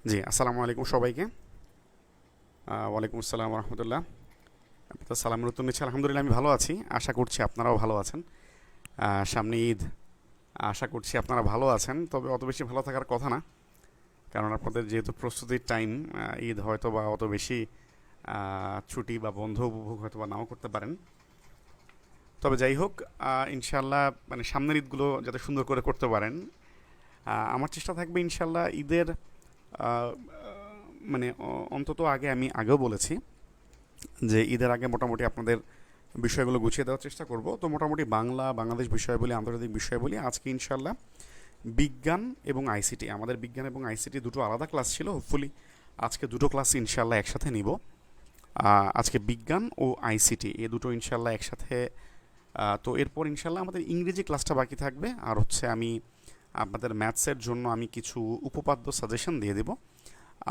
জি, আসসালামু আলাইকুম সবাইকে। ওয়ালাইকুম আসসালাম রহমতুল্লাহ। আপনার সালামের উত্তর নিচ্ছি। আলহামদুলিল্লাহ আমি ভালো আছি। আশা করছি আপনারাও ভালো আছেন। সামনে ঈদ, আশা করছি আপনারা ভালো আছেন। তবে অত বেশি ভালো থাকার কথা না, কারণ আপনাদের যেহেতু প্রস্তুতির টাইম, ঈদ হয়তো বা অত বেশি ছুটি বা বন্ধ উপভোগ হয়তো বা নাও করতে পারেন। তবে যাই হোক, ইনশাল্লাহ মানে সামনের ঈদগুলো যাতে সুন্দর করে করতে পারেন, আমার চেষ্টা থাকবে ইনশাল্লাহ ঈদের আহ, মানে অন্তত আমি আগেও বলেছি যে ঈদের আগে মোটামুটি আপনাদের বিষয়গুলো গুছিয়ে দেওয়ার চেষ্টা করব। তো মোটামুটি বাংলা, বাংলাদেশ বিষয় বলি, আন্তর্জাতিক বিষয় বলি, আজকে ইনশাল্লাহ বিজ্ঞান এবং আইসিটি, আমাদের বিজ্ঞান এবং আইসিটি দুটো আলাদা ক্লাস ছিল, হোপফুলি আজকে দুটো ক্লাস ইনশাল্লাহ একসাথে নিব। আজকে বিজ্ঞান ও আইসিটি এ দুটো ইনশাল্লাহ একসাথে। তো এরপর ইনশাল্লাহ আমাদের ইংরেজি ক্লাসটা বাকি থাকবে, আর হচ্ছে আমি আপনাদের ম্যাথসের জন্য আমি কিছু উপপাদ্য সাজেশন দিয়ে দেব।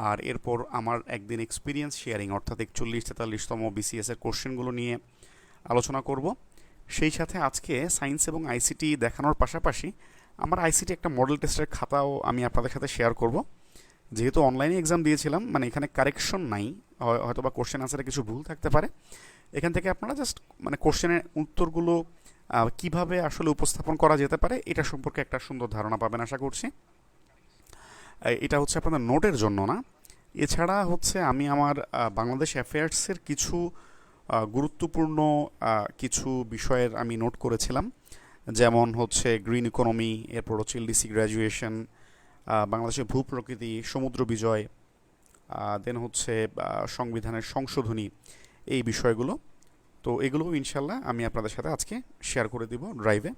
আর এরপর আমার একদিন এক্সপিরিয়েন্স শেয়ারিং, অর্থাৎ 41-43তম বিসিএস এর কোশ্চেনগুলো নিয়ে আলোচনা করব। সেই সাথে আজকে সায়েন্স এবং আইসিটি দেখানোর পাশাপাশি আমার আইসিটি একটা মডেল টেস্টের খাতাও আমি আপনাদের সাথে শেয়ার করব। যেহেতু অনলাইনে এক্সাম দিয়েছিলাম, মানে এখানে কারেকশন নাই, হয়তো বা কোশ্চেন আনসারে কিছু ভুল থাকতে পারে। এখান থেকে আপনারা জাস্ট মানে কোশ্চেনের উত্তরগুলো কিভাবে আসলে উপস্থাপন করা যেতে পারে এটা সম্পর্কে একটা সুন্দর ধারণা পাবেন আশা করছি। এটা হচ্ছে আপনাদের নোটের জন্য না, এছাড়া হচ্ছে আমি আমার বাংলাদেশ অ্যাফেয়ার্সের কিছু গুরুত্বপূর্ণ কিছু বিষয়ের আমি নোট করেছিলাম। যেমন হচ্ছে গ্রিন ইকোনমি, এরপর হচ্ছে এলডিসি গ্র্যাজুয়েশন, বাংলাদেশের ভূপ্রকৃতি, সমুদ্র বিজয়, দেন হচ্ছে সংবিধানের সংশোধনী, এই বিষয়গুলো। তো এগুলো ইনশাল্লাহ আমি আপনাদের সাথে আজকে শেয়ার করে দিব ড্রাইভে।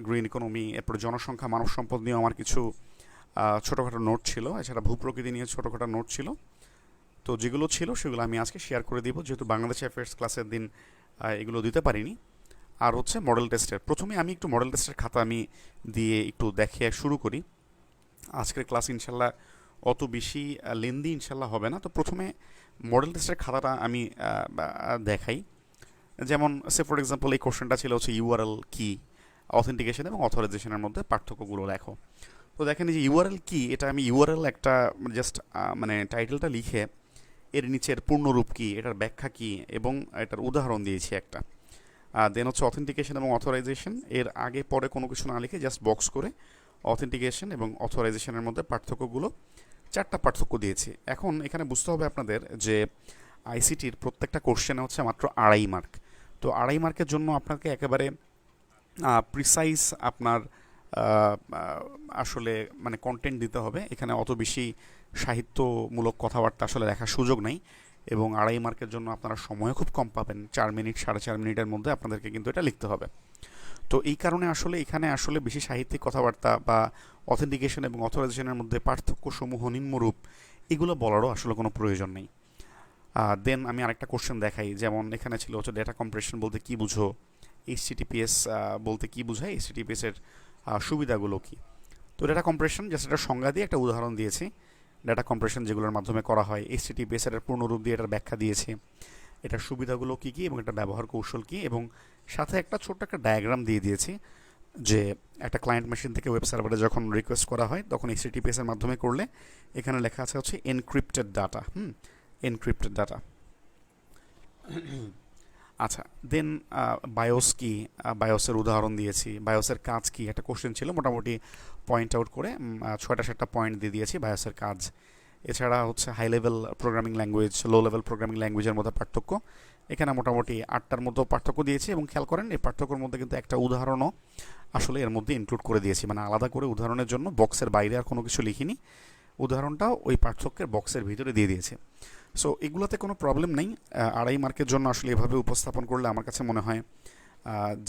গ্রিন ইকোনমি, এরপর জনসংখ্যা, মানব সম্পদ নিয়ে আমার কিছু ছোটোখাটো নোট ছিল, এছাড়া ভূপ্রকৃতি নিয়ে ছোটোখাটো নোট ছিল। তো যেগুলো ছিল সেগুলো আমি আজকে শেয়ার করে দিব, যেহেতু বাংলাদেশ অ্যাফেয়ার্স ক্লাসের দিন এগুলো দিতে পারিনি। আর হচ্ছে মডেল টেস্টের, প্রথমে আমি একটু মডেল টেস্টের খাতা আমি দিয়ে একটু দেখে শুরু করি। আজকের ক্লাস ইনশাল্লাহ অত বেশি লেন্দি ইনশাল্লাহ হবে না। তো প্রথমে মডেল টেস্টের খাতাটা আমি দেখাই। যেমন সে ফর এক্সাম্পল এই কোশ্চেনটা ছিল হচ্ছে ইউআরএল কি, অথেন্টিকেশন এবং অথরাইজেশনের মধ্যে পার্থক্যগুলো লেখো। তো দেখেন এই যে ইউআরএল কি, এটা আমি ইউআরএল একটা জাস্ট মানে টাইটেলটা লিখে এর নিচের পূর্ণরূপ কি, এটার ব্যাখ্যা কি এবং এটার উদাহরণ দিয়েছি একটা। দেন হচ্ছে অথেন্টিকেশন এবং অথরাইজেশন, এর আগে পরে কোনো কিছু না লিখে জাস্ট বক্স করে অথেন্টিকেশন এবং অথরাইজেশনের মধ্যে পার্থক্যগুলো, চারটা পার্থক্য দিয়েছি। এখন এখানে বুঝতে হবে আপনাদের যে আইসিটির প্রত্যেকটা কোশ্চেনে হচ্ছে মাত্র 2.5 মার্ক। তো 2.5 মার্কের জন্য আপনাকে একেবারে প্রিসাইজ আপনার আসলে মানে কন্টেন্ট দিতে হবে। এখানে অত বেশি সাহিত্যমূলক কথাবার্তা আসলে লেখার সুযোগ নেই, এবং 2.5 মার্কের জন্য আপনারা সময় খুব কম পাবেন, 4 মিনিট 4.5 মিনিটের মধ্যে আপনাদেরকে কিন্তু এটা লিখতে হবে। তো এই কারণে আসলে এখানে আসলে বেশি সাহিত্যিক কথাবার্তা বা অথেন্টিকেশন এবং অথরাইজেশনের মধ্যে পার্থক্য সমূহ, নিম্নরূপ, এগুলো বলারও আসলে কোনো প্রয়োজন নেই। দেন আমি আরেকটা কোশ্চেন দেখাই, যেমন এখানে ছিল হচ্ছে ডেটা কম্প্রেশন বলতে কি বুঝো, এইচটিটিপিএস বলতে কি বোঝায়, এইচটিটিপিএস এর সুবিধাগুলো কি। তো ডেটা কম্প্রেশন জাস্ট একটা সংজ্ঞা দিয়ে একটা উদাহরণ দিয়েছি। ডেটা কম্প্রেশন যেগুলোর মাধ্যমে করা হয়, এইচটিটিপিএস এর পূর্ণরূপ দিয়ে এটার ব্যাখ্যা দিয়েছি, এটার সুবিধাগুলো কী কী এবং এটা ব্যবহার কৌশল কী, এবং সাথে একটা ছোট্ট একটা ডায়াগ্রাম দিয়ে দিয়েছি যে একটা ক্লায়েন্ট মেশিন থেকে ওয়েব সার্ভারে যখন রিকোয়েস্ট করা হয় তখন এইচটিটিপিএস এর মাধ্যমে করলে এখানে লেখা আছে হচ্ছে এনক্রিপ্টেড ডাটা। Encrypted data. আচ্ছা, দেন বায়োস কি, বায়োসের উদাহরণ দিয়েছি, বায়োসের কাজ কি, একটা কোশ্চেন ছিল, মোটামুটি পয়েন্ট আউট করে 6টা 7টা পয়েন্ট দিয়ে দিয়েছি বায়োসের কাজ। এছাড়া হচ্ছে high level programming language, low level programming ল্যাঙ্গুয়েজের মধ্যে পার্থক্য, এখানে মোটামুটি 8টার মতো পার্থক্য দিয়েছি, এবং খেয়াল করেন এই পার্থক্যের মধ্যে কিন্তু একটা উদাহরণও আসলে এর মধ্যে ইনক্লুড করে দিয়েছি, মানে আলাদা করে উদাহরণের জন্য বক্সের বাইরে আর কোনো কিছু লিখিনি, উদাহরণটাও ওই পার্থক্যের বক্সের ভিতরে দিয়ে দিয়েছে। সো এগুলোতে কোনো প্রবলেম নেই। 2.5 মার্কের জন্য আসলে এভাবে উপস্থাপন করলে আমার কাছে মনে হয়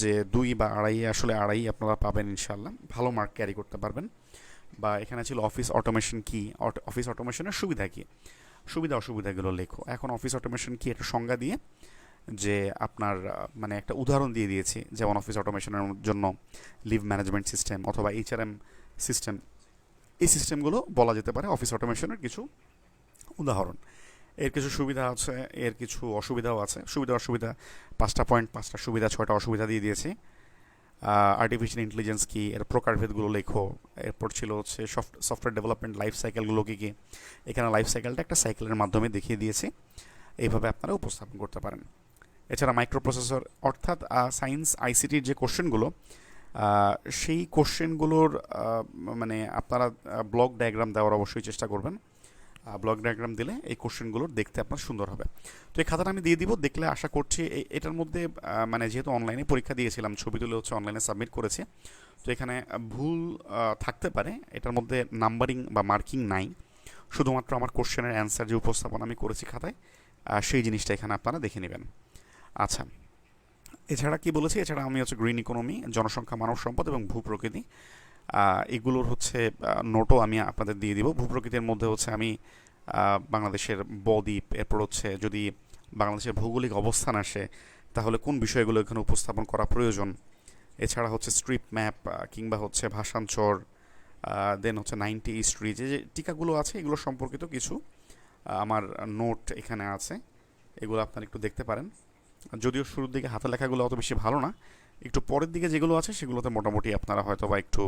যে 2 বা 2.5 আসলে 2.5 আপনারা পাবেন ইনশাল্লাহ, ভালো মার্ক ক্যারি করতে পারবেন। বা এখানে ছিল অফিস অটোমেশন কি, অফিস অটোমেশনের সুবিধা কি, সুবিধা অসুবিধাগুলো লেখো। এখন অফিস অটোমেশন কি এটা সংজ্ঞা দিয়ে যে আপনার মানে একটা উদাহরণ দিয়ে দিয়েছি, যেমন অফিস অটোমেশনের জন্য লিভ ম্যানেজমেন্ট সিস্টেম অথবা এইচআরএম সিস্টেম, এই সিস্টেমগুলো বলা যেতে পারে অফিস অটোমেশনের কিছু উদাহরণ। এর কিছু সুবিধা আছে, এর কিছু অসুবিধাও আছে। সুবিধা অসুবিধা 5টা পয়েন্ট, 5টা সুবিধা 6টা অসুবিধা দিয়ে দিয়েছি। আর্টিফিশিয়াল ইন্টেলিজেন্স কী, এর প্রকারভেদগুলো লেখো। এরপর ছিল হচ্ছে সফটওয়্যার ডেভেলপমেন্ট লাইফ সাইকেলগুলো কী কী। এখানে লাইফ সাইকেলটা একটা সাইকেলের মাধ্যমে দেখিয়ে দিয়েছি, এইভাবে আপনারা উপস্থাপন করতে পারেন। এছাড়া মাইক্রোপ্রসেসর অর্থাৎ সায়েন্স আইসিটির যে কোশ্চেনগুলো, সেই কোশ্চেনগুলোর মানে আপনারা ব্লক ডায়াগ্রাম দেওয়ার অবশ্যই চেষ্টা করবেন। ব্লক ডায়াগ্রাম দিলে এই কোশ্চেনগুলো দেখতে আপনার সুন্দর হবে। তো এই খাতাটা আমি দিয়ে দিব, দেখলে আশা করছি এটার মধ্যে মানে যেহেতু অনলাইনে পরীক্ষা দিয়েছিলাম, ছবি তুলে হচ্ছে অনলাইনে সাবমিট করেছি, তো এখানে ভুল থাকতে পারে। এটার মধ্যে নাম্বারিং বা মার্কিং নাই, শুধুমাত্র আমার কোশ্চেনের অ্যান্সার যে উপস্থাপন আমি করেছি খাতায়, সেই জিনিসটা এখানে আপনারা দেখে নেবেন। আচ্ছা, এছাড়া কি বলেছি, এছাড়া আমি হচ্ছে গ্রিন ইকোনমি, জনসংখ্যা, মানব সম্পদ এবং ভূপ্রকৃতি, এগুলোর হচ্ছে নোটও আমি আপনাদের দিয়ে দিব। ভূপ্রকৃতির মধ্যে হচ্ছে আমি বাংলাদেশের বদ্বীপ, এরপর হচ্ছে যদি বাংলাদেশের ভৌগোলিক অবস্থান আসে তাহলে কোন বিষয়গুলো এখানে উপস্থাপন করা প্রয়োজন। এছাড়া হচ্ছে স্ট্রিপ ম্যাপ কিংবা হচ্ছে ভাষাঞ্চর, দেন হচ্ছে 90 হিস্ট্রি, যে যে টিকাগুলো আছে এগুলো সম্পর্কিত কিছু আমার নোট এখানে আছে, এগুলো আপনারা একটু দেখতে পারেন। যদিও শুরুর দিকে হাতে লেখাগুলো অত বেশি ভালো না, একটু পরের দিকে যেগুলো আছে সেগুলোতে মোটামুটি আপনারা হয়তো বা একটু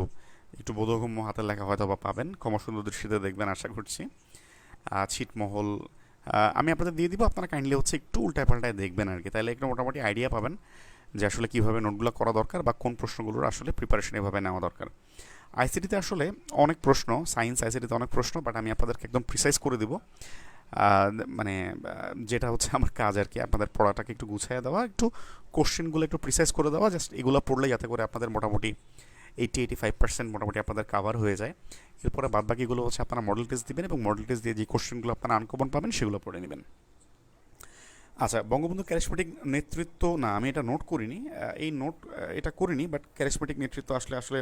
একটু বোধগম্য হাতের লেখা হয়তো বা পাবেন, ক্ষমাসুন্দর দৃষ্টিতে দেখবেন আশা করছি। ছিটমহল আমি আপনাদের দিয়ে দিব, আপনারা কাইন্ডলি হচ্ছে একটু উল্টায় পাল্টায় দেখবেন আর কি, তাহলে একটু মোটামুটি আইডিয়া পাবেন যে আসলে কীভাবে নোটগুলো করা দরকার বা কোন প্রশ্নগুলোর আসলে প্রিপারেশন এভাবে নেওয়া দরকার। আইসিটিতে আসলে অনেক প্রশ্ন, সায়েন্স আইসিটিতে অনেক প্রশ্ন, বাট আমি আপনাদেরকে একদম প্রিসাইজ করে দিব, মানে যেটা হচ্ছে আমার কাজ আর কি, আপনাদের পড়াটাকে একটু গুছিয়ে দেওয়া, একটু কোশ্চেনগুলো একটু প্রিসাইজ করে দেওয়া, জাস্ট এগুলো পড়লে যাতে করে আপনাদের মোটামুটি 80-85% মোটামুটি আপনাদের কাভার হয়ে যায়। এরপরে বাদবাকিগুলো হচ্ছে আপনারা মডেল টেস্ট দিবেন এবং মডেল টেস্ট দিয়ে যে কোশ্চেনগুলো আপনারা আনকমন পাবেন সেগুলো পড়ে নেবেন। আচ্ছা, বঙ্গবন্ধু ক্যারিসমেটিক নেতৃত্ব, না আমি এটা নোট করিনি, এই নোট এটা করিনি, বাট ক্যারিসমেটিক নেতৃত্ব আসলে আসলে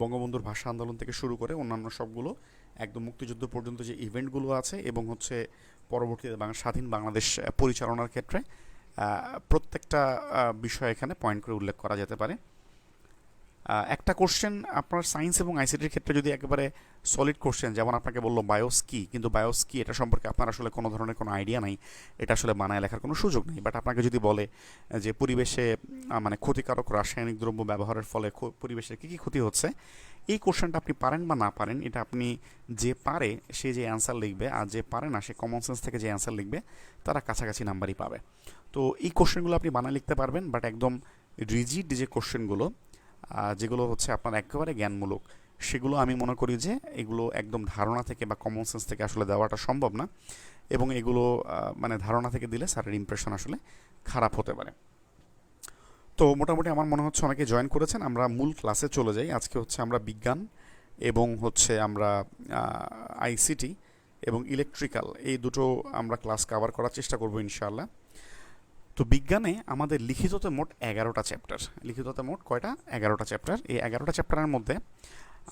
বঙ্গবন্ধুর ভাষা আন্দোলন থেকে শুরু করে অন্যান্য সবগুলো একদম মুক্তিযুদ্ধ পর্যন্ত যে ইভেন্টগুলো আছে এবং হচ্ছে পরবর্তীতে স্বাধীন বাংলাদেশ পরিচালনার ক্ষেত্রে প্রত্যেকটা বিষয় এখানে পয়েন্ট করে উল্লেখ করা যেতে পারে। একটা কোশ্চেন আপনার সায়েন্স এবং আইসিটির ক্ষেত্রে যদি একেবারে সলিড কোশ্চেন, যেমন আপনাকে বললো বায়োস কি, কিন্তু বায়োস কি এটা সম্পর্কে আপনার আসলে কোনো ধরনের কোনো আইডিয়া নাই, এটা আসলে বানায় লেখার কোনো সুযোগ নেই। বাট আপনাকে যদি বলে যে পরিবেশে মানে ক্ষতিকারক রাসায়নিক দ্রব্য ব্যবহারের ফলে পরিবেশের কী কী ক্ষতি হচ্ছে, এই কোশ্চেনটা আপনি পারেন বা না পারেন, এটা আপনি যে পারে সে যে অ্যান্সার লিখবে, আর যে পারে না সে কমন সেন্স থেকে যে অ্যান্সার লিখবে তারা কাছাকাছি নাম্বারই পাবে। তো এই কোশ্চেনগুলো আপনি বানায় লিখতে পারবেন, বাট একদম রিজিড যে কোশ্চেনগুলো যেগুলো হচ্ছে আপনার একেবারে জ্ঞানমূলক, সেগুলো আমি মনে করি যে এগুলো একদম ধারণা থেকে বা কমন সেন্স থেকে আসলে দেওয়াটা সম্ভব না, এবং এগুলো মানে ধারণা থেকে দিলে স্যারের ইমপ্রেশন আসলে খারাপ হতে পারে। তো মোটামুটি আমার মনে হচ্ছে অনেকে জয়েন করেছেন, আমরা মূল ক্লাসে চলে যাই। আজকে হচ্ছে আমরা বিজ্ঞান এবং হচ্ছে আমরা আইসিটি এবং ইলেকট্রিক্যাল, এই দুটো আমরা ক্লাস কভার করার চেষ্টা করব ইনশাআল্লাহ। তো বিজ্ঞানে আমাদের লিখিততে মোট 11টা চ্যাপ্টার, লিখিততে মোট কয়টা, 11টা চ্যাপ্টার। এই 11টা চ্যাপ্টারের মধ্যে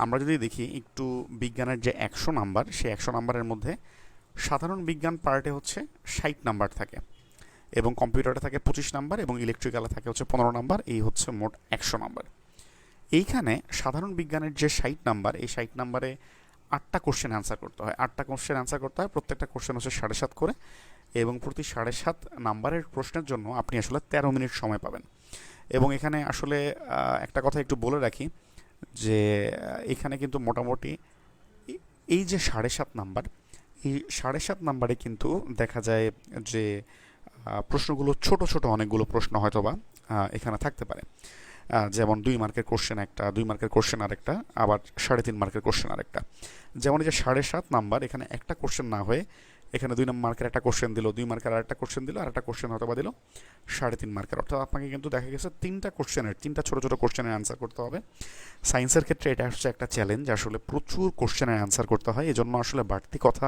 আমরা যদি দেখি একটু বিজ্ঞানের যে 100 নাম্বার, সেই 100 নাম্বারের মধ্যে সাধারণ বিজ্ঞান পার্টে হচ্ছে 60 নাম্বার থাকে, এবং কম্পিউটারে থাকে 25 নাম্বার, এবং ইলেকট্রিক্যালে থাকে হচ্ছে 15 নাম্বার, এই হচ্ছে মোট 100 নাম্বার। এইখানে সাধারণ বিজ্ঞানের যে 60 নাম্বার, এই 60 নাম্বারে 8টা কোশ্চেন অ্যান্সার করতে হয়, 8টা কোশ্চেন অ্যান্সার করতে হয়, প্রত্যেকটা কোশ্চেন হচ্ছে 7.5 করে, এবং প্রতি 7.5 নাম্বারের প্রশ্নের জন্য আপনি আসলে 13 মিনিট সময় পাবেন। এবং এখানে আসলে একটা কথা একটু বলে রাখি যে এখানে কিন্তু মোটামুটি এই যে 7.5 নাম্বার, এই 7.5 নাম্বারে কিন্তু দেখা যায় যে প্রশ্নগুলো ছোট ছোট অনেকগুলো প্রশ্ন হয়তো বা এখানে থাকতে পারে, যেমন 2 মার্কের কোশ্চেন একটা, 2 মার্কের কোশ্চেন আরেকটা, আবার 3.5 মার্কের কোশ্চেন আরেকটা। যেমন এই যে 7.5 নাম্বার, এখানে একটা কোশ্চেন না হয়ে এখানে 2 মার্কের একটা কোশ্চেন দিল, 2 মার্কের আরেকটা কোশ্চেন দিল, আর একটা কোশ্চেন হয়তো বা দিল 3.5 মার্কের, অর্থাৎ আপনাকে কিন্তু দেখা গেছে 3টা কোশ্চেনের, 3টা ছোটো ছোটো কোশ্চেনের অ্যান্সার করতে হবে। সায়েন্সের ক্ষেত্রে এটা হচ্ছে একটা চ্যালেঞ্জ, আসলে প্রচুর কোশ্চেনের অ্যান্সার করতে হয়, এজন্য আসলে বাড়তি কথা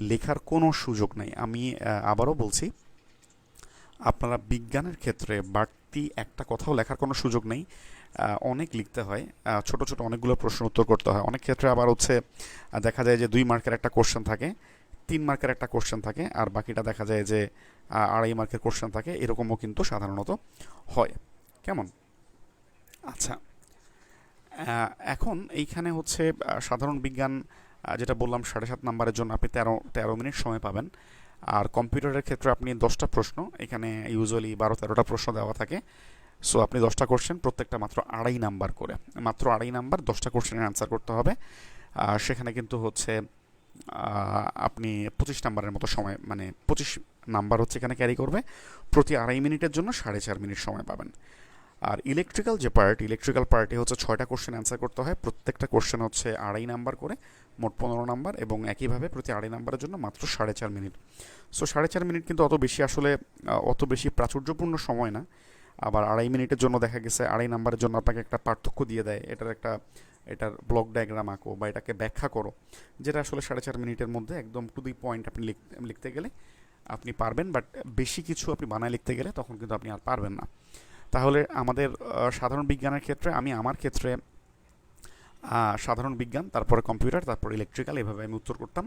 লেখার কোনো সুযোগ নেই। আমি আবারও বলছি, আপনারা বিজ্ঞানের ক্ষেত্রে বাড়তি একটা কথাও লেখার কোনো সুযোগ নেই, অনেক লিখতে হয়, ছোট ছোট অনেকগুলো প্রশ্ন উত্তর করতে হয়। অনেক ক্ষেত্রে আবার হচ্ছে দেখা যায় যে 2 মার্কের একটা কোশ্চেন থাকে, 3 মার্কের একটা কোশ্চেন থাকে, আর বাকিটা দেখা যায় যে 2.5 মার্কের কোশ্চেন থাকে, এরকমও কিন্তু সাধারণত হয়। কেমন? আচ্ছা, এখন এইখানে হচ্ছে সাধারণ বিজ্ঞান যেটা বললাম 7.5 নাম্বারের জন্য আপনি 13 মিনিট সময় পাবেন, আর কম্পিউটারের ক্ষেত্রে আপনি 10টা প্রশ্ন, এখানে ইউজুয়ালি 12-13টা প্রশ্ন দেওয়া থাকে, সো আপনি 10টা কোশ্চেন, প্রত্যেকটা মাত্র 2.5 নাম্বার করে, মাত্র 2.5 নাম্বার 10টা কোশ্চেনের অ্যান্সার করতে হবে। সেখানে কিন্তু হচ্ছে আপনি 25 নাম্বারের মতো সময়, মানে 25 নাম্বার হচ্ছে এখানে ক্যারি করবে। প্রতি 2.5 মিনিটের জন্য 4.5 মিনিট সময় পাবেন। আর ইলেকট্রিক্যাল পার্টে হচ্ছে 6টা কোশ্চেন অ্যান্সার করতে হয়, প্রত্যেকটা কোশ্চেন হচ্ছে 2.5 নাম্বার করে, মোট 15 নাম্বার, এবং একইভাবে প্রতি 2.5 নাম্বারের জন্য মাত্র 4.5 মিনিট। সো 4.5 মিনিট কিন্তু অত বেশি আসলে অত বেশি প্রাচুর্যপূর্ণ সময় না। আবার 2.5 মিনিটের জন্য দেখা গেছে 2.5 নাম্বারের জন্য আপনাকে একটা পার্থক্য দিয়ে দেয়, এটার ব্লক ডায়াগ্রাম আঁকো বা এটাকে ব্যাখ্যা করো, যেটা আসলে 4.5 মিনিটের মধ্যে একদম টু দি পয়েন্ট আপনি লিখতে গেলে আপনি পারবেন, বাট বেশি কিছু আপনি বানায় লিখতে গেলে তখন কিন্তু আপনি আর পারবেন না। তাহলে আমাদের সাধারণ বিজ্ঞানের ক্ষেত্রে, আমার ক্ষেত্রে সাধারণ বিজ্ঞান, তারপরে কম্পিউটার, তারপর ইলেকট্রিক্যাল, এভাবে আমি উত্তর করতাম।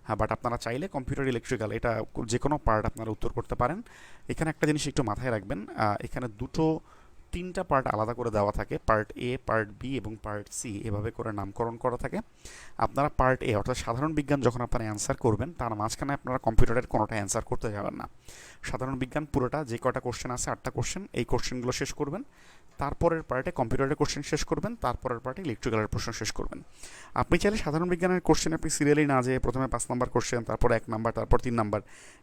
হ্যাঁ, বাট আপনারা চাইলে কম্পিউটার, ইলেকট্রিক্যাল এটা যে কোনো পার্ট আপনারা উত্তর করতে পারেন। এখানে একটা জিনিস একটু মাথায় রাখবেন, এখানে 3টা পার্ট আলাদা করে দেওয়া থাকে, পার্ট এ, পার্ট বি এবং পার্ট সি, এভাবে করে নামকরণ করা থাকে। আপনারা পার্ট এ অর্থাৎ সাধারণ বিজ্ঞান যখন আপনারা অ্যান্সার করবেন, তার মাঝখানে আপনারা কম্পিউটারের কোনোটা অ্যান্সার করতে যাবেন না। সাধারণ বিজ্ঞান পুরোটা, যে কটা কোশ্চেন আছে 8টা কোশ্চেন, এই কোশ্চেনগুলো শেষ করবেন। তারপরের পার্টে কম্পিউটারের কোশ্চেন শেষ করবেন, তারপরের পার্টে ইলেকট্রিক্যালের প্রশ্ন শেষ করবেন। আপনি চাইলে সাধারণ বিজ্ঞানের কোশ্চেন আপনি সিরিয়ালি না যেয়ে প্রথমে 5 নাম্বার কোশ্চেন, তারপর 1 নাম্বার, তারপর 3 নাম্বার,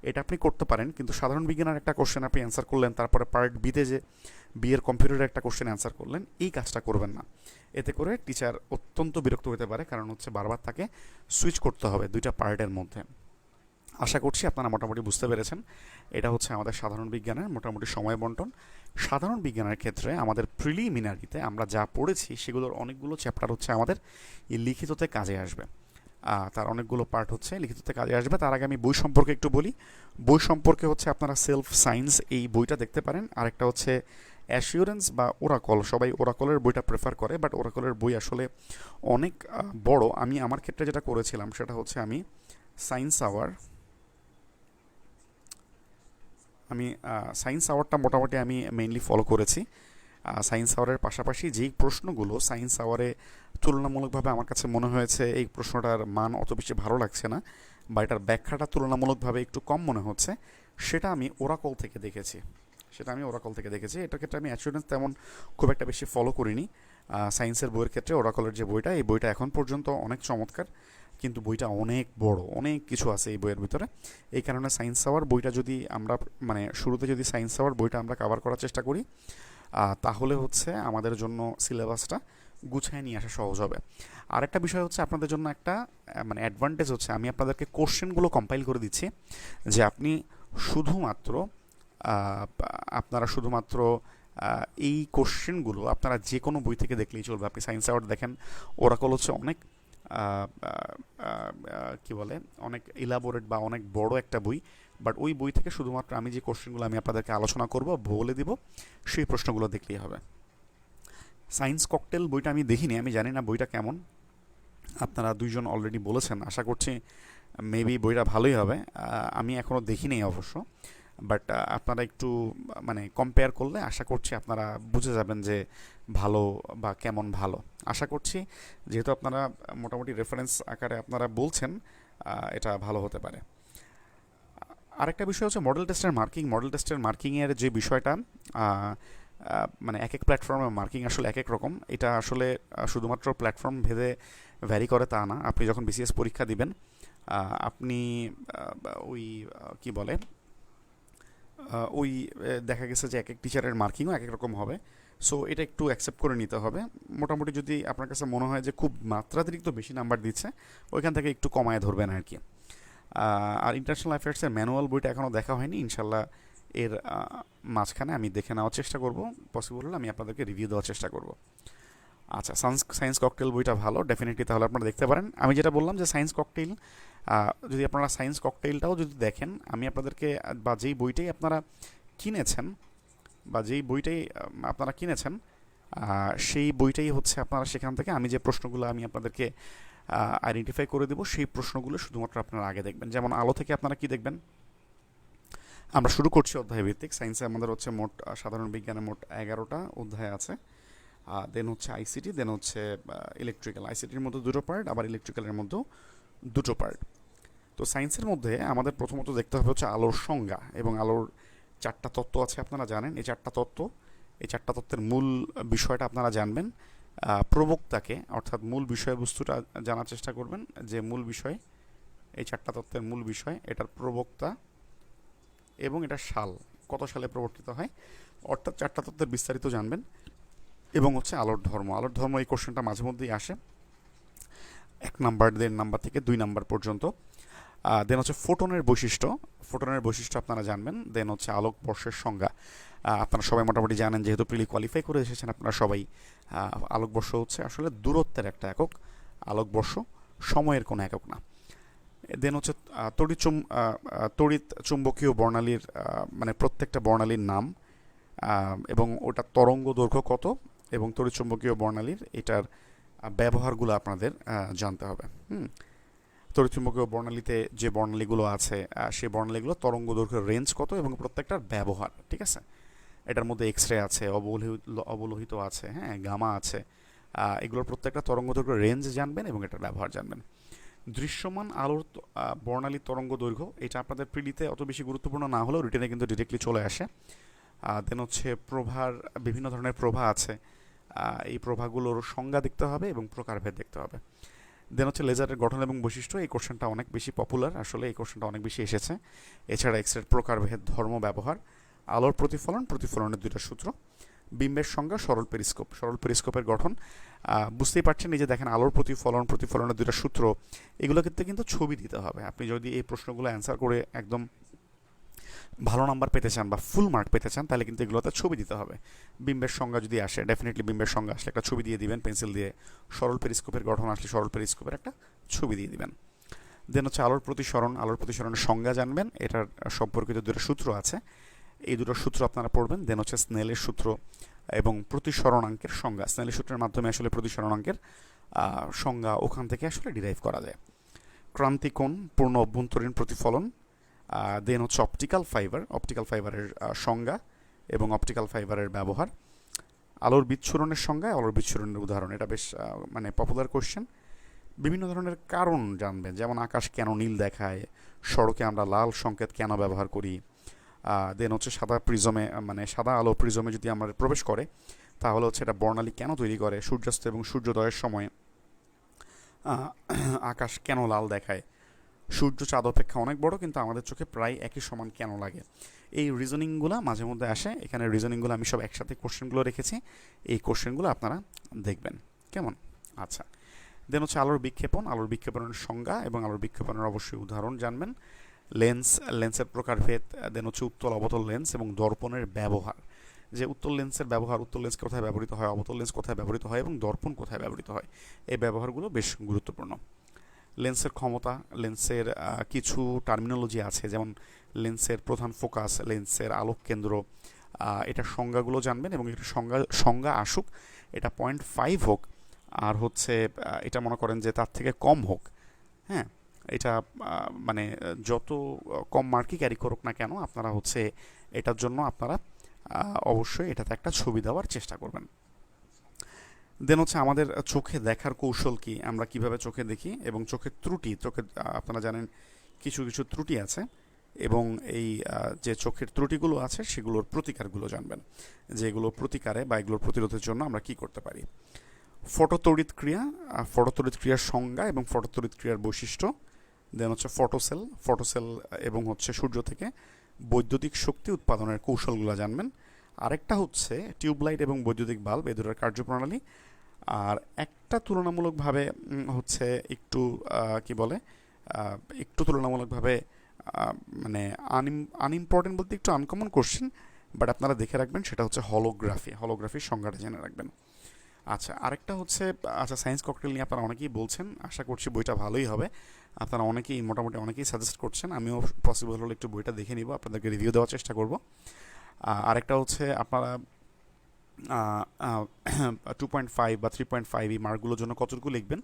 এটা আপনি করতে পারেন। কিন্তু সাধারণ বিজ্ঞানের একটা কোশ্চেন আপনি অ্যান্সার করলেন, তারপরে পার্ট বিতে যে বি এর কম্পিউটারের একটা কোশ্চেন অ্যান্সার করলেন, এই কাজটা করবেন না। এতে করে টিচার অত্যন্ত বিরক্ত হতে পারে, কারণ হচ্ছে বারবার তাকে সুইচ করতে হবে 2টা পার্টের মধ্যে। আশা করছি আপনারা মোটামুটি বুঝতে পেরেছেন। এটা হচ্ছে আমাদের সাধারণ বিজ্ঞানের মোটামুটি সময় বন্টন। সাধারণ বিজ্ঞানের ক্ষেত্রে আমাদের প্রিলিমিনারিতে আমরা যা পড়েছি সেগুলোর অনেকগুলো চ্যাপ্টার হচ্ছে আমাদের এই লিখিততে কাজে আসবে। তার অনেকগুলো পার্ট হচ্ছে লিখিততে কাজে আসবে। তার আগে আমি বই সম্পর্কে একটু বলি। বই সম্পর্কে হচ্ছে আপনারা সেলফ সায়েন্স এই বইটা দেখতে পারেন। আরেকটা হচ্ছে অ্যাসিওরেন্স বা ওরাকল, সবাই ওরাকলের বইটা প্রেফার করে, বাট ওরাকলের বই আসলে অনেক বড়। আমি আমার ক্ষেত্রে যেটা করেছিলাম সেটা হচ্ছে আমি সায়েন্স আওয়ার আমি সায়েন্স আওয়ারটা মোটামুটি আমি মেইনলি ফলো করেছি। সায়েন্স আওয়ারের পাশাপাশি যেই প্রশ্নগুলো সায়েন্স আওয়ারে তুলনামূলকভাবে আমার কাছে মনে হয়েছে এই প্রশ্নটার মান অত বেশি ভালো লাগছে না, বা এটার ব্যাখ্যাটা তুলনামূলকভাবে একটু কম মনে হচ্ছে, সেটা আমি ওরাকল থেকে দেখেছি। এটার ক্ষেত্রে আমি অ্যাসিওরেন্স তেমন খুব একটা বেশি ফলো করিনি। সায়েন্সের বইয়ের ক্ষেত্রে ওরাকলের যে বইটা, এই বইটা এখন পর্যন্ত অনেক চমৎকার, কিন্তু বইটা অনেক বড়, অনেক কিছু আছে এই বইয়ের ভিতরে। এই কারণে সায়েন্স আওয়ার বইটা যদি আমরা, মানে শুরুতে যদি সায়েন্স আওয়ার বইটা আমরা কভার করার চেষ্টা করি, তাহলে হচ্ছে আমাদের জন্য সিলেবাসটা গুছিয়ে নিয়ে আসা সহজ হবে। আরেকটা বিষয় হচ্ছে আপনাদের জন্য একটা মানে অ্যাডভান্টেজ হচ্ছে, আমি আপনাদেরকে কোশ্চেনগুলো কম্পাইল করে দিচ্ছি, যে আপনি শুধুমাত্র শুধুমাত্র এই কোশ্চেনগুলো আপনারা যে কোনো বই থেকে দেখলেই চলবে। আপনি সায়েন্স আওয়ার দেখেন, ওরাকল হচ্ছে অনেক কি বলে, অনেক ইলাবোরেট বা অনেক বড় একটা বই, বাট ওই বই থেকে শুধুমাত্র আমি যে কোশ্চেনগুলো আমি আপনাদেরকে আলোচনা করব, বলে দিব, সেই প্রশ্নগুলো দেখলেই হবে। সায়েন্স ককটেল বইটা আমি দেখিনি, আমি জানি না বইটা কেমন। আপনারা 2জন অলরেডি বলেছেন, আশা করছি মেবি বইটা ভালোই হবে। আমি এখনও দেখিনি অবশ্য, বাট আপনারা একটু মানে কম্পেয়ার করলে আশা করছি আপনারা বুঝে যাবেন যে ভালো বা কেমন ভালো। আশা করছি যেহেতু আপনারা মোটামুটি রেফারেন্স আকারে আপনারা বলছেন, এটা ভালো হতে পারে। আরেকটা বিষয় হচ্ছে মডেল টেস্টের মার্কিংয়ের যে বিষয়টা, মানে এক এক প্ল্যাটফর্মের মার্কিং আসলে এক এক রকম। এটা আসলে শুধুমাত্র প্ল্যাটফর্ম ভেদে ভ্যারি করে তা না। আপনি যখন বিসিএস পরীক্ষা দিবেন, আপনি ওই কি বলে ওই দেখা গেছে যে এক এক টিচারের মার্কিংও এক এক রকম হবে। সো এটা একটু অ্যাকসেপ্ট করে নিতে হবে। মোটামুটি যদি আপনার কাছে মনে হয় যে খুব মাত্রাতিরিক্ত বেশি নাম্বার দিচ্ছে, ওইখান থেকে একটু কমায় ধরবেন আর কি। আর ইন্টারন্যাশনাল অ্যাফেয়ার্সের ম্যানুয়াল বইটা এখনও দেখা হয়নি, ইনশাল্লাহ এর মাঝখানে আমি দেখে নেওয়ার চেষ্টা করব, পসিবল হলে আমি আপনাদেরকে রিভিউ দেওয়ার চেষ্টা করব। আচ্ছা, সায়েন্স ককটেল বইটা ভালো, ডেফিনেটলি তাহলে আপনারা দেখতে পারেন। আমি যেটা বললাম যে সায়েন্স ককটেল, যদি আপনারা সায়েন্স ককটেলটাও যদি দেখেন, আমি আপনাদেরকে, বা যেই বইটাই আপনারা কিনেছেন, সেই বইটাই হচ্ছে আপনারা সেখান থেকে আমি যে প্রশ্নগুলো আমি আপনাদেরকে আইডেন্টিফাই করে দেবো, সেই প্রশ্নগুলো শুধুমাত্র আপনারা আগে দেখবেন। যেমন আলো থেকে আপনারা কি দেখবেন, আমরা শুরু করছি অধ্যায় ভিত্তিক। সায়েন্সে আমাদের হচ্ছে মোট সাধারণ বিজ্ঞানে মোট 11টা অধ্যায় আছে। দেন হচ্ছে আইসিটি, দেন হচ্ছে ইলেকট্রিক্যাল। আইসিটির মধ্যে 2টো পার্ট, আবার ইলেকট্রিক্যালের মধ্যেও 2টো পার্ট। তো সায়েন্সের মধ্যে আমাদের প্রথমত দেখতে হবে হচ্ছে আলোর সংজ্ঞা, এবং আলোর 4টা তত্ত্ব আছে, আপনারা জানেন এই 4টা তত্ত্ব। এই চারটা তত্ত্বের মূল বিষয়টা আপনারা জানবেন। প্রবক্তাকে অর্থাৎ মূল বিষয়বস্তুটা জানার চেষ্টা করবেন, যে মূল বিষয়, এই চারটা তত্ত্বের মূল বিষয়, এটার প্রবক্তা এবং এটা সাল, কত সালে প্রবর্তিত হয়, অর্থাৎ চারটা তত্ত্বের বিস্তারিত জানবেন। এবং হচ্ছে আলোর ধর্ম। আলোর ধর্ম এই কোশ্চেনটা মাঝে মধ্যেই আসে, 1 নাম্বার 1.5 নাম্বার থেকে 2 নাম্বার পর্যন্ত। দেন হচ্ছে ফোটনের বৈশিষ্ট্য, ফোটনের বৈশিষ্ট্য আপনারা জানবেন। দেন হচ্ছে আলোকবর্ষের সংজ্ঞা, আপনারা সবাই মোটামুটি জানেন, যেহেতু প্রিলি কোয়ালিফাই করে এসেছেন আপনারা সবাই। আলোকবর্ষ হচ্ছে আসলে দূরত্বের একটা একক, আলোকবর্ষ সময়ের কোনো একক না। দেন হচ্ছে তড়িৎ চুম্বকীয় বর্ণালীর মানে প্রত্যেকটা বর্ণালীর নাম, এবং ওটার তরঙ্গ দৈর্ঘ্য কত, এবং তড়িৎ চুম্বকীয় বর্ণালীর এটার ব্যবহারগুলো আপনাদের জানতে হবে। তড়িৎচুম্বকীয় বর্ণালীতে যে বর্ণালীগুলো আছে সেই বর্ণালীগুলো তরঙ্গ দৈর্ঘ্যের রেঞ্জ কত এবং প্রত্যেকটার ব্যবহার, ঠিক আছে। এটার মধ্যে এক্স-রে আছে, অবলোহিত আছে, হ্যাঁ, গামা আছে, এগুলোর প্রত্যেকটা তরঙ্গ দৈর্ঘ্যের রেঞ্জ জানবেন এবং এটার ব্যবহার জানবেন। দৃশ্যমান আলোর বর্ণালী তরঙ্গ দৈর্ঘ্য, এটা আপনাদের প্রিলিতে অত বেশি গুরুত্বপূর্ণ না হলেও রিটেনে কিন্তু ডিরেক্টলি চলে আসে। দেন হচ্ছে প্রভার, বিভিন্ন ধরনের প্রভা আছে, এই প্রভাগুলোর সংজ্ঞা দেখতে হবে এবং প্রকারভেদ দেখতে হবে। দেন হচ্ছে লেজারের গঠন এবং বৈশিষ্ট্য, এই কোশ্চেনটা অনেক বেশি পপুলার, আসলে এই কোশ্চেনটা অনেক বেশি এসেছে। এছাড়া এক্সরের প্রকারভেদ, ধর্ম, ব্যবহার, আলোর প্রতিফলন, প্রতিফলনের 2টা সূত্র, বিম্বের সংজ্ঞা, সরল পেরিস্কোপ, সরল পেরিস্কোপের গঠন। বুঝতেই পারছেন, এই যে দেখেন আলোর প্রতিফলন, প্রতিফলনের 2টা সূত্র, এগুলো কিন্তু ছবি দিতে হবে। আপনি যদি এই প্রশ্নগুলো অ্যান্সার করে একদম ভালো নাম্বার পেতে চান বা ফুল মার্ক পেতে চান, তাহলে কিন্তু এগুলোতে ছবি দিতে হবে। বিম্বের সংজ্ঞা যদি আসে, ডেফিনেটলি বিম্বের সংজ্ঞা আসলে একটা ছবি দিয়ে দিবেন পেন্সিল দিয়ে। সরল পেরিস্কোপের গঠন আসলে সরল পেরিস্কোপের একটা ছবি দিয়ে দিবেন। দেন হচ্ছে আলোর প্রতিসরণ, আলোর প্রতিসরণের সংজ্ঞা জানবেন, এটার সম্পর্কিত 2টা সূত্র আছে, এই 2টো সূত্র আপনারা পড়বেন। দেন হচ্ছে স্নেলের সূত্র এবং প্রতিসরণাঙ্কের সংজ্ঞা, স্নেলের সূত্রের মাধ্যমে আসলে প্রতিসরণাঙ্কের সংজ্ঞা ওখান থেকে আসলে ডিরাইভ করা যায়। ক্রান্তিকোণ, পূর্ণ অভ্যন্তরীণ প্রতিফলন। দেন হচ্ছে অপটিক্যাল ফাইবার, অপটিক্যাল ফাইবারের সংজ্ঞা এবং অপটিক্যাল ফাইবারের ব্যবহার। আলোর বিচ্ছুরণের সংজ্ঞা, আলোর বিচ্ছুরণের উদাহরণ, এটা বেশ মানে পপুলার কোশ্চেন। বিভিন্ন ধরনের কারণ জানবেন, যেমন আকাশ কেন নীল দেখায়, সড়কে আমরা লাল সংকেত কেন ব্যবহার করি। দেন হচ্ছে সাদা প্রিজমে, মানে সাদা আলো প্রিজমে যদি আমরা প্রবেশ করে তাহলে হচ্ছে এটা বর্ণালী কেন তৈরি করে, সূর্যাস্ত এবং সূর্যোদয়ের সময় আকাশ কেন লাল দেখায়, সূর্য চাঁদ অপেক্ষা অনেক বড় কিন্তু আমাদের চোখে প্রায় একই সমান কেন লাগে। এই রিজনিংগুলো মাঝে মধ্যে আসে, এখানে রিজনিংগুলো আমি সব একসাথে কোশ্চেনগুলো রেখেছি, এই কোশ্চেনগুলো আপনারা দেখবেন, কেমন? আচ্ছা, দেন হচ্ছে আলোর বিক্ষেপণ, আলোর বিক্ষেপণের সংজ্ঞা এবং আলোর বিক্ষেপণের অবশ্যই উদাহরণ জানবেন। লেন্স, লেন্সের প্রকারভেদ। দেন হচ্ছে উত্তল অবতল লেন্স এবং দর্পণের ব্যবহার, যে উত্তল লেন্সের ব্যবহার, উত্তল লেন্স কোথায় ব্যবহৃত হয়, অবতল লেন্স কোথায় ব্যবহৃত হয় এবং দর্পণ কোথায় ব্যবহৃত হয়, এই ব্যবহারগুলো বেশ গুরুত্বপূর্ণ। লেন্সের ক্ষমতা, লেন্সের কিছু টার্মিনোলজি আছে, যেমন লেন্সের প্রধান ফোকাস, লেন্সের আলোক কেন্দ্র, এটার সংজ্ঞাগুলো জানবেন এবং এটার সংজ্ঞা আসুক এটা 0.5 হোক আর হচ্ছে এটা মনে করেন যে তার থেকে কম হোক, হ্যাঁ, এটা মানে যত কম মার্কই ক্যারি করুক না কেন, আপনারা হচ্ছে এটার জন্য আপনারা অবশ্যই এটাতে একটা ছবি দেওয়ার চেষ্টা করবেন। দেন হচ্ছে আমাদের চোখে দেখার কৌশল কি, আমরা কিভাবে চোখে দেখি এবং চোখের ত্রুটি, চোখের আপনারা জানেন কিছু কিছু ত্রুটি আছে এবং এই যে চোখের ত্রুটিগুলো আছে সেগুলোর প্রতিকারগুলো জানবেন, যে এগুলো প্রতিকারে বা এগুলোর প্রতিরোধের জন্য আমরা কি করতে পারি। ফটোতড়িৎ ক্রিয়া, ফটোতড়িৎ ক্রিয়ার সংজ্ঞা এবং ফটোতড়িৎ ক্রিয়ার বৈশিষ্ট্য। দেন হচ্ছে ফটোসেল এবং হচ্ছে সূর্য থেকে বৈদ্যুতিক শক্তি উৎপাদনের কৌশলগুলো জানবেন। আরেকটা হচ্ছে টিউবলাইট এবং বৈদ্যুতিক বাল্ব, এই দুটোর কার্যপ্রণালী। আর একটা তুলনামূলকভাবে হচ্ছে একটু কি বলে, একটু তুলনামূলকভাবে মানে আনইম্পর্টেন্ট বলতে একটু আনকমন কোশ্চেন, বাট আপনারা দেখে রাখবেন, সেটা হচ্ছে হলোগ্রাফির সংজ্ঞাটা জেনে রাখবেন। আচ্ছা, আরেকটা হচ্ছে, আচ্ছা, সায়েন্স ককটেল নিয়ে আপনারা অনেকেই বলছেন, আশা করছি বইটা ভালোই হবে, আপনারা মোটামুটি অনেকেই সাজেস্ট করছেন, আমিও পসিবল হলে একটু বইটা দেখে নিব, আপনাদেরকে রিভিউ দেওয়ার চেষ্টা করব। আরেকটা হচ্ছে আপনারা 2.5 বা 3.5 এই মার্কগুলোর জন্য কতটুকু লিখবেন,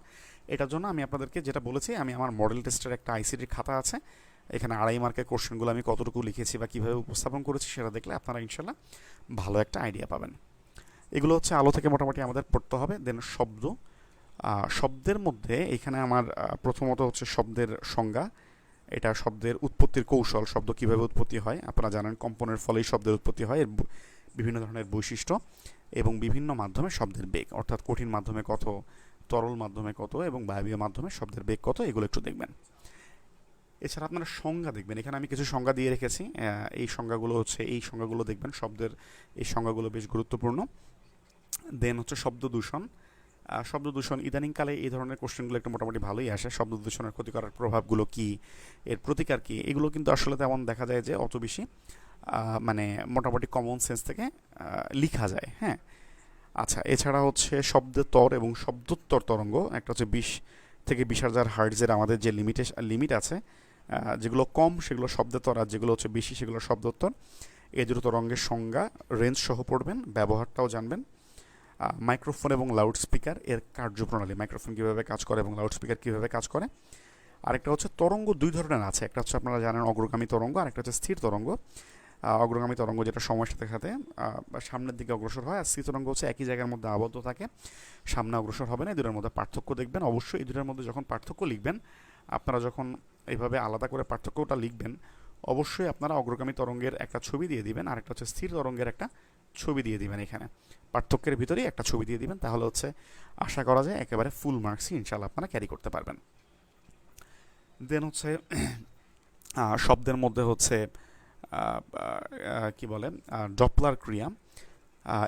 এটার জন্য আমি আপনাদেরকে যেটা বলেছি, আমি আমার মডেল টেস্টের একটা আইসিটির খাতা আছে, এখানে 2.5 মার্কের কোশ্চেনগুলো আমি কতটুকু লিখেছি বা কীভাবে উপস্থাপন করেছি সেটা দেখলে আপনারা ইনশাল্লাহ ভালো একটা আইডিয়া পাবেন। এগুলো হচ্ছে আলো থেকে মোটামুটি আমাদের পড়তে হবে। দেন শব্দের মধ্যে এখানে আমার প্রথমত হচ্ছে শব্দের সংজ্ঞা, এটা শব্দের উৎপত্তির কৌশল, শব্দ কীভাবে উৎপত্তি হয়, আপনারা জানেন কম্পনের ফলেই শব্দের উৎপত্তি হয়, এর বিভিন্ন ধরনের বৈশিষ্ট্য এবং বিভিন্ন মাধ্যমে শব্দের বেগ, অর্থাৎ কঠিন মাধ্যমে কত, তরল মাধ্যমে কত এবং বায়বীয় মাধ্যমে শব্দের বেগ কত, এগুলো একটু দেখবেন। এছাড়া আপনারা সংজ্ঞা দেখবেন, এখানে আমি কিছু সংজ্ঞা দিয়ে রেখেছি। এই সংজ্ঞাগুলো দেখবেন, শব্দের এই সংজ্ঞাগুলো বেশ গুরুত্বপূর্ণ। দেন হচ্ছে শব্দ দূষণ। শব্দ দূষণ ইদানিংকালে এই ধরনের কোশ্চেনগুলো একটু মোটামুটি ভালোই আসে। শব্দ দূষণের ক্ষতিকর প্রভাবগুলো কী, এর প্রতিকার কী, এগুলো কিন্তু আসলে তেমন দেখা যায় যে অত বেশি মানে মোটামুটি কমন সেন্স থেকে লিখা যায়। হ্যাঁ, আচ্ছা, এছাড়া হচ্ছে শব্দের তর এবং শব্দোত্তর তরঙ্গ। একটা হচ্ছে 20 থেকে 20,000 হার্টজের আমাদের যে লিমিট আছে, যেগুলো কম সেগুলো শব্দোত্তর, আর যেগুলো হচ্ছে বেশি সেগুলো শব্দোত্তর। এই দুটো তরঙ্গের সংজ্ঞা, রেঞ্জ সহ পড়বেন, ব্যবহারটাও জানবেন। মাইক্রোফোন এবং লাউডস্পিকার এর কার্যপ্রণালী, মাইক্রোফোন কীভাবে কাজ করে এবং লাউডস্পিকার কীভাবে কাজ করে। আরেকটা হচ্ছে তরঙ্গ দুই ধরনের আছে, একটা হচ্ছে আপনারা জানেন অগ্রগামী তরঙ্গ, আরেকটা হচ্ছে স্থির তরঙ্গ। অগ্রগামী তরঙ্গ যেটা সময়ের সাথে সাথে সামনের দিকে অগ্রসর হয়, আর স্থির তরঙ্গ হচ্ছে একই জায়গার মধ্যে আবদ্ধ থাকে, সামনে অগ্রসর হবে না। এই দুটোর মধ্যে পার্থক্য দেখবেন। অবশ্যই এই দুটোর মধ্যে যখন পার্থক্য লিখবেন, আপনারা যখন এইভাবে আলাদা করে পার্থক্যটা লিখবেন, অবশ্যই আপনারা অগ্রগামী তরঙ্গের একটা ছবি দিয়ে দিবেন, আর একটা হচ্ছে স্থির তরঙ্গের একটা ছবি দিয়ে দিবেন। এখানে পার্থক্যের ভিতরেই একটা ছবি দিয়ে দিবেন, তাহলে হচ্ছে আশা করা যায় একেবারে ফুল মার্কসই ইনশাল্লাহ আপনারা ক্যারি করতে পারবেন। দেন হচ্ছে শব্দের মধ্যে হচ্ছে কি বলে ডপলার ক্রিয়া,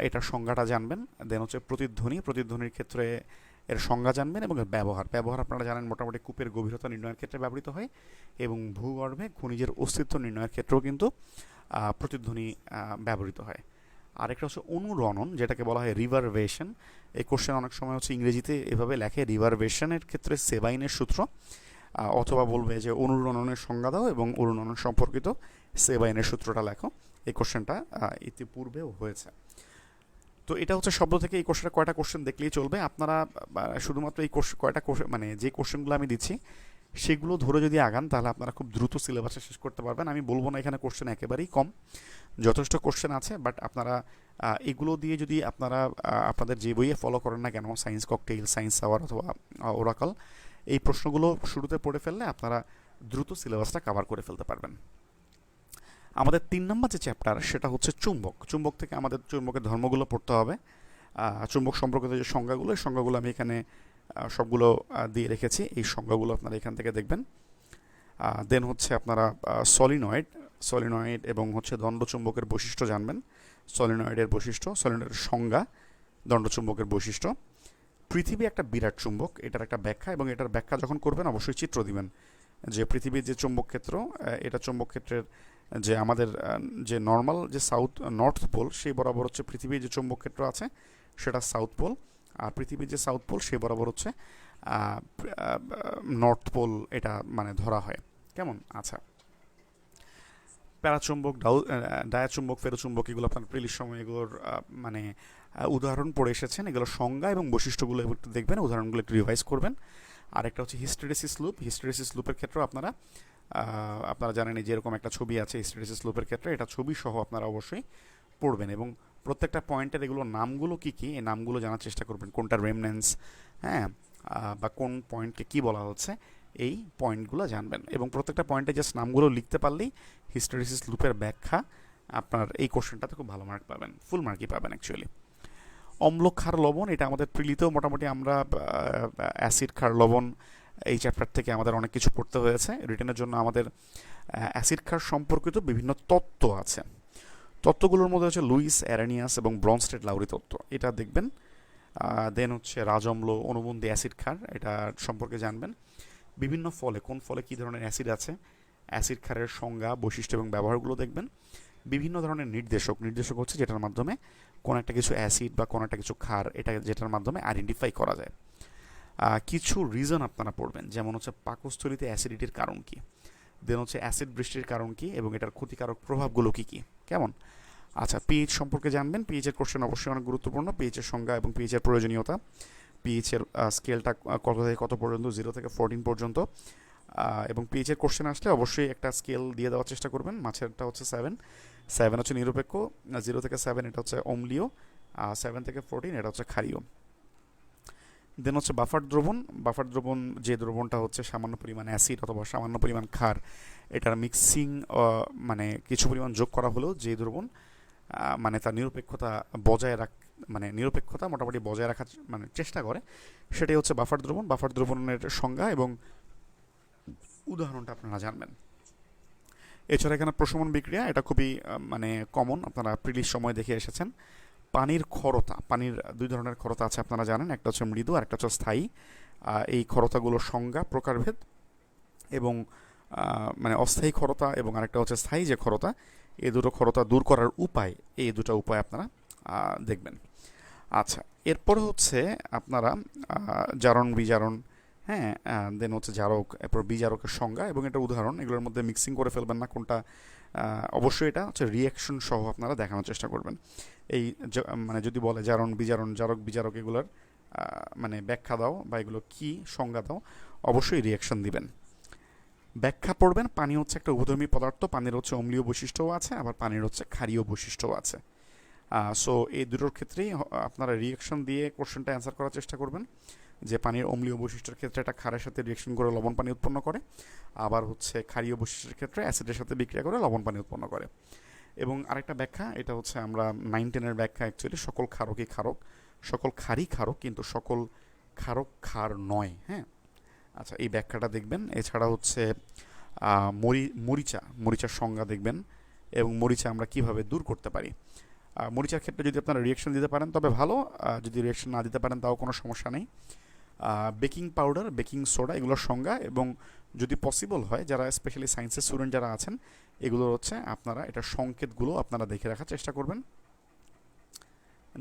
এটার সংজ্ঞাটা জানবেন। দেন হচ্ছে প্রতিধ্বনির ক্ষেত্রে এর সংজ্ঞা জানবেন এবং এর ব্যবহার আপনারা জানেন মোটামুটি কূপের গভীরতা নির্ণয়ের ক্ষেত্রে ব্যবহৃত হয়, এবং ভূগর্ভে খনিজের অস্তিত্ব নির্ণয়ের ক্ষেত্রেও কিন্তু প্রতিধ্বনি ব্যবহৃত হয়। আরেকটা হচ্ছে অনুরণন, যেটাকে বলা হয় রিভারভেশন। এই কোশ্চেন অনেক সময় হচ্ছে ইংরেজিতে এভাবে লেখে, রিভারভেশনের ক্ষেত্রে সেবাইনের সূত্র, অথবা বলবে যে অনুরণনের সংজ্ঞা দাও এবং অনুরণন সম্পর্কিত সেবাইনের সূত্রটা লেখো। এই কোশ্চেনটা ইতিপূর্বেও হয়েছে। তো এটা হচ্ছে শব্দ থেকে এই কোশ্চেনটা কয়টা কোশ্চেন দেখলেই চলবে। আপনারা শুধুমাত্র এই কয়টা মানে যে কোশ্চেনগুলো আমি দিচ্ছি সেগুলো ধরে যদি আগান, তাহলে আপনারা খুব দ্রুত সিলেবাসে শেষ করতে পারবেন। আমি বলবো না এখানে কোশ্চেন একেবারেই কম, যথেষ্ট কোশ্চেন আছে, বাট আপনারা এগুলো দিয়ে যদি আপনারা আপনাদের যে বইয়ে ফলো করেন না কেন, সায়েন্স ককটেইল, সায়েন্স আওয়ার অথবা ওরাকল, এই প্রশ্নগুলো শুরুতে পড়ে ফেললে আপনারা দ্রুত সিলেবাসটা কভার করে ফেলতে পারবেন। আমাদের 3 নম্বর যে চ্যাপ্টার সেটা হচ্ছে চুম্বক থেকে আমাদের চুম্বকের ধর্মগুলো পড়তে হবে। চুম্বক সম্পর্কিত যে সংজ্ঞাগুলো আমি এখানে সবগুলো দিয়ে রেখেছি, এই সংজ্ঞাগুলো আপনারা এখান থেকে দেখবেন। দেন হচ্ছে আপনারা সলিনয়েড এবং হচ্ছে দণ্ডচুম্বকের বৈশিষ্ট্য জানবেন। সলিনয়েডের বৈশিষ্ট্য, সলিনয়েডের সংজ্ঞা, দণ্ডচুম্বকের বৈশিষ্ট্য। পৃথিবী একটা বিরাট চুম্বক, এটার একটা ব্যাখ্যা, এবং এটার ব্যাখ্যা যখন করবেন অবশ্যই চিত্র দিবেন, যে পৃথিবীর যে চুম্বক ক্ষেত্র, এটা চুম্বক ক্ষেত্রের যে আমাদের যে নর্মাল যে নর্থ পোল, সেই বরাবর হচ্ছে পৃথিবীর যে চুম্বক ক্ষেত্র আছে সেটা সাউথ পোল, আর পৃথিবীর যে সাউথ পোল সেই বরাবর হচ্ছে নর্থ পোল, এটা মানে ধরা হয়। কেমন? আচ্ছা, প্যারাচুম্বক, ডায়াচুম্বক, ফেরোচুম্বক, এগুলো আপনার প্রিলির সময় এগুলোর মানে উদাহরণ পড়ে এসেছেন। এগুলোর সংজ্ঞা এবং বৈশিষ্ট্যগুলো একটু দেখবেন, উদাহরণগুলো একটু রিভাইজ করবেন। আর একটা হচ্ছে হিস্টেরেসিস লুপের ক্ষেত্রেও আপনারা জানেন যে এরকম একটা ছবি আছে হিস্টেরেসিস লুপের ক্ষেত্রে, এটা ছবি সহ আপনারা অবশ্যই পড়বেন, এবং প্রত্যেকটা পয়েন্টের এগুলো নামগুলো কী কী, এই নামগুলো জানার চেষ্টা করবেন, কোনটা রেমনেন্স, হ্যাঁ, বা কোন পয়েন্টকে কী বলা হচ্ছে, এই পয়েন্টগুলো জানবেন। এবং প্রত্যেকটা পয়েন্টে জাস্ট নামগুলো লিখতে পারলেই হিস্টেরেসিস লুপের ব্যাখ্যা আপনার এই কোশ্চেনটাতে খুব ভালো মার্ক পাবেন, ফুল মার্কই পাবেন অ্যাকচুয়ালি। অম্ল ক্ষার লবণ, এটা আমাদের প্রিলিতেও মোটামুটি আমরা অ্যাসিড ক্ষার লবণ এই চ্যাপ্টার থেকে আমাদের অনেক কিছু পড়তে হয়েছে। রিটেনের জন্য আমাদের অ্যাসিড ক্ষার সম্পর্কিত বিভিন্ন তত্ত্ব আছে। তত্ত্বগুলোর মধ্যে হচ্ছে লুইস অ্যারেনিয়াস এবং ব্রনস্টেড লাউরি তত্ত্ব, এটা দেখবেন। দেন হচ্ছে রাজঅম্ল, অনুবন্ধী অ্যাসিড ক্ষার, এটা সম্পর্কে জানবেন। বিভিন্ন ফলে, কোন ফলে কী ধরনের অ্যাসিড আছে, অ্যাসিড ক্ষারের সংজ্ঞা, বৈশিষ্ট্য এবং ব্যবহারগুলো দেখবেন। বিভিন্ন ধরনের নির্দেশক হচ্ছে যেটার মাধ্যমে কোন একটা কিছু অ্যাসিড বা কোন একটা কিছু ক্ষার, এটা যেটার মাধ্যমে আইডেন্টিফাই করা যায়। কিছু রিজন আপনারা পড়বেন, যেমন হচ্ছে পাকস্থলিতে অ্যাসিডিটির কারণ কী, দেন হচ্ছে অ্যাসিড বৃষ্টির কারণ কী এবং এটার ক্ষতিকারক প্রভাবগুলো কী কী। কেমন? আচ্ছা, পিএইচ সম্পর্কে জানবেন। পিএইচের কোশ্চেন অবশ্যই অনেক গুরুত্বপূর্ণ, পিএইচের সংজ্ঞা এবং পিএইচের প্রয়োজনীয়তা, পিএইচের স্কেলটা কত থেকে কত পর্যন্ত, 0 থেকে 14 পর্যন্ত, এবং পিএইচের কোশ্চেন আসলে অবশ্যই একটা স্কেল দিয়ে দেওয়ার চেষ্টা করবেন। মাছেরটা হচ্ছে 7 হচ্ছে নিরপেক্ষ, 0 থেকে 7 এটা হচ্ছে অম্লীয়, 7 থেকে 14 এটা হচ্ছে ক্ষারীয়। দেন হচ্ছে বাফার দ্রবণ, যে দ্রবণটা হচ্ছে সামান্য পরিমাণ অ্যাসিড অথবা সামান্য পরিমাণ ক্ষার, এটার মিক্সিং মানে কিছু পরিমাণ যোগ করা হলেও যে দ্রবণ মানে তার নিরপেক্ষতা বজায় রাখ মানে নিরপেক্ষতা মোটামুটি বজায় রাখার মানে চেষ্টা করে, সেটাই হচ্ছে বাফার দ্রবণ। বাফার দ্রবণের সংজ্ঞা এবং উদাহরণটা আপনারা জানবেন। এছাড়া এখানে প্রশমন বিক্রিয়া, এটা খুবই মানে কমন, আপনারা প্রিলির সময় দেখে এসেছেন। পানির ক্ষরতা, পানির দুই ধরনের ক্ষরতা আছে আপনারা জানেন, একটা হচ্ছে মৃদু আর একটা হচ্ছে স্থায়ী। এই ক্ষরতাগুলোর সংজ্ঞা, প্রকারভেদ এবং মানে অস্থায়ী ক্ষরতা এবং আরেকটা হচ্ছে স্থায়ী যে ক্ষরতা, এই দুটো ক্ষরতা দূর করার উপায়, এই দুটো উপায় আপনারা দেখবেন। আচ্ছা, এরপর হচ্ছে আপনারা জারণ বিজারণ, হ্যাঁ, দেন হচ্ছে জারক, এরপর বিজারকের সংজ্ঞা এবং এটা উদাহরণ, এগুলোর মধ্যে মিক্সিং করে ফেলবেন না কোনটা। অবশ্যই এটা হচ্ছে রিয়াকশন সহ আপনারা দেখানোর চেষ্টা করবেন। এই মানে যদি বলে জারণ বিজারণ, জারক বিজারক, এগুলোর মানে ব্যাখ্যা দাও বা এগুলো কি সংজ্ঞা দাও, অবশ্যই রিয়াকশন দিবেন। ব্যাখ্যা পড়বেন। পানি হচ্ছে একটা উভধর্মী পদার্থ, পানির হচ্ছে অম্লীয় বৈশিষ্ট্যও আছে, আবার পানির হচ্ছে ক্ষারীয় বৈশিষ্ট্যও আছে। সো এই দুটোর ক্ষেত্রেই আপনারা রিয়াকশন দিয়ে কোশ্চেনটা অ্যান্সার করার চেষ্টা করবেন, যে পানির অম্লীয় বৈশিষ্ট্যের ক্ষেত্রে এটা ক্ষারের সাথে রিয়াকশন করে লবণ পানি উৎপন্ন করে, আবার হচ্ছে ক্ষারীয় বৈশিষ্ট্যের ক্ষেত্রে অ্যাসিডের সাথে বিক্রিয়া করে লবণ পানি উৎপন্ন করে। এবং আরেকটা ব্যাখ্যা, এটা হচ্ছে আমরা 9-10-এর ব্যাখ্যা অ্যাকচুয়ালি, সকল ক্ষারকই ক্ষারক, সকল ক্ষারই ক্ষারক, কিন্তু সকল ক্ষারক ক্ষার নয়। হ্যাঁ, আচ্ছা, এই ব্যাখ্যাটা দেখবেন। এছাড়া হচ্ছে মরিচার সংজ্ঞা দেখবেন এবং মরিচা আমরা কিভাবে দূর করতে পারি। মরিচার ক্ষেত্রে যদি আপনারা রিয়াকশন দিতে পারেন তবে ভালো, যদি রিয়াকশন না দিতে পারেন তাও কোনো সমস্যা নেই। বেকিং পাউডার, বেকিং সোডা, এগুলোর সংজ্ঞা এবং যদি পসিবল হয়, যারা স্পেশালি সায়েন্সের স্টুডেন্ট যারা আছেন, এগুলো হচ্ছে আপনারা এটা সংকেতগুলো আপনারা দেখে রাখার চেষ্টা করবেন,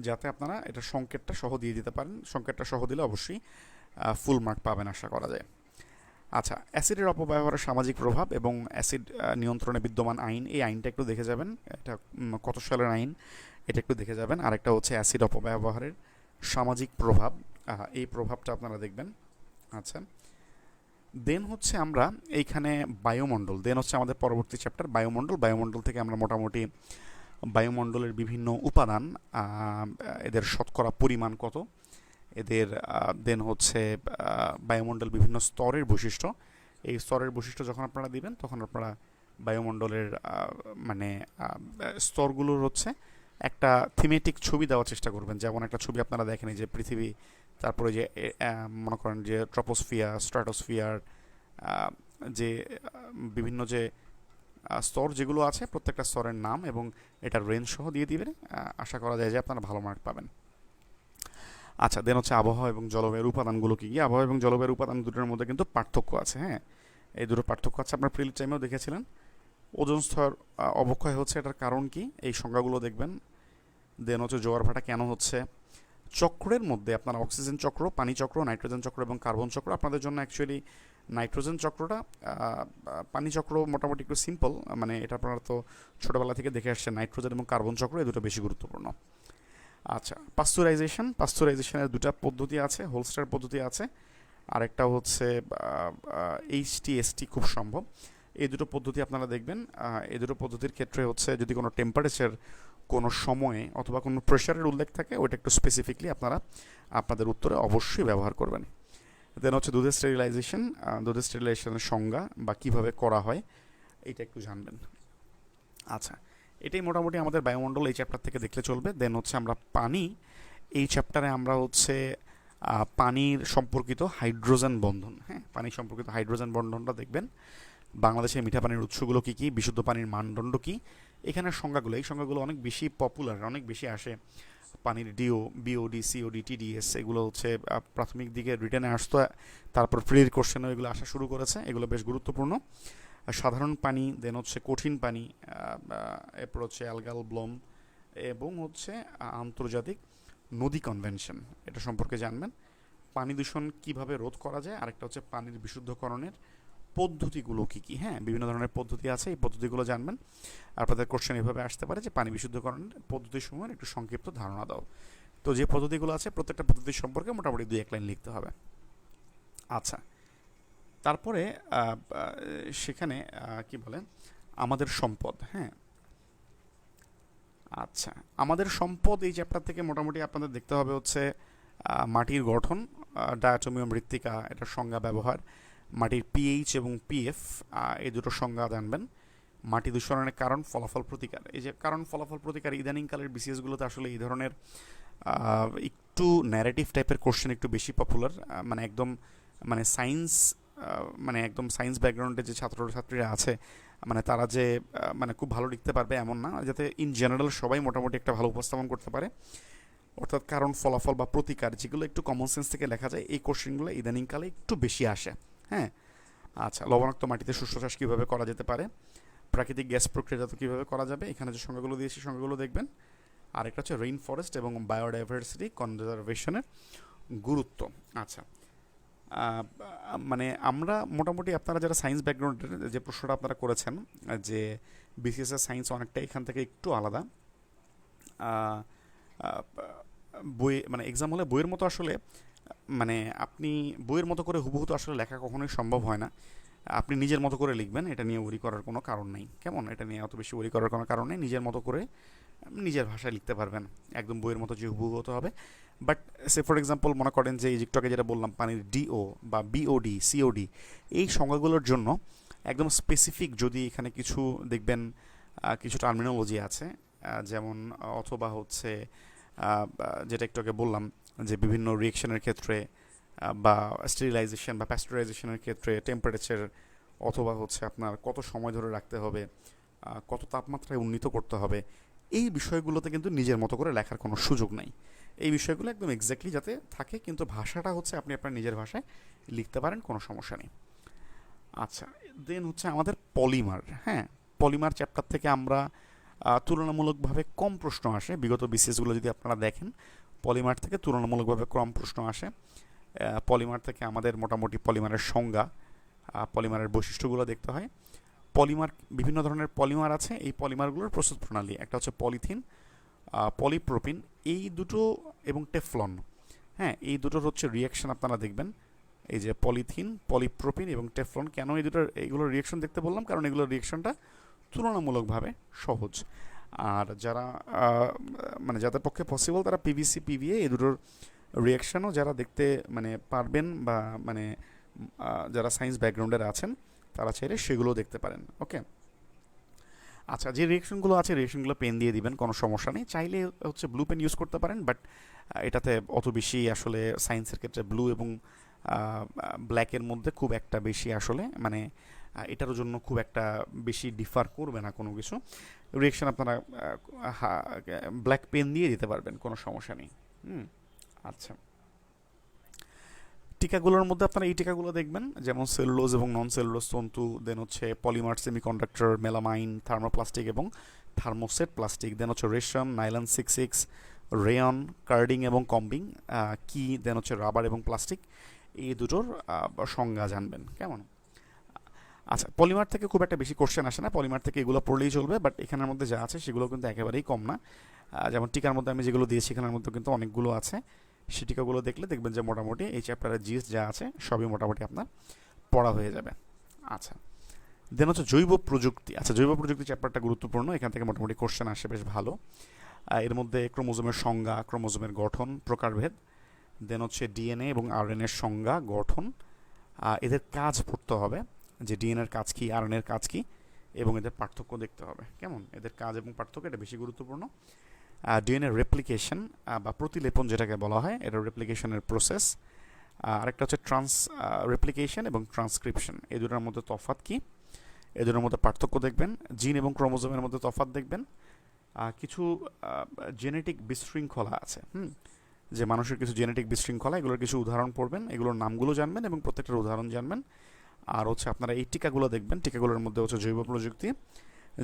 যাতে আপনারা এটা সংকেতটা সহ দিয়ে দিতে পারেন। সংকেতটা সহ দিলে অবশ্যই ফুল মার্ক পাবেন আশা করা যায়। আচ্ছা, অ্যাসিডের অপব্যবহারের সামাজিক প্রভাব এবং অ্যাসিড নিয়ন্ত্রণে বিদ্যমান আইন, এই আইনটা একটু দেখে যাবেন, এটা কত সালের আইন এটা একটু দেখে যাবেন। আরেকটা হচ্ছে অ্যাসিড অপব্যবহারের সামাজিক প্রভাব, এই প্রভাবটা আপনারা দেখবেন। আচ্ছা, দেন হচ্ছে আমরা এইখানে বায়ুমণ্ডল, দেন হচ্ছে আমাদের পরবর্তী চ্যাপ্টার বায়ুমণ্ডল। বায়ুমণ্ডল থেকে আমরা মোটামুটি বায়ুমণ্ডলের বিভিন্ন উপাদান, এদের শতকরা পরিমাণ কত, এদের দেন হচ্ছে বায়ুমণ্ডল বিভিন্ন স্তরের বৈশিষ্ট্য, এই স্তরের বৈশিষ্ট্য যখন আপনারা দিবেন তখন আপনারা বায়ুমণ্ডলের মানে স্তরগুলোর হচ্ছে একটা থিমেটিক ছবি দেওয়ার চেষ্টা করবেন। যেমন একটা ছবি আপনারা দেখেন, যে পৃথিবী, তারপরে যে মনে করেন যে ট্রপোস্ফিয়ার, স্ট্র্যাটোস্ফিয়ার, যে বিভিন্ন যে স্তর যেগুলো আছে, প্রত্যেকটা স্তরের নাম এবং এটার রেঞ্জ সহ দিয়ে দিবেন। আশা করা যায় যে আপনারা ভালো মার্ক পাবেন। আচ্ছা, দেন হচ্ছে আবহাওয়া এবং জলবায়ুর উপাদানগুলো কী কী। আবহাওয়া এবং জলবায়ুর উপাদান দুটোর মধ্যে কিন্তু পার্থক্য আছে। হ্যাঁ, এই দুটো পার্থক্য আছে, আপনার প্রিলির টাইমেও দেখেছিলেন। ওজোন স্তর অবক্ষয় হচ্ছে, এটার কারণ কি, এই সংজ্ঞাগুলো দেখবেন। দেন হচ্ছে জোয়ার ভাটা কেন হচ্ছে। চক্রের মধ্যে আপনারা অক্সিজেন চক্র, পানি চক্র, নাইট্রোজেন চক্র এবং কার্বন চক্র, আপনাদের জন্য অ্যাকচুয়ালি নাইট্রোজেন চক্রটা, পানি চক্র মোটামুটি একটু সিম্পল, মানে এটা আপনারা তো ছোটোবেলা থেকে দেখে আসছেন। নাইট্রোজেন এবং কার্বন চক্র, এই দুটো বেশি গুরুত্বপূর্ণ। আচ্ছা, পাস্তুরাইজেশনের দুটা পদ্ধতি আছে, হোলস্টার পদ্ধতি আছে, আরেকটা হচ্ছে HTST খুব সম্ভব। এই দুটো পদ্ধতি আপনারা দেখবেন। এই দুটো পদ্ধতির ক্ষেত্রে হচ্ছে যদি কোনো টেম্পারেচার, কোনো সময়ে অথবা কোনো প্রেশারের উল্লেখ থাকে, ওইটা একটু স্পেসিফিকলি আপনারা আপনাদের উত্তরে অবশ্যই ব্যবহার করবেন। দেন হচ্ছে দুধের স্টেরিলাইজেশনের সংজ্ঞা বা কীভাবে করা হয়, এইটা একটু জানবেন। আচ্ছা, এটাই মোটামুটি আমাদের বায়ুমণ্ডল, এই চ্যাপ্টার থেকে দেখলে চলবে। দেন হচ্ছে আমরা পানি, এই চ্যাপ্টারে আমরা হচ্ছে পানির সম্পর্কিত হাইড্রোজেন বন্ধন, হ্যাঁ, পানি সম্পর্কিত হাইড্রোজেন বন্ধনটা দেখবেন। বাংলাদেশের মিঠা পানির উৎসগুলো কী কী, বিশুদ্ধ পানির মানদণ্ড কী, এখানে সংজ্ঞাগুলো, এই সংজ্ঞাগুলো অনেক বেশি পপুলার, অনেক বেশি আসে। পানির BOD, COD, TDS, এগুলো হচ্ছে প্রাথমিক দিকে রিটেনে আসতো, তারপর প্রির কোশ্চেনও এগুলো আসা শুরু করেছে, এগুলো বেশ গুরুত্বপূর্ণ। সাধারণ পানি, দেন হচ্ছে কঠিন পানি, এরপর হচ্ছে অ্যালগাল ব্লোম এবং হচ্ছে আন্তর্জাতিক নদী কনভেনশন, এটা সম্পর্কে জানবেন। পানি দূষণ কীভাবে রোধ করা যায়, আরেকটা হচ্ছে পানির বিশুদ্ধকরণের পদ্ধতিগুলো কী কী। হ্যাঁ, বিভিন্ন ধরনের পদ্ধতি আছে, এই পদ্ধতিগুলো জানবেন। আপনাদের কোশ্চেন এভাবে আসতে পারে যে পানি বিশুদ্ধকরণের পদ্ধতিসমূহের একটু সংক্ষিপ্ত ধারণা দাও। তো যে পদ্ধতিগুলো আছে প্রত্যেকটা পদ্ধতি সম্পর্কে মোটামুটি 2-1 লাইন লিখতে হবে। আচ্ছা, তারপরে সেখানে কি বলে আমাদের সম্পদ। হ্যাঁ, আচ্ছা, আমাদের সম্পদ এই চ্যাপ্টার থেকে মোটামুটি আপনাদের দেখতে হবে হচ্ছে মাটির গঠন, ডায়াটোমীয় মৃত্তিকা, এটার সংজ্ঞা ব্যবহার, মাটির pH এবং pF, এই দুটো সংজ্ঞা জানবেন। মাটি দূষণের কারণ, ফলাফল, প্রতিকার। এই যে কারণ, ফলাফল, প্রতিকার, ইদানিংকালের বিসিএসগুলোতে আসলে এই ধরনের একটু ন্যারেটিভ টাইপের কোশ্চেন একটু বেশি পপুলার। মানে একদম মানে সায়েন্স মানে একদম সায়েন্স ব্যাকগ্রাউন্ডে যে ছাত্রছাত্রীরা আছে মানে তারা যে মানে খুব ভালো লিখতে পারবে এমন না, যাতে ইন জেনারেল সবাই মোটামুটি একটা ভালো উপস্থাপন করতে পারে। অর্থাৎ কারণ, ফলাফল বা প্রতিকার যেগুলো একটু কমন সেন্স থেকে লেখা যায়, এই কোশ্চেনগুলো ইদানিংকালে একটু বেশি আসে। হ্যাঁ, আচ্ছা, লবণাক্ত মাটিতে শস্য চাষ কীভাবে করা যেতে পারে, প্রাকৃতিক গ্যাস প্রক্রিয়াজাত কীভাবে করা যাবে, এখানে যে সংখ্যাগুলো দিয়েছি সংখ্যাগুলো দেখবেন। আর একটা হচ্ছে রেইন ফরেস্ট এবং বায়োডাইভার্সিটি কনজারভেশনের গুরুত্ব। আচ্ছা, মানে আমরা মোটামুটি আপনারা যারা সায়েন্স ব্যাকগ্রাউন্ডের, যে প্রশ্নটা আপনারা করেছেন যে বিসিএসের সায়েন্স অনেকটা এখান থেকে একটু আলাদা। বই মানে এক্সাম হলে বইয়ের মতো আসলে মানে আপনি বইয়ের মতো করে হুবহু তো আসলে লেখা কখনোই সম্ভব হয় না। আপনি নিজের মতো করে লিখবেন, এটা নিয়ে ওরি করার কোনো কারণ নেই। কেমন, এটা নিয়ে অত বেশি ওরি করার কোনো কারণ নেই। নিজের মতো করে নিজের ভাষায় লিখতে পারবেন, একদম বইয়ের মতো যে হুবহু হতে হবে। বাট সে ফর এক্সাম্পল মনে করেন যে এই একটু আগে যেটা বললাম পানির ডিও বা বিওডি সিওডি, এই সংজ্ঞাগুলোর জন্য একদম স্পেসিফিক যদি এখানে কিছু দেখবেন কিছু টার্মিনোলজি আছে, যেমন অথবা হচ্ছে যেটা একটু আগে বললাম যে বিভিন্ন রিয়েকশনের ক্ষেত্রে বা স্টেরিলাইজেশন বা প্যাস্টোরাইজেশনের ক্ষেত্রে টেম্পারেচার, অথবা হচ্ছে আপনার কত সময় ধরে রাখতে হবে, কত তাপমাত্রায় উন্নীত করতে হবে, এই বিষয়গুলোতে কিন্তু নিজের মতো করে লেখার কোনো সুযোগ নাই। এই বিষয়গুলো একদম এক্স্যাক্টলি যাতে থাকে, কিন্তু ভাষাটা হচ্ছে আপনি আপনার নিজের ভাষায় লিখতে পারেন, কোনো সমস্যা নেই। আচ্ছা, দেন হচ্ছে আমাদের পলিমার। হ্যাঁ, পলিমার চ্যাপ্টার থেকে আমরা তুলনামূলকভাবে কম প্রশ্ন আসে। বিগত বিসিএসগুলো যদি আপনারা দেখেন, পলিমার থেকে তুলনামূলকভাবে কম প্রশ্ন আসে। পলিমার থেকে আমাদের মোটামুটি পলিমারের সংজ্ঞা, পলিমারের বৈশিষ্ট্যগুলো দেখতে হয়। পলিমার, বিভিন্ন ধরনের পলিমার আছে। এই পলিমারগুলোর প্রস্তুত প্রণালী, একটা হচ্ছে পলিথিন, পলিপ্রোপিন, এই দুটো, এবং টেফলন। হ্যাঁ, এই দুটোর হচ্ছে রিয়াকশন আপনারা দেখবেন। এই যে পলিথিন, পলিপ্রোপিন এবং টেফলন, কেন এই দুটোর এগুলোর রিয়াকশন দেখতে বললাম, কারণ এগুলোর রিয়াকশনটা তুলনামূলকভাবে সহজ। আর যারা মানে যাদের পক্ষে পসিবল তারা পিভিসি, পিভিএ, এই দুটোর রিয়াকশানও যারা দেখতে মানে পারবেন বা মানে যারা সায়েন্স ব্যাকগ্রাউন্ডের আছেন তারা চাইলে সেগুলো দেখতে পারেন। ওকে, আচ্ছা, যে রিয়েকশনগুলো আছে রিয়েকশনগুলো পেন দিয়ে দিবেন, কোনো সমস্যা নেই। চাইলে হচ্ছে ব্লু পেন ইউজ করতে পারেন, বাট এটাতে অত বেশি আসলে সায়েন্সের ক্ষেত্রে ব্লু এবং ব্ল্যাকের মধ্যে খুব একটা বেশি আসলে মানে এটার জন্য খুব একটা বেশি ডিফার করবে না কোনো কিছু। রিয়েকশন আপনারা ব্ল্যাক পেন দিয়ে দিতে পারবেন, কোনো সমস্যা নেই। আচ্ছা, টিকাগুলোর মধ্যে আপনারা এই টিকাগুলো দেখবেন, যেমন সেলুলোজ এবং নন সেলুলোজ তন্তু, দেন হচ্ছে পলিমার, সেমিকন্ডাক্টর, মেলামাইন, থার্মোপ্লাস্টিক এবং থার্মোসেট প্লাস্টিক, দেন হচ্ছে রেশম, নাইলন 66, রেয়ন, কার্ডিং এবং কম্বিং, কি, দেন হচ্ছে রাবার এবং প্লাস্টিক, এই দুটোর সংজ্ঞা জানবেন। কেমন, আচ্ছা, পলিমার থেকে খুব একটা বেশি কোশ্চেন আসে না, পলিমার থেকে এগুলো পড়লেই চলবে। বাট এখানের মধ্যে যা আছে সেগুলো কিন্তু একেবারেই কম না। যেমন টিকার মধ্যে আমি যেগুলো দিয়েছি এখানের মধ্যে কিন্তু অনেকগুলো আছে। সে টিকাগুলো দেখলে দেখবেন যে মোটামুটি এই চ্যাপ্টারের জিএস যা আছে সবই মোটামুটি আপনার পড়া হয়ে যাবে। আচ্ছা, দেন হচ্ছে জৈব প্রযুক্তি। আচ্ছা, জৈব প্রযুক্তি চ্যাপ্টারটা গুরুত্বপূর্ণ, এখান থেকে মোটামুটি কোশ্চেন আসে বেশ ভালো। এর মধ্যে ক্রোমোজোমের সংজ্ঞা, ক্রোমোজোমের গঠন, প্রকারভেদ, দেন হচ্ছে ডিএনএ এবং আরএনএর সংজ্ঞা, গঠন, এদের কাজ পড়তে হবে, যে ডিএনএর কাজ কী, আরএনএর কাজ কী, এবং এদের পার্থক্য দেখতে হবে। কেমন, এদের কাজ এবং পার্থক্য, এটা বেশি গুরুত্বপূর্ণ। ডিএনএ রেপ্লিকেশন বা প্রতিলেপন যেটাকে বলা হয়, এটা রেপ্লিকেশনের প্রসেস। আরেকটা হচ্ছে রেপ্লিকেশন এবং ট্রান্সক্রিপশন, এই দুটোর মধ্যে তফাৎ কী, এই দুটোর মধ্যে পার্থক্য দেখবেন। জিন এবং ক্রোমোজোমের মধ্যে তফাৎ দেখবেন। কিছু জেনেটিক বিশৃঙ্খলা আছে, যে মানুষের কিছু জেনেটিক বিশৃঙ্খলা, এগুলোর কিছু উদাহরণ পড়বেন, এগুলোর নামগুলো জানবেন এবং প্রত্যেকটার উদাহরণ জানবেন। আর হচ্ছে আপনারা এই টিকাগুলো দেখবেন, টিকাগুলোর মধ্যে হচ্ছে জৈব প্রযুক্তি,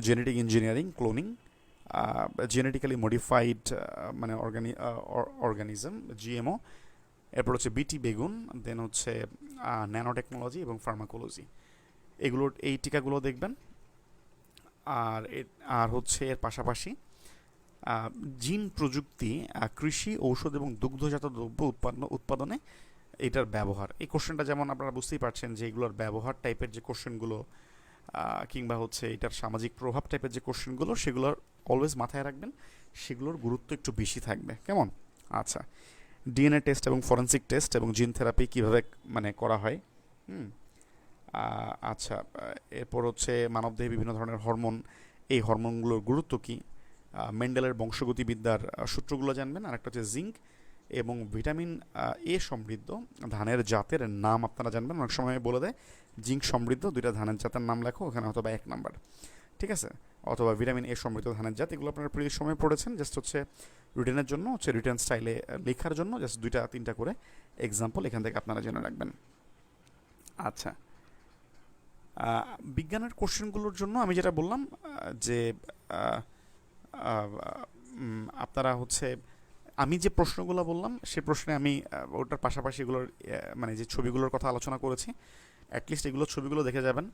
genetic engineering, cloning, genetically modified মানে অর্গানিজম, জিএমও, এরপর হচ্ছে বিটি বেগুন, দেন হচ্ছে ন্যানো টেকনোলজি এবং ফার্মাকোলজি, এগুলোর এই টিকাগুলো দেখবেন। আর আর হচ্ছে এর পাশাপাশি জিন প্রযুক্তি, কৃষি, ঔষধ এবং দুগ্ধজাত দ্রব্য উৎপাদনে এটার ব্যবহার। এই কোশ্চেনটা যেমন আপনারা বুঝতেই পারছেন যে এগুলোর ব্যবহার টাইপের যে কোশ্চেনগুলো, কিংবা হচ্ছে এটার সামাজিক প্রভাব টাইপের যে কোশ্চেনগুলো, সেগুলোর অলওয়েজ মাথায় রাখবেন, সেগুলোর গুরুত্ব একটু বেশি থাকবে। কেমন, আচ্ছা, ডিএনএ টেস্ট এবং ফরেন্সিক টেস্ট এবং জিন থেরাপি কীভাবে মানে করা হয়। আচ্ছা, এরপর হচ্ছে মানবদেহে বিভিন্ন ধরনের হরমোন, এই হরমোনগুলোর গুরুত্ব কী, মেন্ডেলের বংশগতিবিদ্যার সূত্রগুলো জানবেন। আর একটা হচ্ছে জিঙ্ক এবং ভিটামিন এ সমৃদ্ধ ধানের জাতের নাম আপনারা জানবেন। অনেক সময় বলে দেয় জিঙ্ক সমৃদ্ধ দুইটা ধানের জাতের নাম লেখো, ওখানে হয়তো বা 1 নাম্বার, ঠিক আছে, অথবা ভিটামিন এ সমৃদ্ধ ধানের জাত, এগুলো আপনারা প্রিয় সময় পড়েছেন। জাস্ট হচ্ছে রিটেনের জন্য, হচ্ছে রিটেন স্টাইলে লেখার জন্য জাস্ট 2-3টা করে এক্সাম্পল এখান থেকে আপনারা জেনে রাখবেন। আচ্ছা, বিজ্ঞানের কোশ্চেনগুলোর জন্য আমি যেটা বললাম যে আহ, আহ, আপনারা হচ্ছে আমি যে প্রশ্নগুলো বললাম সে প্রশ্নে আমি ওটার পাশাপাশি এগুলোর মানে যে ছবিগুলোর কথা আলোচনা করেছি, অ্যাটলিস্ট এগুলোর ছবিগুলো দেখে যাবেন।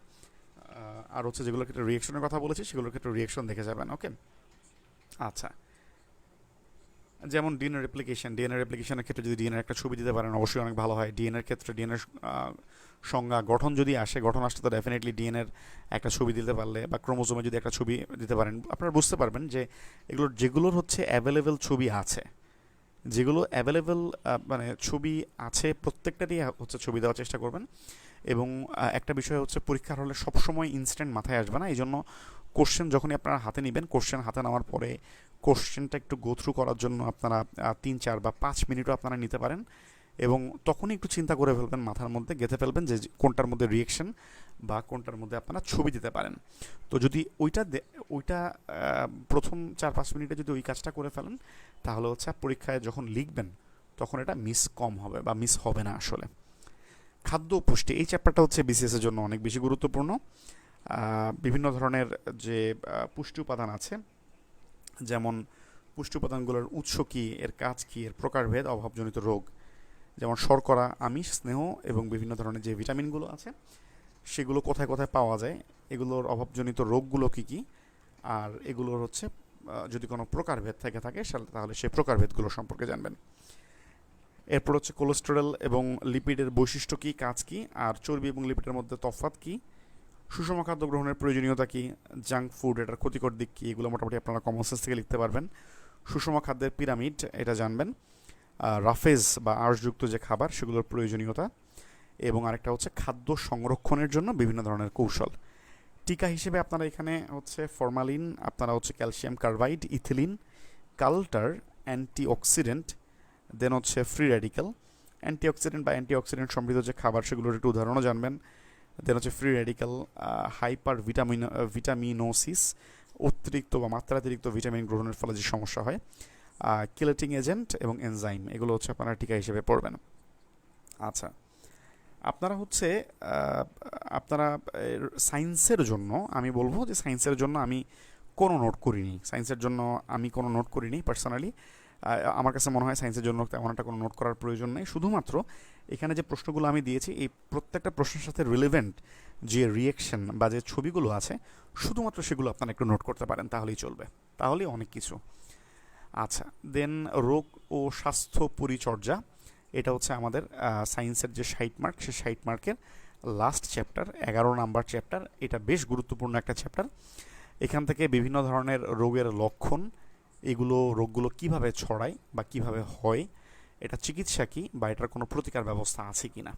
আর হচ্ছে যেগুলোর ক্ষেত্রে রিয়েকশনের কথা বলেছি সেগুলোর ক্ষেত্রে রিয়েকশন দেখে যাবেন। ওকে, আচ্ছা, যেমন ডিএনএ রেপ্লিকেশনের ক্ষেত্রে যদি ডিএনএর একটা ছবি দিতে পারেন অবশ্যই অনেক ভালো হয়। ডিএনএর ক্ষেত্রে ডিএনএর সংজ্ঞা গঠন যদি আসে, গঠন আসলে তো ডেফিনেটলি ডিএনএর একটা ছবি দিতে পারলে বা ক্রোমোজোমে যদি একটা ছবি দিতে পারেন, আপনারা বুঝতে পারবেন যে যেগুলোর হচ্ছে অ্যাভেলেবেল ছবি আছে, যেগুলো অ্যাভেলেবেল মানে ছবি আছে প্রত্যেকটারই হচ্ছে ছবি দেওয়ার চেষ্টা করবেন। এবং একটা বিষয় হচ্ছে পরীক্ষার হলে সবসময় ইনস্ট্যান্ট মাথায় আসবে না, এই জন্য কোশ্চেন যখনই আপনারা হাতে নেবেন, কোশ্চেন হাতে নেওয়ার পরে কোশ্চেনটা একটু গো থ্রু করার জন্য আপনারা 3-4 বা 5 মিনিটও আপনারা নিতে পারেন। এবং তখনই একটু চিন্তা করে ফেলবেন, মাথার মধ্যে গেঁথে ফেলবেন যে কোনটার মধ্যে রিয়েকশন বা কোনটার মধ্যে আপনারা ছবি দিতে পারেন। তো যদি ওইটা প্রথম 4-5 মিনিটে যদি ওই কাজটা করে ফেলেন, তাহলে হচ্ছে পরীক্ষায় যখন লিখবেন তখন এটা মিস কম হবে বা মিস হবে না আসলে। খাদ্য ও পুষ্টি, এই চ্যাপ্টারটা হচ্ছে বিসিএস এর জন্য অনেক বেশি গুরুত্বপূর্ণ। বিভিন্ন ধরনের যে পুষ্টি উপাদান আছে, যেমন পুষ্টি উপাদানগুলোর উৎস কী, এর কাজ কী, এর প্রকারভেদ, অভাবজনিত রোগ, যেমন শর্করা, আমিষ, স্নেহ এবং বিভিন্ন ধরনের যে ভিটামিনগুলো আছে সেগুলো কোথায় কোথায় পাওয়া যায়, এগুলোর অভাবজনিত রোগগুলো কী কী, আর এগুলোর হচ্ছে যদি কোনো প্রকারভেদ থেকে থাকে তাহলে সেই প্রকারভেদগুলো সম্পর্কে জানবেন। এরপর হচ্ছে কোলেস্টেরল এবং লিপিডের বৈশিষ্ট্য কী, কাজ কী, আর চর্বি এবং লিপিডের মধ্যে তফাৎ কী, সুষম খাদ্য গ্রহণের প্রয়োজনীয়তা কী, জাঙ্ক ফুড এটার ক্ষতিকর দিক কী, এগুলো মোটামুটি আপনারা কমন সেন্স থেকে লিখতে পারবেন। সুষম খাদ্যের পিরামিড এটা জানবেন। রাফেজ বা আঁশযুক্ত যে খাবার সেগুলোর প্রয়োজনীয়তা, এবং আরেকটা হচ্ছে খাদ্য সংরক্ষণের জন্য বিভিন্ন ধরনের কৌশল। টিকা হিসেবে আপনারা এখানে হচ্ছে ফরমালিন, আপনারা হচ্ছে ক্যালসিয়াম কার্বাইড, ইথিলিন, কালটার, অ্যান্টিঅক্সিডেন্ট, দেন হচ্ছে ফ্রি র্যাডিক্যাল। অ্যান্টিঅক্সিডেন্ট সমৃদ্ধ যে খাবার সেগুলোর একটু উদাহরণও জানবেন। দেন হচ্ছে ফ্রি র্যাডিক্যাল, হাইপার ভিটামিনোসিস, অতিরিক্ত বা মাত্রাতিরিক্ত ভিটামিন গ্রহণের ফলে যে সমস্যা হয়, কিলেটিং এজেন্ট এবং এনজাইম, এগুলো হচ্ছে আপনারা টিকা হিসেবে পড়বেন। আচ্ছা, আপনারা হচ্ছে আপনারা সায়েন্সের জন্য আমি বলবো যে সায়েন্সের জন্য আমি কোনো নোট করিনি, পার্সোনালি। আমার কাছে মনে হয় সায়েন্সের জন্য তেমন একটা কোনো নোট করার প্রয়োজন নেই। শুধুমাত্র এখানে যে প্রশ্নগুলো আমি দিয়েছি এই প্রত্যেকটা প্রশ্নের সাথে রিলেভেন্ট যে রিয়েকশন বা যে ছবিগুলো আছে শুধুমাত্র সেগুলো আপনারা একটু নোট করতে পারেন, তাহলেই চলবে, তাহলেই অনেক কিছু। আচ্ছা, দেন রোগ ও স্বাস্থ্য পরিচর্যা, এটা হচ্ছে আমাদের সায়েন্সের যে 60 মার্ক, সেই 60 মার্কের লাস্ট চ্যাপ্টার, 11 নাম্বার চ্যাপ্টার। এটা বেশ গুরুত্বপূর্ণ একটা চ্যাপ্টার। এখান থেকে বিভিন্ন ধরনের রোগের লক্ষণ, রোগগুলো কিভাবে ছড়ায় বা কিভাবে হয়, এটা চিকিৎসা কী বা এটার কোনো প্রতিকার ব্যবস্থা আছে কি না।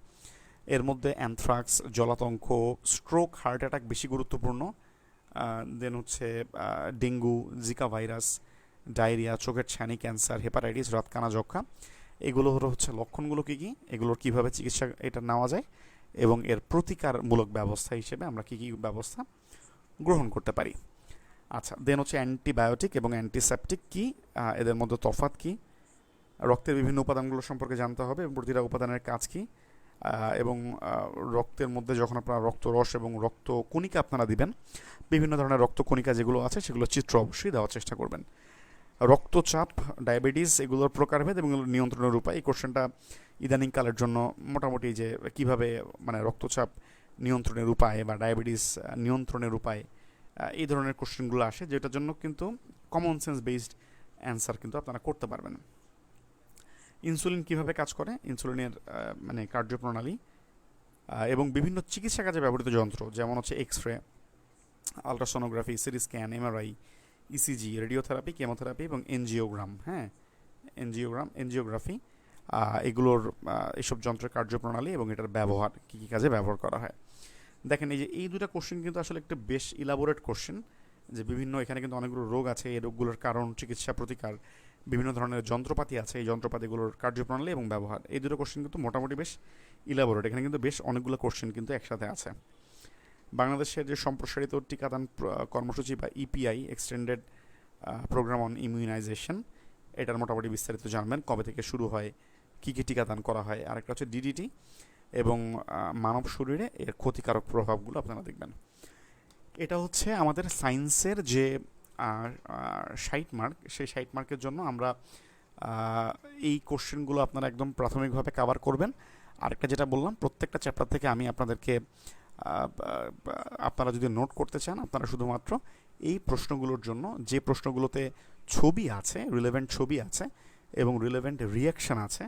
এর মধ্যে অ্যানথ্রাক্স, জলাতঙ্ক, স্ট্রোক, হার্ট অ্যাটাক বেশি গুরুত্বপূর্ণ। দেন হচ্ছে ডেঙ্গু, জিকা ভাইরাস, ডায়রিয়া, চোখের ছানি, ক্যান্সার, হেপাটাইটিস, রাতকানা, যক্ষা, এগুলোর হচ্ছে লক্ষণগুলো কী কী, এগুলোর কীভাবে চিকিৎসা এটা নেওয়া যায় এবং এর প্রতিকারমূলক ব্যবস্থা হিসেবে আমরা কী কী ব্যবস্থা গ্রহণ করতে পারি। আচ্ছা, দেন হচ্ছে অ্যান্টিবায়োটিক এবং অ্যান্টিসেপটিক কী, এদের মধ্যে তফাৎ কী, রক্তের বিভিন্ন উপাদানগুলো সম্পর্কে জানতে হবে এবং প্রতিটা উপাদানের কাজ কী, এবং রক্তের মধ্যে যখন আপনারা রক্তরস এবং রক্ত কণিকা আপনারা দিবেন, বিভিন্ন ধরনের রক্ত কণিকা যেগুলো আছে সেগুলো চিত্র অবশ্যই দেওয়ার চেষ্টা করবেন। রক্তচাপ, ডায়াবেটিস, এগুলোর প্রকারভেদ এবং এগুলোর নিয়ন্ত্রণের উপায়, এই কোশ্চেনটা ইদানিংকালের জন্য মোটামুটি যে কিভাবে মানে রক্তচাপ নিয়ন্ত্রণের উপায় বা ডায়াবেটিস নিয়ন্ত্রণের উপায়, এই ধরনের কোশ্চেনগুলো আসে, যেটার জন্য কিন্তু কমন সেন্স বেসড অ্যান্সার কিন্তু আপনারা করতে পারবেন। ইনসুলিন কিভাবে কাজ করে, ইনসুলিনের মানে কার্যপ্রণালী, এবং বিভিন্ন চিকিৎসা কাজে ব্যবহৃত যন্ত্র যেমন হচ্ছে X ray, ultrasonography, CT scan, MRI, ECG, radiotherapy, chemotherapy এবং এনজিওগ্রাম, হ্যাঁ, এনজিওগ্রাফি, এগুলোর এইসব যন্ত্রের কার্যপ্রণালী এবং এটার ব্যবহার কী কী কাজে ব্যবহার করা হয়। দেখেন এই যে এই দুটা কোশ্চেন কিন্তু আসলে একটা বেশ ইলাবোরেট কোশ্চেন, যে বিভিন্ন এখানে কিন্তু অনেকগুলো রোগ আছে, এই রোগগুলোর কারণ, চিকিৎসা, প্রতিকার, বিভিন্ন ধরনের যন্ত্রপাতি আছে, এই যন্ত্রপাতিগুলোর কার্যপ্রণালী এবং ব্যবহার, এই দুটো কোশ্চেন কিন্তু মোটামুটি বেশ ইলাবোরেট। এখানে কিন্তু বেশ অনেকগুলো কোশ্চেন কিন্তু একসাথে আছে। বাংলাদেশের যে সম্প্রসারিত টিকাদান কর্মসূচি বা EPI, extended programme on immunisation, এটার মোটামুটি বিস্তারিত জানবেন, কবে থেকে শুরু হয়, কী কী টিকাদান করা হয়। আরেকটা হচ্ছে ডিডিটি এবং মানব শরীরে এর ক্ষতিকারক প্রভাবগুলো আপনারা দেখবেন। এটা হচ্ছে আমাদের সায়েন্সের যে 60 মার্ক, সেই 60 মার্কের জন্য আমরা এই কোশ্চেনগুলো আপনারা একদম প্রাথমিকভাবে কভার করবেন। আরেকটা যেটা বললাম, প্রত্যেকটা চ্যাপ্টার থেকে আমি আপনাদেরকে আপনারা যদি নোট করতে চান, আপনারা শুধুমাত্র এই প্রশ্নগুলোর জন্য, যে প্রশ্নগুলোতে ছবি আছে, রিলেভেন্ট ছবি আছে এবং রিলেভেন্ট রিয়াকশান আছে,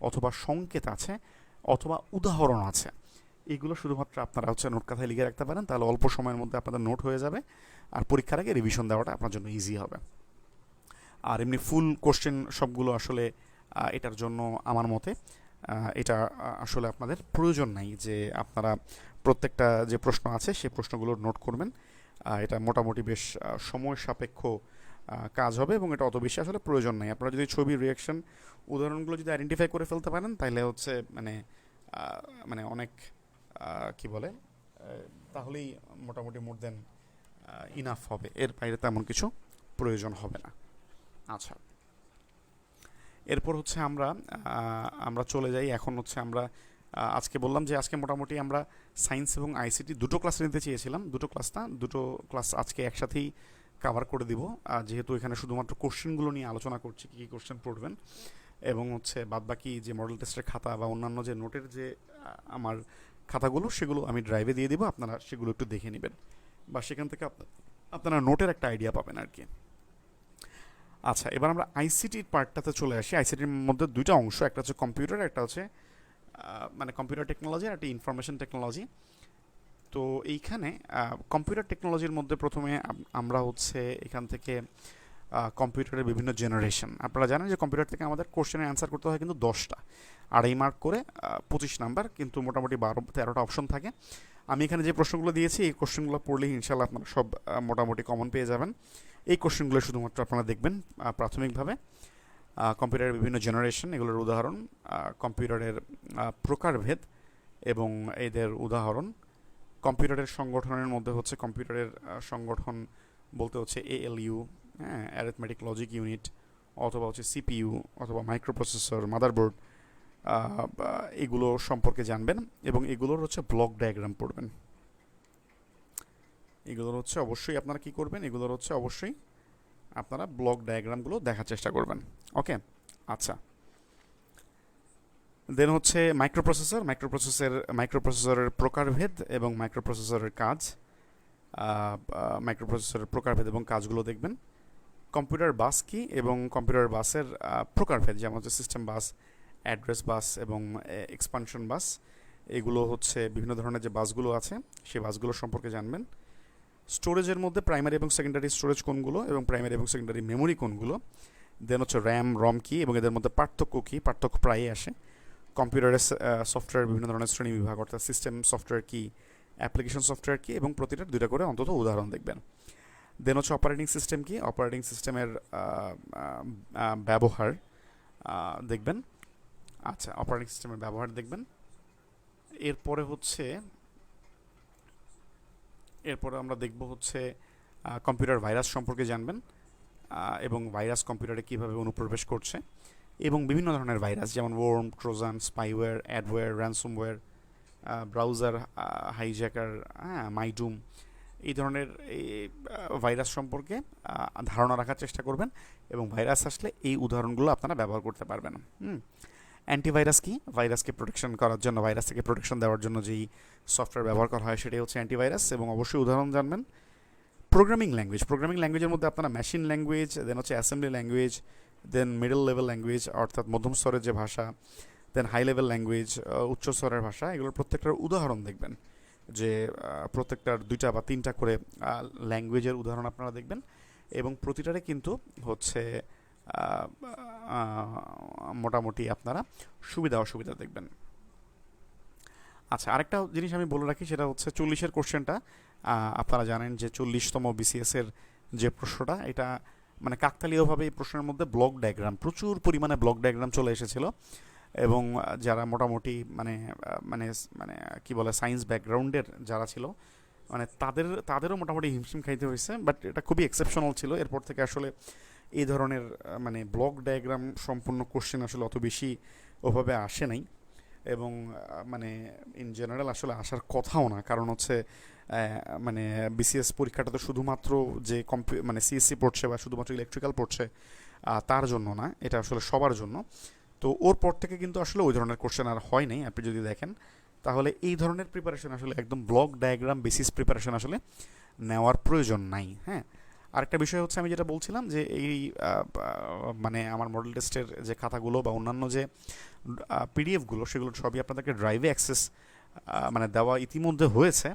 অথবা সংকেত আছে, অথবা উদাহরণ আছে, এইগুলো শুধুমাত্র আপনারা হচ্ছে নোট খাতায় লিখে রাখতে পারেন, তাহলে অল্প সময়ের মধ্যে আপনাদের নোট হয়ে যাবে, আর পরীক্ষার আগে রিভিশন দেওয়াটা আপনার জন্য ইজি হবে। আর এমনি ফুল কোশ্চেন সবগুলো আসলে এটার জন্য আমার মতে এটা আসলে আপনাদের প্রয়োজন নাই যে আপনারা প্রত্যেকটা যে প্রশ্ন আছে সেই প্রশ্নগুলো নোট করবেন। এটা মোটামুটি বেশ সময় সাপেক্ষ কাজ হবে এবং এটা অত বেশি আসলে প্রয়োজন নাই। আপনারা যদি ছবি, রিয়াকশন, উদাহরণগুলো যদি আইডেন্টিফাই করে ফেলতে পারেন, তাহলে হচ্ছে মানে অনেক কি বলে, তাহলেই মোটামুটি মোর দেন ইনাফ হবে, এর বাইরে তেমন কিছু প্রয়োজন হবে না। আচ্ছা, এরপর হচ্ছে আমরা চলে যাই। এখন হচ্ছে আমরা আজকে বললাম যে আজকে মোটামুটি আমরা সায়েন্স এবং আইসিটি দুটো ক্লাস নিতে চেয়েছিলাম, দুটো ক্লাস আজকে একসাথেই কভার করে দিব, যেহেতু এখানে শুধুমাত্র কোশ্চেনগুলো নিয়ে আলোচনা করছি, কী কী কোশ্চেন পড়বেন, এবং হচ্ছে বাদবাকি যে মডেল টেস্টের খাতা বা অন্যান্য যে নোটের যে আমার খাতাগুলো, সেগুলো আমি ড্রাইভে দিয়ে দিব, আপনারা সেগুলো একটু দেখে নেবেন, বা সেখান থেকে আপনারা নোটের একটা আইডিয়া পাবেন আর কি। আচ্ছা, এবার আমরা আইসিটির পার্টটাতে চলে আসি। আইসিটির মধ্যে দুইটা অংশ, একটা হচ্ছে কম্পিউটার, একটা হচ্ছে মানে কম্পিউটার টেকনোলজি আর একটা ইনফরমেশন টেকনোলজি। তো এইখানে কম্পিউটার টেকনোলজির মধ্যে প্রথমে আমরা হচ্ছে এখান থেকে কম্পিউটারের বিভিন্ন জেনারেশন, আপনারা জানেন যে কম্পিউটার থেকে আমাদের কোশ্চেনের অ্যান্সার করতে হয় কিন্তু 10টা, 2.5 মার্ক করে 25 নাম্বার, কিন্তু মোটামুটি 12-13টা অপশন থাকে। আমি এখানে যে প্রশ্নগুলো দিয়েছি, এই কোশ্চেনগুলো পড়লেই ইনশাল্লাহ আপনারা সব মোটামুটি কমন পেয়ে যাবেন। এই কোশ্চেনগুলো শুধুমাত্র আপনারা দেখবেন প্রাথমিকভাবে। কম্পিউটারের বিভিন্ন জেনারেশন, এগুলোর উদাহরণ, কম্পিউটারের প্রকারভেদ এবং এদের উদাহরণ, কম্পিউটারের সংগঠনের মধ্যে হচ্ছে কম্পিউটারের সংগঠন বলতে হচ্ছে এএলইউ, হ্যাঁ, অ্যারিথমেটিক লজিক ইউনিট, অথবা হচ্ছে সিপিইউ, অথবা মাইক্রোপ্রসেসর, মাদারবোর্ড, এগুলো সম্পর্কে জানবেন এবং এগুলোর হচ্ছে ব্লক ডায়াগ্রাম পড়বেন। এগুলোর হচ্ছে অবশ্যই আপনারা কি করবেন, এগুলোর হচ্ছে অবশ্যই আপনারা ব্লক ডায়াগ্রামগুলো দেখার চেষ্টা করবেন। ওকে, আচ্ছা। দেন হচ্ছে মাইক্রোপ্রসেসরের প্রকারভেদ এবং মাইক্রোপ্রসেসরের কাজ, মাইক্রোপ্রসেসরের প্রকারভেদ এবং কাজগুলো দেখবেন। কম্পিউটার বাস কি এবং কম্পিউটার বাসের প্রকারভেদ, যেমন হচ্ছে সিস্টেম বাস, অ্যাড্রেস বাস এবং এক্সপানশন বাস, এগুলো হচ্ছে বিভিন্ন ধরনের যে বাসগুলো আছে সেই বাসগুলো সম্পর্কে জানবেন। স্টোরেজের মধ্যে প্রাইমারি এবং সেকেন্ডারি স্টোরেজ কোনগুলো এবং প্রাইমারি এবং সেকেন্ডারি মেমোরি কোনগুলো, দেন হচ্ছে র্যাম, রম কি এবং এদের মধ্যে পার্থক্য কী, পার্থক্য প্রায়ই আসে। কম্পিউটারের সফটওয়্যার বিভিন্ন ধরনের শ্রেণী বিভাগ, অর্থাৎ সিস্টেম সফটওয়্যার কি, অ্যাপ্লিকেশন সফটওয়্যার কি, এবং প্রতিটার দুইটা করে অন্তত উদাহরণ দেখবেন। দেন হচ্ছে অপারেটিং সিস্টেম কি, অপারেটিং সিস্টেমের ব্যবহার দেখবেন। আচ্ছা, অপারেটিং সিস্টেমের ব্যবহার দেখবেন। এরপরে আমরা দেখব হচ্ছে কম্পিউটার ভাইরাস সম্পর্কে জানবেন এবং ভাইরাস কম্পিউটারে কীভাবে অনুপ্রবেশ করছে, এবং বিভিন্ন ধরনের ভাইরাস যেমন worm, Trojan, spyware, adware, ransomware, browser hijacker, হ্যাঁ, মাইডুম, এই ধরনের ভাইরাস সম্পর্কে ধারণা রাখার চেষ্টা করবেন এবং ভাইরাস আসলে এই উদাহরণগুলো আপনারা ব্যবহার করতে পারবেন। অ্যান্টিভাইরাস কি, ভাইরাসকে প্রোটেকশন করার জন্য, ভাইরাস থেকে প্রোটেকশন দেওয়ার জন্য যেই সফটওয়্যার ব্যবহার করা হয় সেটাই হচ্ছে অ্যান্টিভাইরাস, এবং অবশ্যই উদাহরণ জানবেন। প্রোগ্রামিং ল্যাঙ্গুয়েজের মধ্যে আপনারা মেশিন ল্যাঙ্গুয়েজ, দেন হচ্ছে অ্যাসেম্বলি ল্যাঙ্গুয়েজ, দেন মিডল লেভেল ল্যাঙ্গুয়েজ অর্থাৎ মধ্যম স্তরের যে ভাষা, দেন হাই লেভেল ল্যাঙ্গুয়েজ উচ্চ স্তরের ভাষা, এগুলোর প্রত্যেকটার উদাহরণ দেখবেন, যে প্রত্যেকটার 2টা বা 3টা করে ল্যাঙ্গুয়েজের উদাহরণ আপনারা দেখবেন, এবং প্রতিটারে কিন্তু হচ্ছে মোটামুটি আপনারা সুবিধা অসুবিধা দেখবেন। আচ্ছা, আরেকটা জিনিস আমি বলে রাখি, সেটা হচ্ছে 40-এর কোশ্চেনটা। আপনারা জানেন যে 40তম বিসিএস এর যে প্রশ্নটা, এটা মানে কাকতালীয়ভাবে এই প্রশ্নের মধ্যে ব্লক ডায়াগ্রাম, প্রচুর পরিমাণে ব্লক ডায়াগ্রাম চলে এসেছিল। এবং যারা মোটামুটি মানে মানে মানে কি বলে সায়েন্স ব্যাকগ্রাউন্ডের যারা ছিল, মানে তাদেরও মোটামুটি হিমশিম খাইতে হয়েছে, বাট এটা খুবই এক্সেপশনাল ছিল। এরপর থেকে আসলে এই ধরনের মানে ব্লক ডায়াগ্রাম সম্পূর্ণ কোশ্চেন আসলে অত বেশি ওভাবে আসে নাই। এবং মানে ইন জেনারেল আসলে আসার কথাও না, কারণ হচ্ছে মানে বিসিএস পরীক্ষাটা তো শুধুমাত্র যে মানে সিএসসি পড়ছে বা শুধুমাত্র ইলেকট্রিক্যাল পড়ছে তার জন্য না, এটা আসলে সবার জন্য। তো ওর পর থেকে কিন্তু আসলে ওই ধরনের কোশ্চেন আর হয় নাই। আপনি যদি দেখেন তাহলে এই ধরনের প্রিপারেশন আসলে একদম ব্লক ডায়াগ্রাম বেসিস প্রিপারেশন আসলে নেওয়ার প্রয়োজন নাই। হ্যাঁ, আরেকটা বিষয় হচ্ছে আমি যেটা বলছিলাম যে এই মানে আমার মডেল টেস্টের যে খাতাগুলো বা অন্যান্য যে পিডিএফগুলো, সেগুলো সবই আপনাদেরকে ড্রাইভে অ্যাক্সেস মানে দেওয়া ইতিমধ্যে হয়েছে।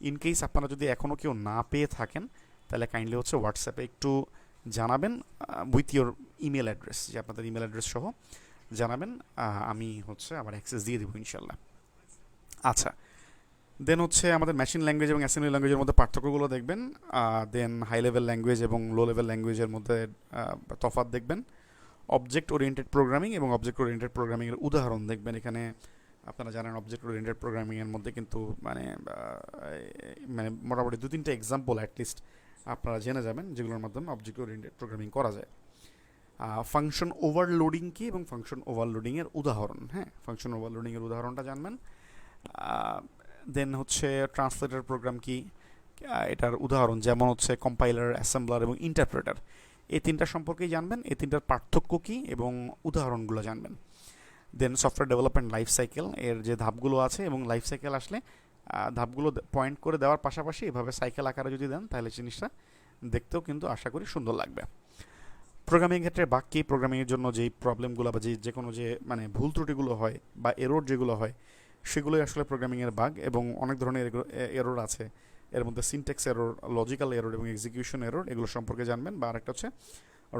ইন কেস আপনারা যদি এখনও কেউ না পেয়ে থাকেন, তাহলে কাইন্ডলি হচ্ছে হোয়াটসঅ্যাপে একটু জানাবেন উইথ ইয়োর ইমেল অ্যাড্রেস, যে আপনাদের ইমেল অ্যাড্রেস সহ জানাবেন। আমি হচ্ছে আবার অ্যাক্সেস দিয়ে দেবো ইনশাল্লাহ। আচ্ছা, দেন হচ্ছে আমাদের মেশিন ল্যাঙ্গুয়েজ এবং অ্যাসেম্বলি ল্যাঙ্গুয়েজের মধ্যে পার্থক্যগুলো দেখবেন। দেন হাই লেভেল ল্যাঙ্গুয়েজ এবং লো লেভেল ল্যাঙ্গুয়েজের মধ্যে তফাৎ দেখবেন। অবজেক্ট ওরিয়েন্টেড প্রোগ্রামিং এবং অবজেক্ট ওরিয়েন্টেড প্রোগ্রামিংয়ের উদাহরণ দেখবেন। এখানে আপনারা জানেন অবজেক্ট ওরিয়েন্টেড প্রোগ্রামিংয়ের মধ্যে কিন্তু মানে মানে মোটামুটি 2-3টা এক্সাম্পল অ্যাটলিস্ট আপনারা জেনে যাবেন, যেগুলোর মাধ্যমে অবজেক্ট ওরিয়েন্টেড প্রোগ্রামিং করা যায়। ফাংশন ওভারলোডিং কি এবং ফাংশন ওভারলোডিংয়ের উদাহরণ, হ্যাঁ, ফাংশন ওভারলোডিংয়ের উদাহরণটা জানবেন। দেন হচ্ছে ট্রান্সলেটর প্রোগ্রাম কি, এটার উদাহরণ যেমন হচ্ছে কম্পাইলার, অ্যাসেম্বলার এবং ইন্টারপ্রেটার, এই তিনটা সম্পর্কেই জানবেন, এই তিনটার পার্থক্য কী এবং উদাহরণগুলো জানবেন। দেন সফটওয়্যার ডেভেলপমেন্ট লাইফ সাইকেল এর যে ধাপগুলো আছে, এবং লাইফ সাইকেল আসলে ধাপগুলো পয়েন্ট করে দেওয়ার পাশাপাশি এভাবে সাইকেল আকারে যদি দেন, তাহলে জিনিসটা দেখতেও কিন্তু আশা করি সুন্দর লাগবে। প্রোগ্রামিং ক্ষেত্রে বাকি প্রোগ্রামিংয়ের জন্য যেই প্রবলেমগুলো বা যে কোনো যে মানে ভুল ত্রুটিগুলো হয় বা এরর যেগুলো হয়, সেগুলোই আসলে প্রোগ্রামিংয়ের বাগ। এবং অনেক ধরনের এরর আছে, এর মধ্যে সিনট্যাক্স এরর, লজিক্যাল এরর এবং এক্সিকিউশন এরর, এগুলো সম্পর্কে জানবেন। বা আরেকটা হচ্ছে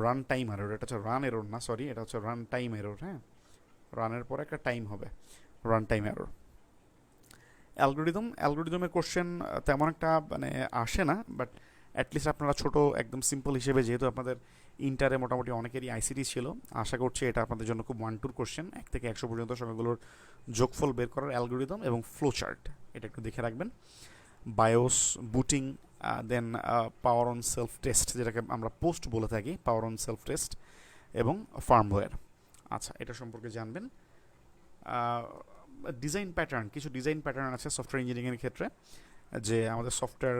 রান টাইম এরর, এটা হচ্ছে রান এরর না, সরি, এটা হচ্ছে রান টাইম এরর। হ্যাঁ, রানের পরে একটা টাইম হবে, রান টাইম এরর। অ্যালগোরিদমের কোশ্চেন তেমন একটা মানে আসে না, বাট অ্যাটলিস্ট আপনারা ছোট একদম সিম্পল হিসেবে, যেহেতু আপনাদের ইন্টারে মোটামুটি অনেকেরই আইসিটি ছিল, আশা করছি এটা আপনাদের জন্য খুব 1-2 কোশ্চেন, 1 থেকে 100 পর্যন্ত সংখ্যাগুলোর যোগফল বের করার অ্যালগোরিদম এবং ফ্লো চার্ট, এটা একটু দেখে রাখবেন। BIOS, booting, then power on self test, যেটাকে আমরা পোস্ট বলে থাকি, পাওয়ার অন সেলফ টেস্ট, এবং ফার্মওয়্যার। আচ্ছা, এটা সম্পর্কে জানবেন। ডিজাইন প্যাটার্ন, কিছু ডিজাইন প্যাটার্ন আছে সফটওয়্যার ইঞ্জিনিয়ারিংয়ের ক্ষেত্রে, যে আমাদের সফটওয়্যার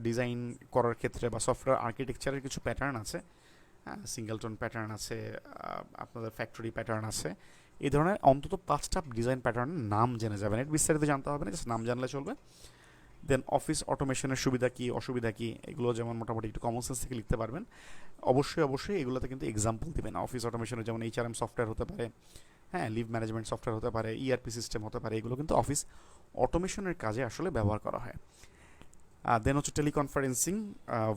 ডিজাইন করার ক্ষেত্রে বা সফটওয়্যার আর্কিটেকচারের কিছু প্যাটার্ন আছে। হ্যাঁ, সিঙ্গেলটন প্যাটার্ন আছে, আপনাদের ফ্যাক্টরি প্যাটার্ন আছে। এই ধরনের অন্তত 5টা ডিজাইন প্যাটার্নের নাম জেনে যাবেন, এর বিস্তারিত জানতে হবে না, জাস্ট নাম জানলে চলবে। দেন অফিস অটোমেশনের সুবিধা কী, অসুবিধা কী, এগুলো যেমন মোটামুটি একটু কমন সেন্স থেকে লিখতে পারবেন। অবশ্যই এগুলোতে কিন্তু এক্সাম্পল দিবেন। অফিস অটোমেশনের যেমন এইচআরএম সফটওয়্যার হতে পারে, হ্যাঁ, লিভ ম্যানেজমেন্ট সফটওয়্যার হতে পারে, ইআরপি সিস্টেম হতে পারে, এগুলো কিন্তু অফিস অটোমেশনের কাজে আসলে ব্যবহার করা হয়। দেন হচ্ছে teleconferencing,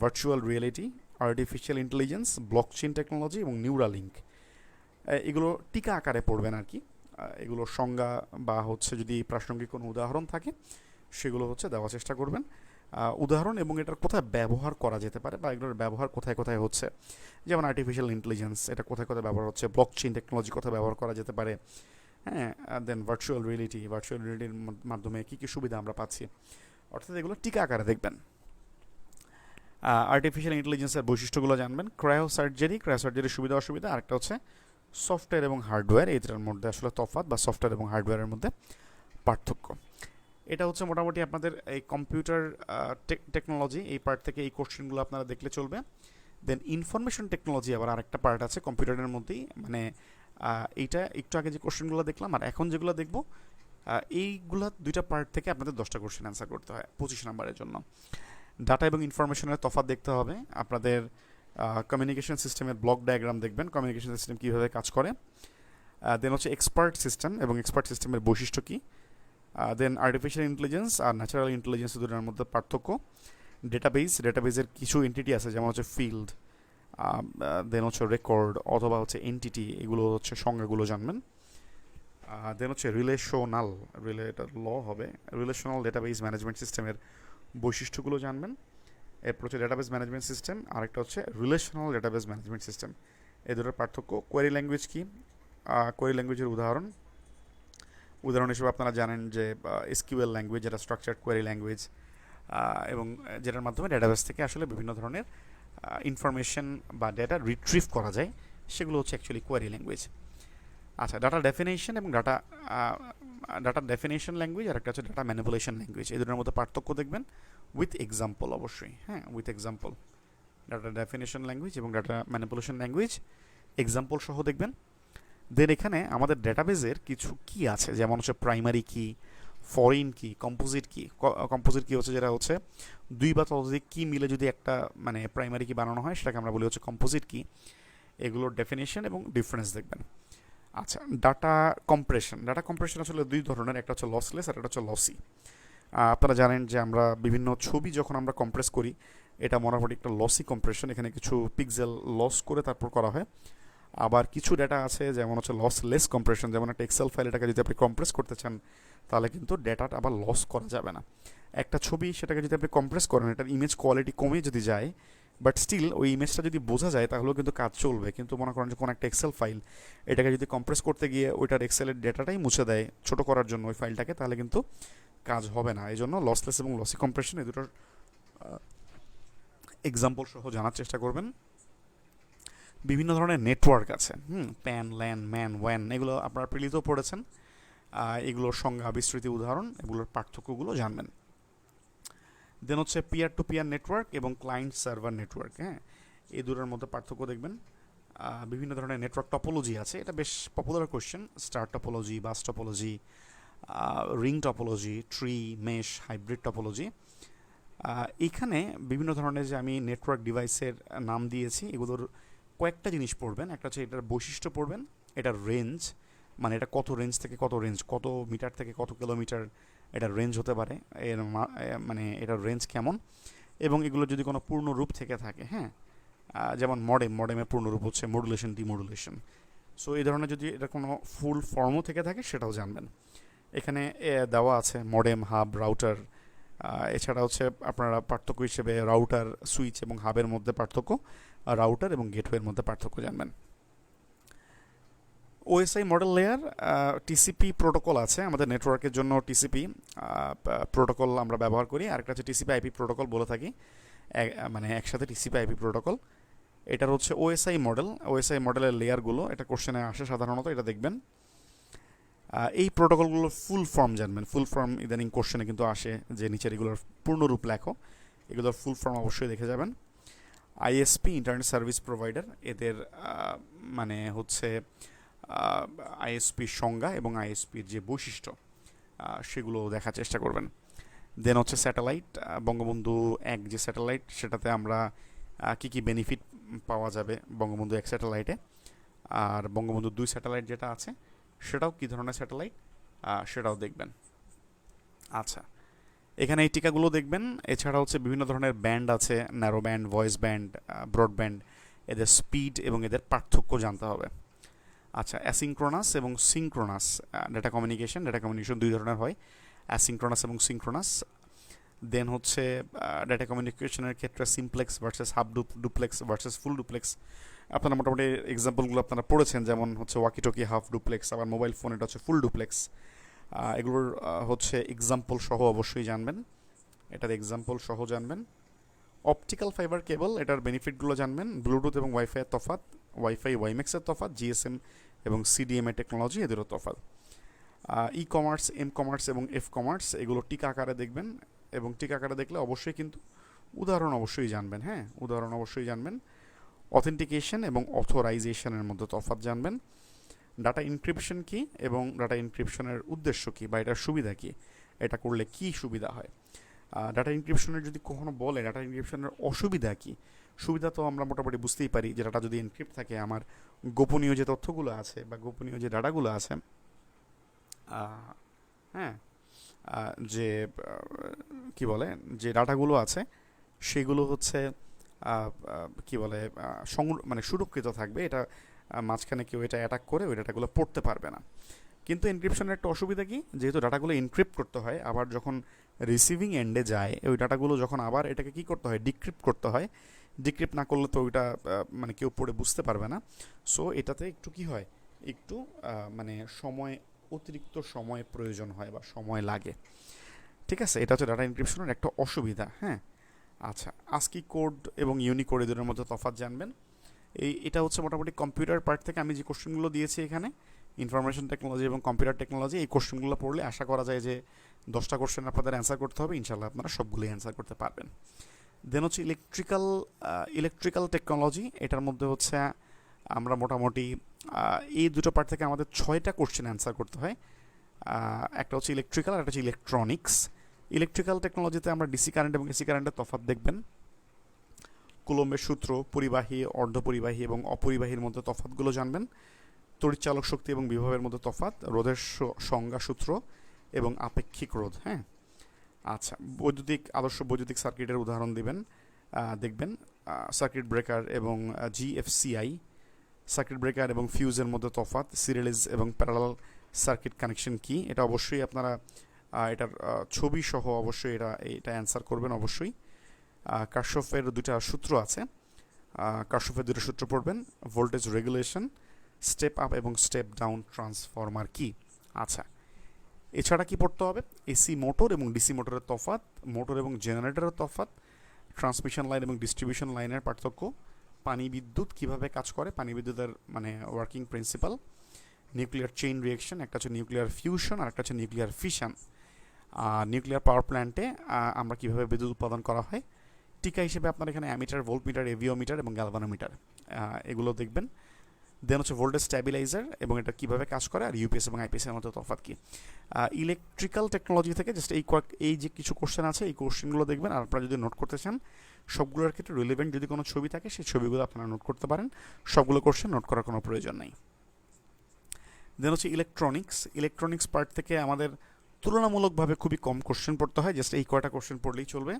virtual reality, artificial intelligence, blockchain technology এবং নিউরালিঙ্ক, এগুলো টিকা আকারে পড়বেন আর কি। এগুলোর সংজ্ঞা বা হচ্ছে যদি প্রাসঙ্গিক কোনো উদাহরণ থাকে, সেগুলো হচ্ছে দেওয়ার চেষ্টা করবেন। উদাহরণ এবং এটার কোথায় ব্যবহার করা যেতে পারে বা এগুলোর ব্যবহার কোথায় কোথায় হচ্ছে, যেমন আর্টিফিশিয়াল ইন্টেলিজেন্স এটা কোথায় কোথায় ব্যবহার হচ্ছে, ব্লকচেইন টেকনোলজি কোথায় ব্যবহার করা যেতে পারে, হ্যাঁ, দেন ভার্চুয়াল রিয়েলিটির মাধ্যমে কী কী সুবিধা আমরা পাচ্ছি, অর্থাৎ এগুলো টিকা আকারে দেখবেন। আর্টিফিশিয়াল ইন্টেলিজেন্সের বৈশিষ্ট্যগুলো জানবেন। ক্রায়োসার্জারির সুবিধা অসুবিধা, আরেকটা হচ্ছে সফটওয়্যার এবং হার্ডওয়্যার, এইটার মধ্যে আসলে তফাৎ বা সফটওয়্যার এবং হার্ডওয়্যারের মধ্যে পার্থক্য। এটা হচ্ছে মোটামুটি আপনাদের এই কম্পিউটার টেকনোলজি এই পার্ট থেকে এই কোশ্চেনগুলো আপনারা দেখলে চলবে। দেন ইনফরমেশন টেকনোলজি আবার আরেকটা পার্ট আছে কম্পিউটারের মধ্যেই, মানে এইটা একটু আগে যে কোশ্চেনগুলো দেখলাম আর এখন যেগুলো দেখব, এইগুলা 2টা পার্ট থেকে আপনাদের 10টা কোশ্চেন অ্যান্সার করতে হয় 25 নম্বরের জন্য। ডাটা এবং ইনফরমেশনের তফাৎ দেখতে হবে, আপনাদের কমিউনিকেশন সিস্টেমের ব্লক ডায়াগ্রাম দেখবেন, কমিউনিকেশন সিস্টেম কীভাবে কাজ করে। দেন হচ্ছে এক্সপার্ট সিস্টেম এবং এক্সপার্ট সিস্টেমের বৈশিষ্ট্য কী। দেন আর্টিফিশিয়াল ইন্টেলিজেন্স আর ন্যাচারাল ইন্টেলিজেন্স দুটোর মধ্যে পার্থক্য। ডেটাবেজের কিছু এন্টিটি আছে, যেমন হচ্ছে ফিল্ড, দেন হচ্ছে রেকর্ড অথবা হচ্ছে এন্টিটি, এগুলো হচ্ছে সংজ্ঞাগুলো জানবেন। দেন হচ্ছে রিলেশনাল, এটা ল হবে, রিলেশনাল ডেটাবেস ম্যানেজমেন্ট সিস্টেমের বৈশিষ্ট্যগুলো জানবেন। এরপর হচ্ছে ডেটাবেস ম্যানেজমেন্ট সিস্টেম, আরেকটা হচ্ছে রিলেশনাল ডেটাবেস ম্যানেজমেন্ট সিস্টেম। এই দুটোর পার্থক্য। কোয়েরি ল্যাঙ্গুয়েজ কি, কোয়েরি ল্যাঙ্গুয়েজের উদাহরণ হিসেবে আপনারা জানেন যে এসকিউএল ল্যাঙ্গুয়েজ, যেটা স্ট্রাকচার্ড কোয়েরি ল্যাঙ্গুয়েজ, এবং যেটার মাধ্যমে ডেটাবেস থেকে আসলে বিভিন্ন ধরনের ইনফরমেশন বা ডেটা রিট্রিভ করা যায়, সেগুলো হচ্ছে অ্যাকচুয়ালি কোয়েরি ল্যাঙ্গুয়েজ। আচ্ছা, ডাটা ডেফিনেশন এবং ডাটা ডেফিনেশন ল্যাঙ্গুয়েজ, আর একটা হচ্ছে ডাটা ম্যানিপুলেশন ল্যাঙ্গুয়েজ। এই দুটোর মধ্যে পার্থক্য দেখবেন উইথ এক্সাম্পল, অবশ্যই, হ্যাঁ, with example. Data definition language এবং ডাটা ম্যানিপুলেশন ল্যাঙ্গুয়েজ এক্সাম্পল সহ দেখবেন। দেন এখানে আমাদের ডেটাবেজের কিছু কি আছে, যেমন হচ্ছে প্রাইমারি কি, ফরেন কি, কম্পোজিট কি। কম্পোজিট কি হচ্ছে যেটা হচ্ছে দুই বা ততোধিক কি মিলে যদি একটা মানে প্রাইমারি কি বানানো হয়, সেটাকে আমরা বলি হচ্ছে কম্পোজিট কি। এগুলোর ডেফিনেশন এবং ডিফারেন্স দেখবেন। আচ্ছা, ডাটা কম্প্রেশন আসলে দুই ধরনের, একটা হচ্ছে লসলেস আর একটা হচ্ছে লসি। আপনারা জানেন যে আমরা বিভিন্ন ছবি যখন আমরা কম্প্রেস করি, এটা মোটামুটি একটা লসি কম্প্রেশন, এখানে কিছু পিক্সেল লস করে তারপর করা হয়। আবার কিছু ডেটা আছে যেমন হচ্ছে লসলেস কম্প্রেশন, যেমন একটা এক্সেল ফাইল, এটাকে যদি আপনি কম্প্রেস করতে চান তাহলে কিন্তু ডেটাটা আবার লস করা যাবে না। একটা ছবি, সেটাকে যদি আপনি কম্প্রেস করেন, এটার ইমেজ কোয়ালিটি কমে যদি যায়, বাট স্টিল ওই ইমেজটা যদি বোঝা যায় তাহলেও কিন্তু কাজ চলবে। কিন্তু মনে করেন যে কোনো একটা এক্সেল ফাইল, এটাকে যদি কম্প্রেস করতে গিয়ে ওইটার এক্সেলের ডেটাটাই মুছে দেয় ছোটো করার জন্য ওই ফাইলটাকে, তাহলে কিন্তু কাজ হবে না। এই জন্য লসলেস এবং লসি কম্প্রেশন এই দুটোর এক্সাম্পল সহ জানার চেষ্টা করবেন। বিভিন্ন ধরনের নেটওয়ার্ক আছে, প্যান, ল্যান, ম্যান, ওয়ান, এগুলো আপনারা প্রিলিতেও পড়েছেন। এগুলোর সংজ্ঞা, বিস্তৃতি, উদাহরণ, এগুলোর পার্থক্যগুলো জানবেন। দেন হচ্ছে পিয়ার টু পিয়ার নেটওয়ার্ক এবং ক্লায়েন্ট সার্ভার নেটওয়ার্ক, হ্যাঁ, এই দুটোর মধ্যে পার্থক্য দেখবেন। বিভিন্ন ধরনের নেটওয়ার্ক টপোলজি আছে, এটা বেশ popular question. Star topology, bus topology, ring topology, tree, mesh, hybrid topology. এখানে বিভিন্ন ধরনের যে আমি নেটওয়ার্ক ডিভাইসের নাম দিয়েছি, এগুলোর কয়েকটা জিনিস পড়বেন। একটা হচ্ছে এটার বৈশিষ্ট্য পড়বেন, এটার রেঞ্জ, মানে এটা কত রেঞ্জ থেকে কত রেঞ্জ, কত মিটার থেকে কত কিলোমিটার এটার রেঞ্জ হতে পারে, এর মানে এটার রেঞ্জ কেমন, এবং এগুলো যদি কোনো পূর্ণ রূপ থেকে থাকে, হ্যাঁ, যেমন মডেমের পূর্ণ রূপ হচ্ছে মডুলেশন, ডিমডুলেশন। সো এই ধরনের যদি এটা কোনো ফুল ফর্মও থেকে থাকে সেটাও জানবেন। এখানে দেওয়া আছে মডেম, হাব, রাউটার। এছাড়া হচ্ছে আপনারা পার্থক্য হিসেবে রাউটার, সুইচ এবং হাবের মধ্যে পার্থক্য, রাউটার এবং গেটওয়ের মধ্যে পার্থক্য জানবেন। OSI model layer, TCP protocol আছে আমাদের নেটওয়ার্কের জন্য। টিসিপি প্রোটোকল আমরা ব্যবহার করি, আরেকটা হচ্ছে টিসিপি আইপি প্রোটোকল বলে থাকি, মানে একসাথে টিসিপি আইপি প্রোটোকল। এটার হচ্ছে ওএসআই মডেলের লেয়ারগুলো, এটা কোশ্চেনে আসে সাধারণত, এটা দেখবেন। এই প্রোটোকলগুলোর ফুল ফর্ম জানবেন। ফুল ফর্ম ইদানিং কোশ্চেনে কিন্তু আসে যে নিচের এগুলোর পূর্ণরূপ লেখো, এগুলোর ফুল ফর্ম অবশ্যই দেখে যাবেন। আইএসপি, ইন্টারনেট সার্ভিস প্রোভাইডার, এদের মানে হচ্ছে আইএসপির সংজ্ঞা এবং আইএসপির যে বৈশিষ্ট্য সেগুলো দেখার চেষ্টা করবেন। দেন হচ্ছে স্যাটেলাইট, বঙ্গবন্ধু 1 যে স্যাটেলাইট, সেটাতে আমরা কী কী বেনিফিট পাওয়া যাবে বঙ্গবন্ধু 1 স্যাটেলাইটে, আর বঙ্গবন্ধু 2 স্যাটেলাইট যেটা আছে সেটাও কী ধরনের স্যাটেলাইট, সেটাও দেখবেন। আচ্ছা, এখানে এই টিকাগুলো দেখবেন। এছাড়া হচ্ছে বিভিন্ন ধরনের ব্যান্ড আছে, narrow band, voice band, broadband, এদের স্পিড এবং এদের পার্থক্য জানতে হবে। আচ্ছা, অ্যাসিঙ্ক্রোনাস এবং সিঙ্ক্রোনাস ডেটা কমিউনিকেশন দুই ধরনের হয়, অ্যাসিঙ্ক্রোনাস এবং সিঙ্ক্রোনাস। দেন হচ্ছে ডেটা কমিউনিকেশনের ক্ষেত্রে simplex versus half duplex versus full duplex. আপনারা মোটামুটি এক্সাম্পলগুলো আপনারা পড়েছেন, যেমন হচ্ছে ওয়াকিটকি হাফ ডুপ্লেক্স, আবার মোবাইল ফোন এটা হচ্ছে ফুল ডুপ্লেক্স। এগুলোর হচ্ছে এক্সাম্পল সহ অবশ্যই জানবেন, এটার এক্সাম্পল সহ জানবেন। অপটিক্যাল ফাইবার কেবল, এটার বেনিফিটগুলো জানবেন। ব্লুটুথ এবং ওয়াইফাইয়ের তফাৎ, ওয়াইফাই ওয়াইম্যাক্সের তফাৎ, জিএসএম এবং সিডিএমএ টেকনোলজি, এদেরও তফাৎ। ই কমার্স, এম কমার্স এবং এফ কমার্স, এগুলো টিকা আকারে দেখবেন, এবং টিকা আকারে দেখলে অবশ্যই কিন্তু উদাহরণ অবশ্যই জানবেন, হ্যাঁ, উদাহরণ অবশ্যই জানবেন। অথেন্টিকেশন এবং অথরাইজেশনের মধ্যে তফাৎ জানবেন। ডাটা ইনক্রিপশন কি এবং ডাটা ইনক্রিপশনের উদ্দেশ্য কী বা এটার সুবিধা কী, এটা করলে কি সুবিধা হয়। ডাটা ইনক্রিপশনের যদি কখনো বলে ডাটা ইনক্রিপশনের অসুবিধা কী, সুবিধা তো আমরা মোটামুটি বুঝতেই পারি যে ডাটা যদি এনক্রিপ্ট থাকে, আমার গোপনীয় যে তথ্যগুলো আছে বা গোপনীয় যে ডাটাগুলো আছে, হ্যাঁ, যে কি বলে যে ডাটাগুলো আছে সেগুলো হচ্ছে কি বলে মানে সুরক্ষিত থাকবে, এটা মাঝখানে কেউ এটা অ্যাটাক করে ওই ডাটাগুলো পড়তে পারবে না। কিন্তু এনক্রিপশনের একটা অসুবিধা কি, যেহেতু ডাটাগুলো এনক্রিপ্ট করতে হয়, আবার যখন রিসিভিং এন্ডে যায় ওই ডাটাগুলো যখন আবার এটাকে কি করতে হয়, ডিক্রিপ্ট করতে হয়। ডিক্রিপ্ট না করলে তো ওইটা মানে কেউ পড়ে বুঝতে পারবে না। সো এটাতে একটু কি হয়, একটু মানে সময়, অতিরিক্ত সময় প্রয়োজন হয় বা সময় লাগে। ঠিক আছে, এটা হচ্ছে ডাটা এনক্রিপশনের একটা অসুবিধা। হ্যাঁ, আচ্ছা, আজকি কোড এবং ইউনিকোড এদের মধ্যে তফাৎ জানবেন। এটা হচ্ছে মোটামুটি কম্পিউটার পার্ট থেকে আমি যে কোশ্চেনগুলো দিয়েছি এখানে, ইনফরমেশন টেকনোলজি এবং কম্পিউটার টেকনোলজি, এই কোশ্চেনগুলো পড়লে আশা করা যায় যে 10টা কোশ্চেন আপনাদের অ্যান্সার করতে হবে, ইনশাল্লাহ আপনারা সবগুলোই অ্যান্সার করতে পারবেন। দেন হচ্ছে ইলেকট্রিক্যাল টেকনোলজি, এটার মধ্যে হচ্ছে আমরা মোটামুটি এই দুটো পার্ট থেকে আমাদের 6টা কোশ্চেন অ্যান্সার করতে হয়। একটা হচ্ছে ইলেকট্রিক্যাল আর একটা হচ্ছে ইলেকট্রনিক্স। ইলেকট্রিক্যাল টেকনোলজিতে আমরা ডিসি কারেন্ট এবং এসি কারেন্টের তফাৎ দেখবেন, কুলম্বের সূত্র, পরিবাহী, অর্ধপরিবাহী এবং অপরিবাহীর মধ্যে তফাৎগুলো জানবেন, তড়িৎচালক শক্তি এবং বিভবের মধ্যে তফাৎ, রোধের সংজ্ঞা সূত্র এবং আপেক্ষিক রোধ। হ্যাঁ, আচ্ছা, আদর্শ বৈদ্যুতিক সার্কিটের উদাহরণ দেখবেন, সার্কিট ব্রেকার এবং জিএফসিআই, সার্কিট ব্রেকার এবং ফিউজের মধ্যে তফাৎ, সিরিয়ালাইজ এবং প্যারালাল সার্কিট কানেকশন কি, এটা অবশ্যই আপনারা এটার ছবি সহ অবশ্যই এটা অ্যান্সার করবেন অবশ্যই। কার্শফের দুটা সূত্র আছে, কার্শফের দুটো সূত্র পড়বেন, ভোল্টেজ রেগুলেশন, স্টেপ আপ এবং স্টেপ ডাউন ট্রান্সফরমার কি। আচ্ছা, এছাড়া কি পড়তে হবে, এসি মোটর এবং ডিসি মোটরের তফাৎ, মোটর এবং জেনারেটরের তফাৎ, ট্রান্সমিশন লাইন এবং ডিস্ট্রিবিউশন লাইনের পার্থক্য, পানি বিদ্যুৎ কিভাবে কাজ করে, পানি বিদ্যুতের মানে working principal, nuclear chain reaction, একটা হচ্ছে নিউক্লিয়ার ফিউশন আর একটা হচ্ছে নিউক্লিয়ার ফিশন, নিউক্লিয়ার পাওয়ার প্ল্যান্টে আমরা কিভাবে বিদ্যুৎ উৎপাদন করা হয়। টিকা হিসেবে আপনার এখানে অ্যামিটার, ভোল্টমিটার, এভিওমিটার এবং গ্যালভানোমিটার এগুলো দেখবেন। দেন হচ্ছে ভোল্টেজ স্ট্যাবিলাইজার এবং এটা কীভাবে কাজ করে, আর ইউপিএস এবং আইপিএসের মধ্যে তফাৎ কী। ইলেকট্রিক্যাল টেকনোলজি থেকে জাস্ট এই যে কিছু কোশ্চেন আছে এই কোশ্চেনগুলো দেখবেন, আর আপনারা যদি নোট করতে চান সবগুলোর ক্ষেত্রে রিলেভেন্ট যদি কোনো ছবি থাকে সেই ছবিগুলো আপনারা নোট করতে পারেন, সবগুলো কোশ্চেন নোট করার কোনো প্রয়োজন নেই। দেন হচ্ছে ইলেকট্রনিক্স পার্ট থেকে আমাদের তুলনামূলকভাবে খুবই কম কোশ্চেন পড়তে হয়, জাস্ট এই কয়টা কোশ্চেন পড়লেই চলবে।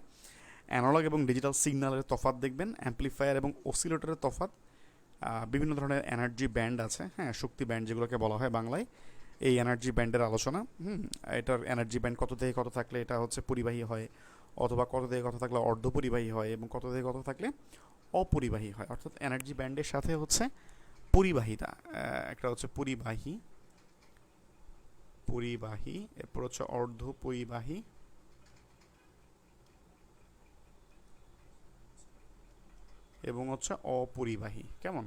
অ্যানালগ এবং ডিজিটাল সিগন্যালের তফাৎ দেখবেন, অ্যাম্প্লিফায়ার এবং অসিলেটরের তফাৎ, বিভিন্ন ধরনের এনার্জি ব্যান্ড আছে, হ্যাঁ, শক্তি ব্যান্ড যেগুলোকে বলা হয় বাংলায়, এই এনার্জি ব্যান্ডের আলোচনা। এটার এনার্জি ব্যান্ড কত থেকে কত থাকলে এটা হচ্ছে পরিবাহী হয়, অথবা কত থেকে কত থাকলে অর্ধপরিবাহী হয়, এবং কত থেকে কত থাকলে অপরিবাহী হয়। অর্থাৎ এনার্জি ব্যান্ডের সাথে হচ্ছে পরিবাহিতা, একটা হচ্ছে পরিবাহী, এরপর হচ্ছে অর্ধপরিবাহী এবং হচ্ছে অপরিবাহী। কেমন,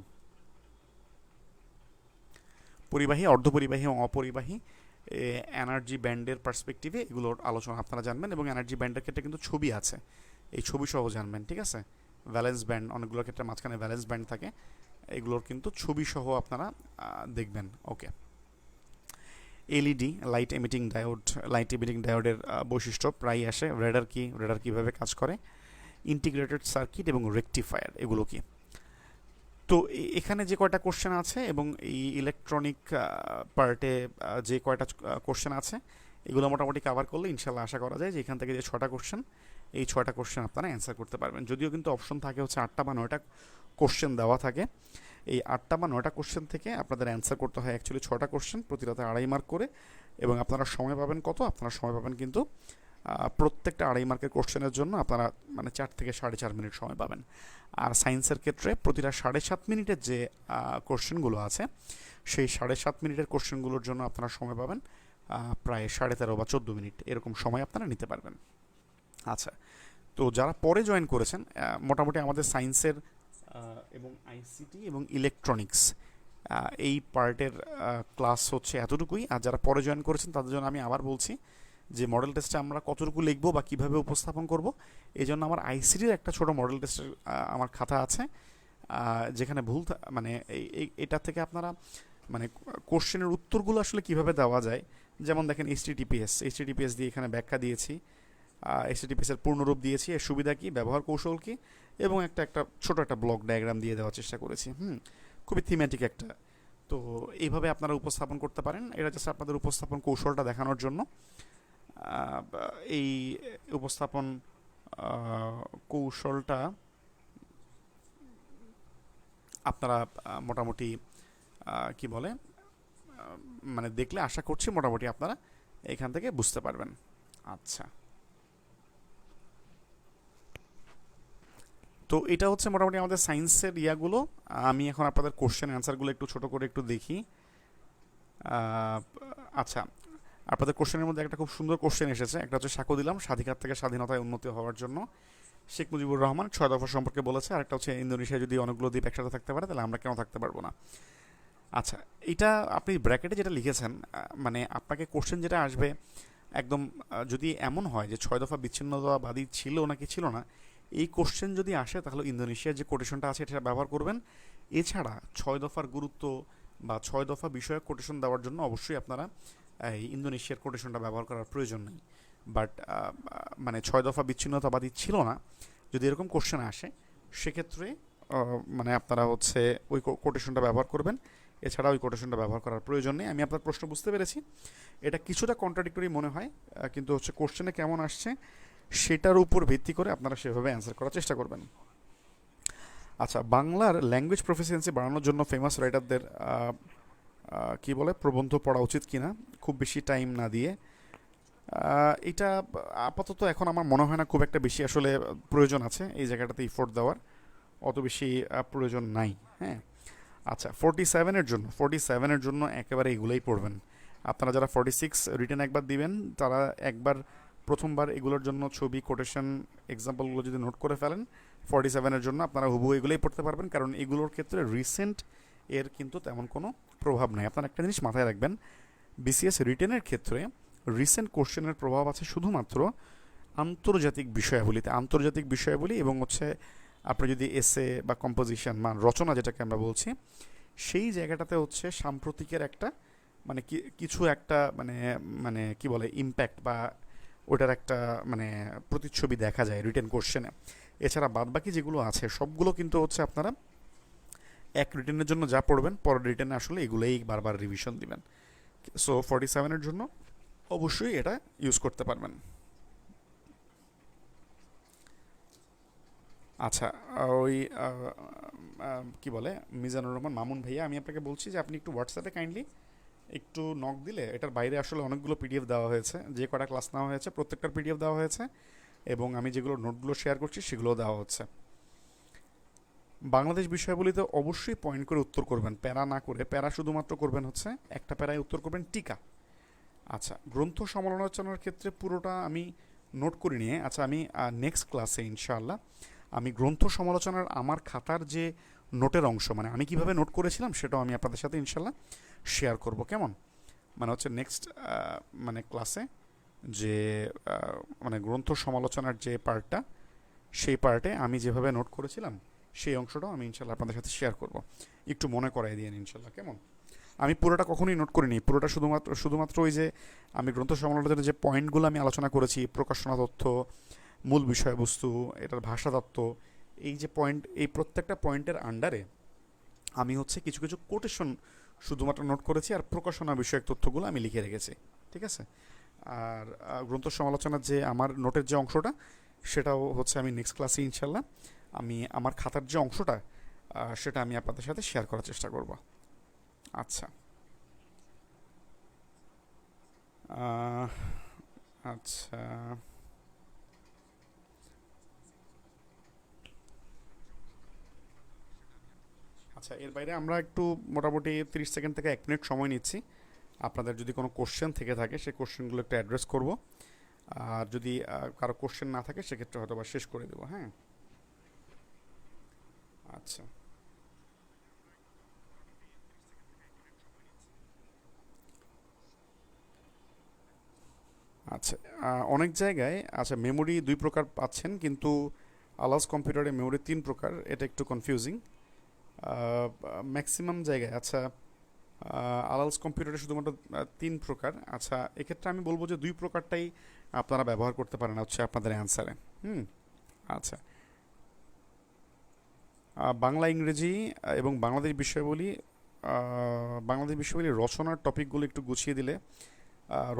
পরিবাহী, অর্ধপরিবাহী এবং অপরিবাহী এনার্জি ব্যান্ডের পার্সপেক্টিভে এগুলোর আলোচনা আপনারা জানবেন, এবং এনার্জি ব্যান্ডের ক্ষেত্রে কিন্তু ছবি আছে, এই ছবি সহ জানবেন। ঠিক আছে, ভ্যালেন্স ব্যান্ড, অনেকগুলোর ক্ষেত্রে মাঝখানে ভ্যালেন্স ব্যান্ড থাকে, এগুলোর কিন্তু ছবি সহ আপনারা দেখবেন। ওকে, এলইডি, লাইট এমিটিং ডায়োডের বৈশিষ্ট্য প্রায় আসে, রেডার কীভাবে কাজ করে, ইন্টিগ্রেটেড সার্কিট এবং রেকটিফায়ার এগুলো কি। তো এখানে যে কয়টা কোশ্চেন আছে এবং এই ইলেকট্রনিক পার্টে যে কয়টা কোশ্চেন আছে এগুলো মোটামুটি কভার করলে ইনশাল্লাহ আশা করা যায় যে এখান থেকে যে 6টা কোশ্চেন, এই 6টা কোশ্চেন আপনারা অ্যান্সার করতে পারবেন। যদিও কিন্তু অপশন থাকে হচ্ছে 8টা বা 9টা কোশ্চেন দেওয়া থাকে, এই 8টা বা 9টা কোশ্চেন থেকে আপনাদের অ্যান্সার করতে হয় অ্যাকচুয়ালি 6টা কোশ্চেন, প্রতিটাতে 2.5 মার্ক করে, এবং আপনারা সময় পাবেন কত, আপনারা সময় পাবেন কিন্তু প্রত্যেকটা 2.5 মার্কের কোশ্চেনের জন্য আপনারা মানে 4 থেকে 4.5 মিনিট সময় পাবেন। আর সায়েন্সের ক্ষেত্রে প্রতিটা 7.5 মিনিটের যে কোশ্চেনগুলো আছে সেই 7.5 মিনিটের কোশ্চেনগুলোর জন্য আপনারা সময় পাবেন প্রায় 13.5 বা 14 মিনিট, এরকম সময় আপনারা নিতে পারবেন। আচ্ছা, তো যারা পরে জয়েন করেছেন, মোটামুটি আমাদের সায়েন্সের এবং আইসিটি এবং ইলেকট্রনিক্স এই পার্টের ক্লাস হচ্ছে এতটুকুই। আর যারা পরে জয়েন করেছেন তাদের জন্য আমি আবার বলছি যে মডেল টেস্টে আমরা কতটুকু লিখবো বা কীভাবে উপস্থাপন করব, এই জন্য আমার আইসিটির একটা ছোটো মডেল টেস্টের আমার খাতা আছে, যেখানে মানে এটা থেকে আপনারা মানে কোশ্চেনের উত্তরগুলো আসলে কিভাবে দেওয়া যায়, যেমন দেখেন এইচটিটিপিএস দিয়ে এখানে ব্যাখ্যা দিয়েছি, এইচটিটিপিএসের পূর্ণরূপ দিয়েছি, এর সুবিধা কী, ব্যবহার কৌশল কী, এবং একটা ছোটো একটা ব্লক ডায়াগ্রাম দিয়ে দেওয়ার চেষ্টা করেছি। খুবই থিমেটিক একটা। তো এইভাবে আপনারা উপস্থাপন করতে পারেন, এটা জাস্ট আপনাদের উপস্থাপন কৌশলটা দেখানোর জন্য। এই উপস্থাপন কৌশলটা আপনারা মোটামুটি কি বলে মানে দেখলে আশা করছি মোটামুটি আপনারা এখান থেকে বুঝতে পারবেন। আচ্ছা, তো এটা হচ্ছে মোটামুটি আমাদের সায়েন্সের ইয়াগুলো। আমি এখন আপনাদের কোশ্চেন অ্যান্সারগুলো একটু ছোট করে একটু দেখি। আহ, আচ্ছা, আপনাদের কোশ্চেনের মধ্যে একটা খুব সুন্দর কোশ্চেন এসেছে, একটা হচ্ছে সাক্ষ্য দিলাম স্বাধিকার থেকে স্বাধীনতায় উন্নতি হওয়ার জন্য শেখ মুজিবুর রহমান 6 দফা সম্পর্কে বলেছে, আর একটা হচ্ছে ইন্দোনেশিয়া যদি অনেকগুলো দ্বীপ একসাথে থাকতে পারে তাহলে আমরা কেন থাকতে পারবো না। আচ্ছা, এটা আপনি ব্র্যাকেটে যেটা লিখেছেন, মানে আপনাকে কোশ্চেন যেটা আসবে একদম, যদি এমন হয় যে 6 দফা বিচ্ছিন্নতাবাদী ছিল নাকি ছিল না, এই কোশ্চেন যদি আসে তাহলে ইন্দোনেশিয়ার যে কোটেশনটা আছে এটা ব্যবহার করবেন। এছাড়া 6 দফার গুরুত্ব বা 6 দফা বিষয়ক কোটেশন দেওয়ার জন্য অবশ্যই আপনারা এই ইন্দোনেশিয়ার কোটেশনটা ব্যবহার করার প্রয়োজন নেই। বাট মানে 6 দফা বিচ্ছিন্নতাবাদী ছিল না যদি এরকম কোশ্চেন আসে, সেক্ষেত্রে মানে আপনারা হচ্ছে ওই কোটেশনটা ব্যবহার করবেন। এছাড়া ওই কোটেশনটা ব্যবহার করার প্রয়োজন নেই। আমি আপনার প্রশ্ন বুঝতে পেরেছি, এটা কিছুটা কন্ট্রাডিক্টরি মনে হয়, কিন্তু হচ্ছে কোশ্চেনে কেমন আসছে সেটার উপর ভিত্তি করে আপনারা সেভাবে অ্যান্সার করার চেষ্টা করবেন। আচ্ছা, বাংলার ল্যাঙ্গুয়েজ প্রফিসিয়েন্সি বাড়ানোর জন্য ফেমাস রাইটারদের কি বলে প্রবন্ধ পড়া উচিত কিনা, খুব বেশি টাইম না দিয়ে। এটা আপাতত এখন আমার মনে হয় না খুব একটা বেশি আসলে প্রয়োজন আছে এই জায়গাটাতে ইফোর্ট দেওয়ার, অত বেশি প্রয়োজন নাই। হ্যাঁ, আচ্ছা, 47-এর জন্য একেবারে এগুলোই পড়বেন। আপনারা যারা 46 রিটেন একবার দিবেন তারা একবার প্রথমবার এগুলোর জন্য ছবি কোটেশন এক্সাম্পলগুলো যদি নোট করে ফেলেন, 47-এর জন্য আপনারা হুবহু এগুলোই পড়তে পারবেন, কারণ এগুলোর ক্ষেত্রে রিসেন্ট এর কিন্তু তেমন কোনো প্রভাব নেই। আপনারা একটা জিনিস মাথায় রাখবেন, বিসিএস রিটেনের ক্ষেত্রে রিসেন্ট কোশ্চেনের প্রভাব আছে শুধুমাত্র আন্তর্জাতিক বিষয়াবলীতে, আন্তর্জাতিক বিষয়াবলী এবং হচ্ছে আপনি যদি এসে বা কম্পোজিশন বা রচনা যেটাকে আমরা বলছি, সেই জায়গাটাতে হচ্ছে সাম্প্রতিকের একটা মানে কিছু একটা মানে মানে কি বলে ইম্প্যাক্ট বা ওটার একটা মানে প্রতিচ্ছবি দেখা যায় রিটেন কোশ্চেনে। এছাড়া বাদবাকি যেগুলো আছে সবগুলো কিন্তু হচ্ছে আপনারা এক রিটেনের জন্য যা পড়বেন পরের রিটেনে আসলে এগুলোই বারবার রিভিশন দিবেন। সো 47-এর জন্য অবশ্যই এটা ইউজ করতে পারবেন। আচ্ছা, ওই কি বলে মিজানুর রহমান মামুন ভাইয়া, আমি আপনাকে বলছি যে আপনি একটু হোয়াটসঅ্যাপে কাইন্ডলি একটু নক দিলে, এটার বাইরে আসলে অনেকগুলো পিডিএফ দেওয়া হয়েছে, যে কটা ক্লাস নেওয়া হয়েছে প্রত্যেকটার পিডিএফ দেওয়া হয়েছে, এবং আমি যেগুলো নোটগুলো শেয়ার করছি সেগুলোও দেওয়া হচ্ছে। বাংলাদেশ বিষয়াবলিতে অবশ্যই পয়েন্ট করে উত্তর করবেন, প্যারা না করে। প্যারা শুধুমাত্র করবেন হচ্ছে একটা প্যারায় উত্তর করবেন টিকা। আচ্ছা, গ্রন্থ সমালোচনার ক্ষেত্রে পুরোটা আমি নোট করে নিয়ে, আচ্ছা আমি নেক্সট ক্লাসে ইনশাআল্লাহ আমি গ্রন্থ সমালোচনার আমার খাতার যে নোটের অংশ, মানে আমি কিভাবে নোট করেছিলাম সেটাও আমি আপনাদের সাথে ইনশাআল্লাহ শেয়ার করব। কেমন, মানে হচ্ছে নেক্সট মানে ক্লাসে যে মানে গ্রন্থ সমালোচনার যে পার্টটা, সেই পার্টে আমি যেভাবে নোট করেছিলাম সেই অংশটাও আমি ইনশাআল্লাহ আপনাদের সাথে শেয়ার করব। একটু মনে করাই দিয়ে ইনশাআল্লাহ। কেমন, আমি পুরোটা কখনোই নোট করিনি, পুরোটা শুধুমাত্র ওই যে আমি গ্রন্থ সমালোচনার যে পয়েন্টগুলো আমি আলোচনা করেছি, প্রকাশনা তথ্য, মূল বিষয়বস্তু, এটার ভাষাতত্ত্ব, এই যে পয়েন্ট, এই প্রত্যেকটা পয়েন্টের আন্ডারে আমি হচ্ছে কিছু কিছু কোটেশন শুধুমাত্র নোট করেছি, আর প্রকাশনা বিষয়ক তথ্যগুলো আমি লিখে রেখেছি। ঠিক আছে, আর গ্রন্থ সমালোচনার যে আমার নোটের যে অংশটা সেটাও হচ্ছে আমি নেক্সট ক্লাসে ইনশাল্লাহ আমি আমার খাতার যে অংশটা সেটা আমি আপনাদের সাথে শেয়ার করার চেষ্টা করব। আচ্ছা, আহ, আচ্ছা, আচ্ছা, এর বাইরে আমরা একটু মোটামুটি 30 সেকেন্ড থেকে 1 মিনিট সময় নিচ্ছি। আপনাদের যদি কোনো কোশ্চেন থেকে থাকে সেই কোশ্চেনগুলো একটু অ্যাড্রেস করব, আর যদি কারো কোশ্চেন না থাকে সেক্ষেত্রে হয়তো বা শেষ করে দেবো। হ্যাঁ, আচ্ছা, আচ্ছা, অনেক জায়গায় আচ্ছা মেমোরি 2 প্রকার পাচ্ছেন, কিন্তু আলাস কম্পিউটারে মেমোরি 3 প্রকার, এটা একটু কনফিউজিং ম্যাক্সিমাম জায়গায়। আচ্ছা, আলালস কম্পিউটারে শুধুমাত্র 3 প্রকার। আচ্ছা, এক্ষেত্রে আমি বলবো যে 2 প্রকারটাই আপনারা ব্যবহার করতে পারেন হচ্ছে আপনাদের অ্যান্সারে। হুম, আচ্ছা, বাংলা ইংরেজি এবং বাংলাদেশ বিষয়াবলী, বাংলাদেশ বিষয়াবলী রচনার টপিকগুলো একটু গুছিয়ে দিলে।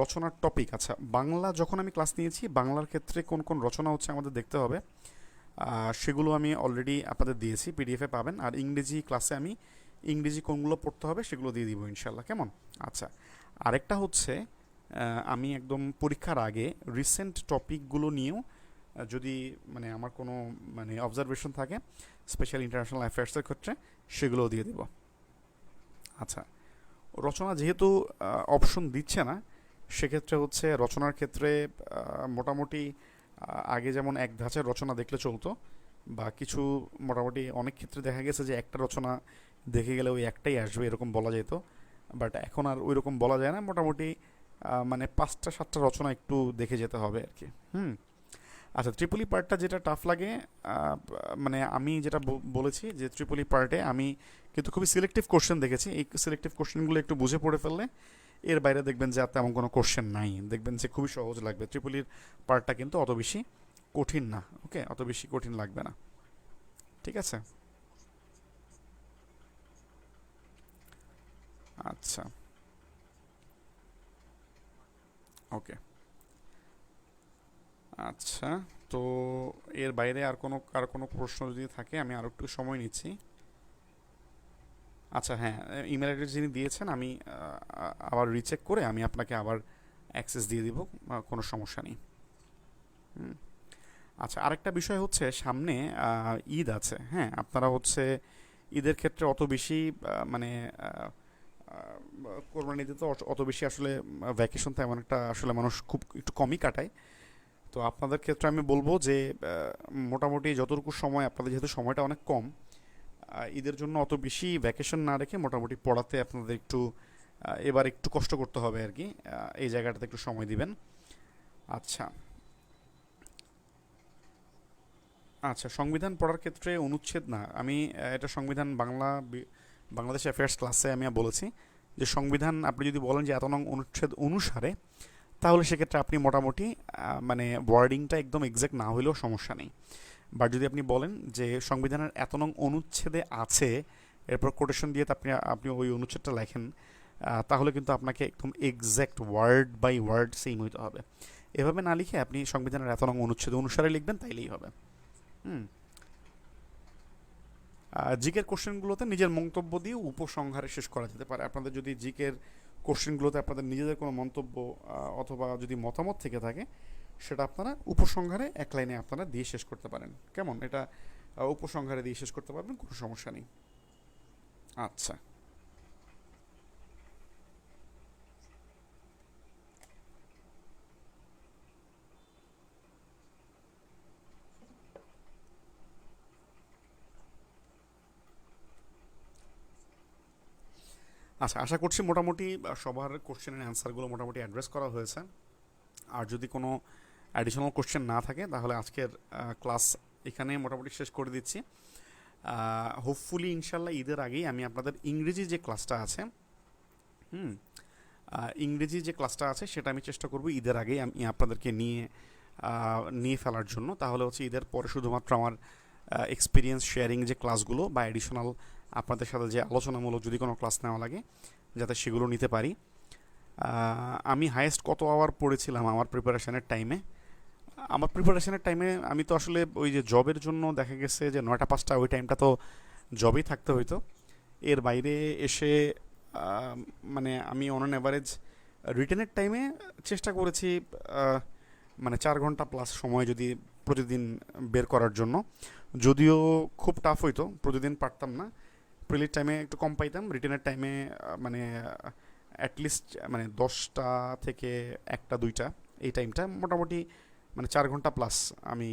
রচনার টপিক, আচ্ছা বাংলা যখন আমি ক্লাস নিয়েছি বাংলার ক্ষেত্রে কোন কোন রচনা হচ্ছে আমাদের দেখতে হবে, সেগুলো আমি অলরেডি আপনাদের দিয়েছি, পিডিএফে পাবেন। আর ইংরেজি ক্লাসে আমি ইংরেজি কোনগুলো পড়তে হবে সেগুলো দিয়ে দিব ইনশাল্লাহ, কেমন? আচ্ছা, আরেকটা হচ্ছে আমি একদম পরীক্ষার আগে রিসেন্ট টপিকগুলো নিয়েও যদি মানে আমার কোনো মানে অবজারভেশন থাকে স্পেশাল ইন্টারন্যাশনাল অ্যাফেয়ার্সের ক্ষেত্রে, সেগুলোও দিয়ে দিব। আচ্ছা, রচনা যেহেতু অপশন দিচ্ছে না, সেক্ষেত্রে হচ্ছে রচনার ক্ষেত্রে মোটামুটি আগে যেমন এক ধাঁচের রচনা দেখলে চলতো, বা কিছু মোটামুটি অনেক ক্ষেত্রে দেখা গেছে যে একটা রচনা দেখে গেলে ওই একটাই আসবে এরকম বলা যেত, বাট এখন আর ওই রকম বলা যায় না। মোটামুটি মানে 5টা 7টা রচনা একটু দেখে যেতে হবে আর কি। হুম। আচ্ছা, ত্রিপলি পার্টটা যেটা টাফ লাগে, মানে আমি যেটা বলেছি যে ত্রিপলি পার্টে আমি কিন্তু খুবই সিলেক্টিভ কোশ্চেন দেখেছি। এই সিলেক্টিভ কোশ্চেনগুলো একটু বুঝে পড়ে ফেললে এর বাইরে দেখবেন যে আর তেমন কোনো কোশ্চেন নাই, দেখবেন যে খুবই সহজ লাগবে। ত্রিপলির পার্টটা কিন্তু অত বেশি কঠিন না, ওকে, অত বেশি কঠিন লাগবে না। ঠিক আছে। আচ্ছা, ওকে। আচ্ছা, তো এর বাইরে আর কোনো প্রশ্ন যদি থাকে আমি আর একটু সময় নিচ্ছি। আচ্ছা, হ্যাঁ, ইমেল অ্যাড্রেস যিনি দিয়েছেন আমি আবার রিচেক করে আমি আপনাকে আবার অ্যাক্সেস দিয়ে দিব, কোনো সমস্যা নেই। হুম। আচ্ছা, আরেকটা বিষয় হচ্ছে সামনে ঈদ আছে, হ্যাঁ, আপনারা হচ্ছে ঈদের ক্ষেত্রে অত বেশি মানে আহ, আহ, কোরবানিতে তো অত বেশি আসলে ভ্যাকেশন তেমন একটা আসলে মানুষ খুব একটু কমই কাটায়। তো আপনাদের ক্ষেত্রে আমি বলবো যে মোটামুটি যতটুকু সময় আপনাদের, যেহেতু সময়টা অনেক কম, ঈদের জন্য অত বেশি ভ্যাকেশন না রেখে মোটামুটি পড়াতে আপনাদের একটু এবার একটু কষ্ট করতে হবে আর কি। এই জায়গাটাতে একটু সময় দিবেন। আচ্ছা। আচ্ছা, সংবিধান পড়ার ক্ষেত্রে অনুচ্ছেদ না, আমি এটা সংবিধান বাংলাদেশ অ্যাফেয়ার্স ক্লাসে আমি বলেছি যে সংবিধান আপনি যদি বলেন যে এত নং অনুচ্ছেদ অনুসারে, তাহলে সেক্ষেত্রে আপনি মোটামুটি মানে ওয়ার্ডিংটা একদম এক্সাক্ট না হলেও সমস্যা নেই। বাট যদি আপনি বলেন যে সংবিধানের এত নং অনুচ্ছেদে আছে, এরপর কোটেশন দিয়ে আপনি আপনি ওই অনুচ্ছেদটা লেখেন, তাহলে কিন্তু আপনাকে একদম exact word by word same হইতে হবে। এভাবে না লিখে আপনি সংবিধানের এত নং অনুচ্ছেদ অনুসারে লিখবেন, তাইলেই হবে। হুম। জিকের কোশ্চেনগুলোতে নিজের মন্তব্য দিয়ে উপসংহারে শেষ করা যেতে পারে। আপনাদের যদি জিকের কোশ্চেনগুলোতে আপনাদের নিজেদের কোনো মন্তব্য অথবা যদি মতামত থেকে থাকে, সেটা আপনারা উপসংহারে এক লাইনে আপনারা দিয়ে শেষ করতে পারেন, কেমন? এটা উপসংহারে দিয়ে শেষ করতে পারবেন, কোনো সমস্যা নেই। আচ্ছা। আচ্ছা, আশা করছি মোটামুটি সবার কোশ্চেনের অ্যান্সারগুলো মোটামুটি অ্যাড্রেস করা হয়েছে। আর যদি কোনো অ্যাডিশনাল কোশ্চেন না থাকে, তাহলে আজকের ক্লাস এখানে মোটামুটি শেষ করে দিচ্ছি। হোপফুলি ইনশাল্লাহ ঈদের আগেই আমি আপনাদের ইংরেজি যে ক্লাসটা আছে, হুম, ইংরেজি যে ক্লাসটা আছে সেটা আমি চেষ্টা করব ঈদের আগেই আমি আপনাদেরকে নিয়ে ফেলার জন্য। তাহলে হচ্ছে ঈদের পরে শুধুমাত্র আমার এক্সপিরিয়েন্স শেয়ারিং যে ক্লাসগুলো বা অ্যাডিশনাল আপনাদের সাথে যে আলোচনামূলক যদি কোনো ক্লাস নেওয়া লাগে, যাতে সেগুলো নিতে পারি। আমি হায়েস্ট কত আওয়ার পড়েছিলাম আমার প্রিপারেশনের টাইমে আমি তো আসলে ওই যে জবের জন্য দেখা গেছে যে 9টা 5টা ওই টাইমটা তো জবেই থাকতে হইতো। এর বাইরে এসে আহ, মানে আমি অন অ্যান অ্যাভারেজ রিটেনের টাইমে চেষ্টা করেছি আহ, মানে 4 ঘন্টা প্লাস সময় যদি প্রতিদিন বের করার জন্য। যদিও খুব টাফ হইতো, প্রতিদিন পারতাম না। প্রিলির টাইমে একটু কম পাইতাম, রিটেনের টাইমে মানে অ্যাটলিস্ট মানে 10টা থেকে 1টা 2টা এই টাইমটা মোটামুটি মানে 4 ঘন্টা প্লাস আমি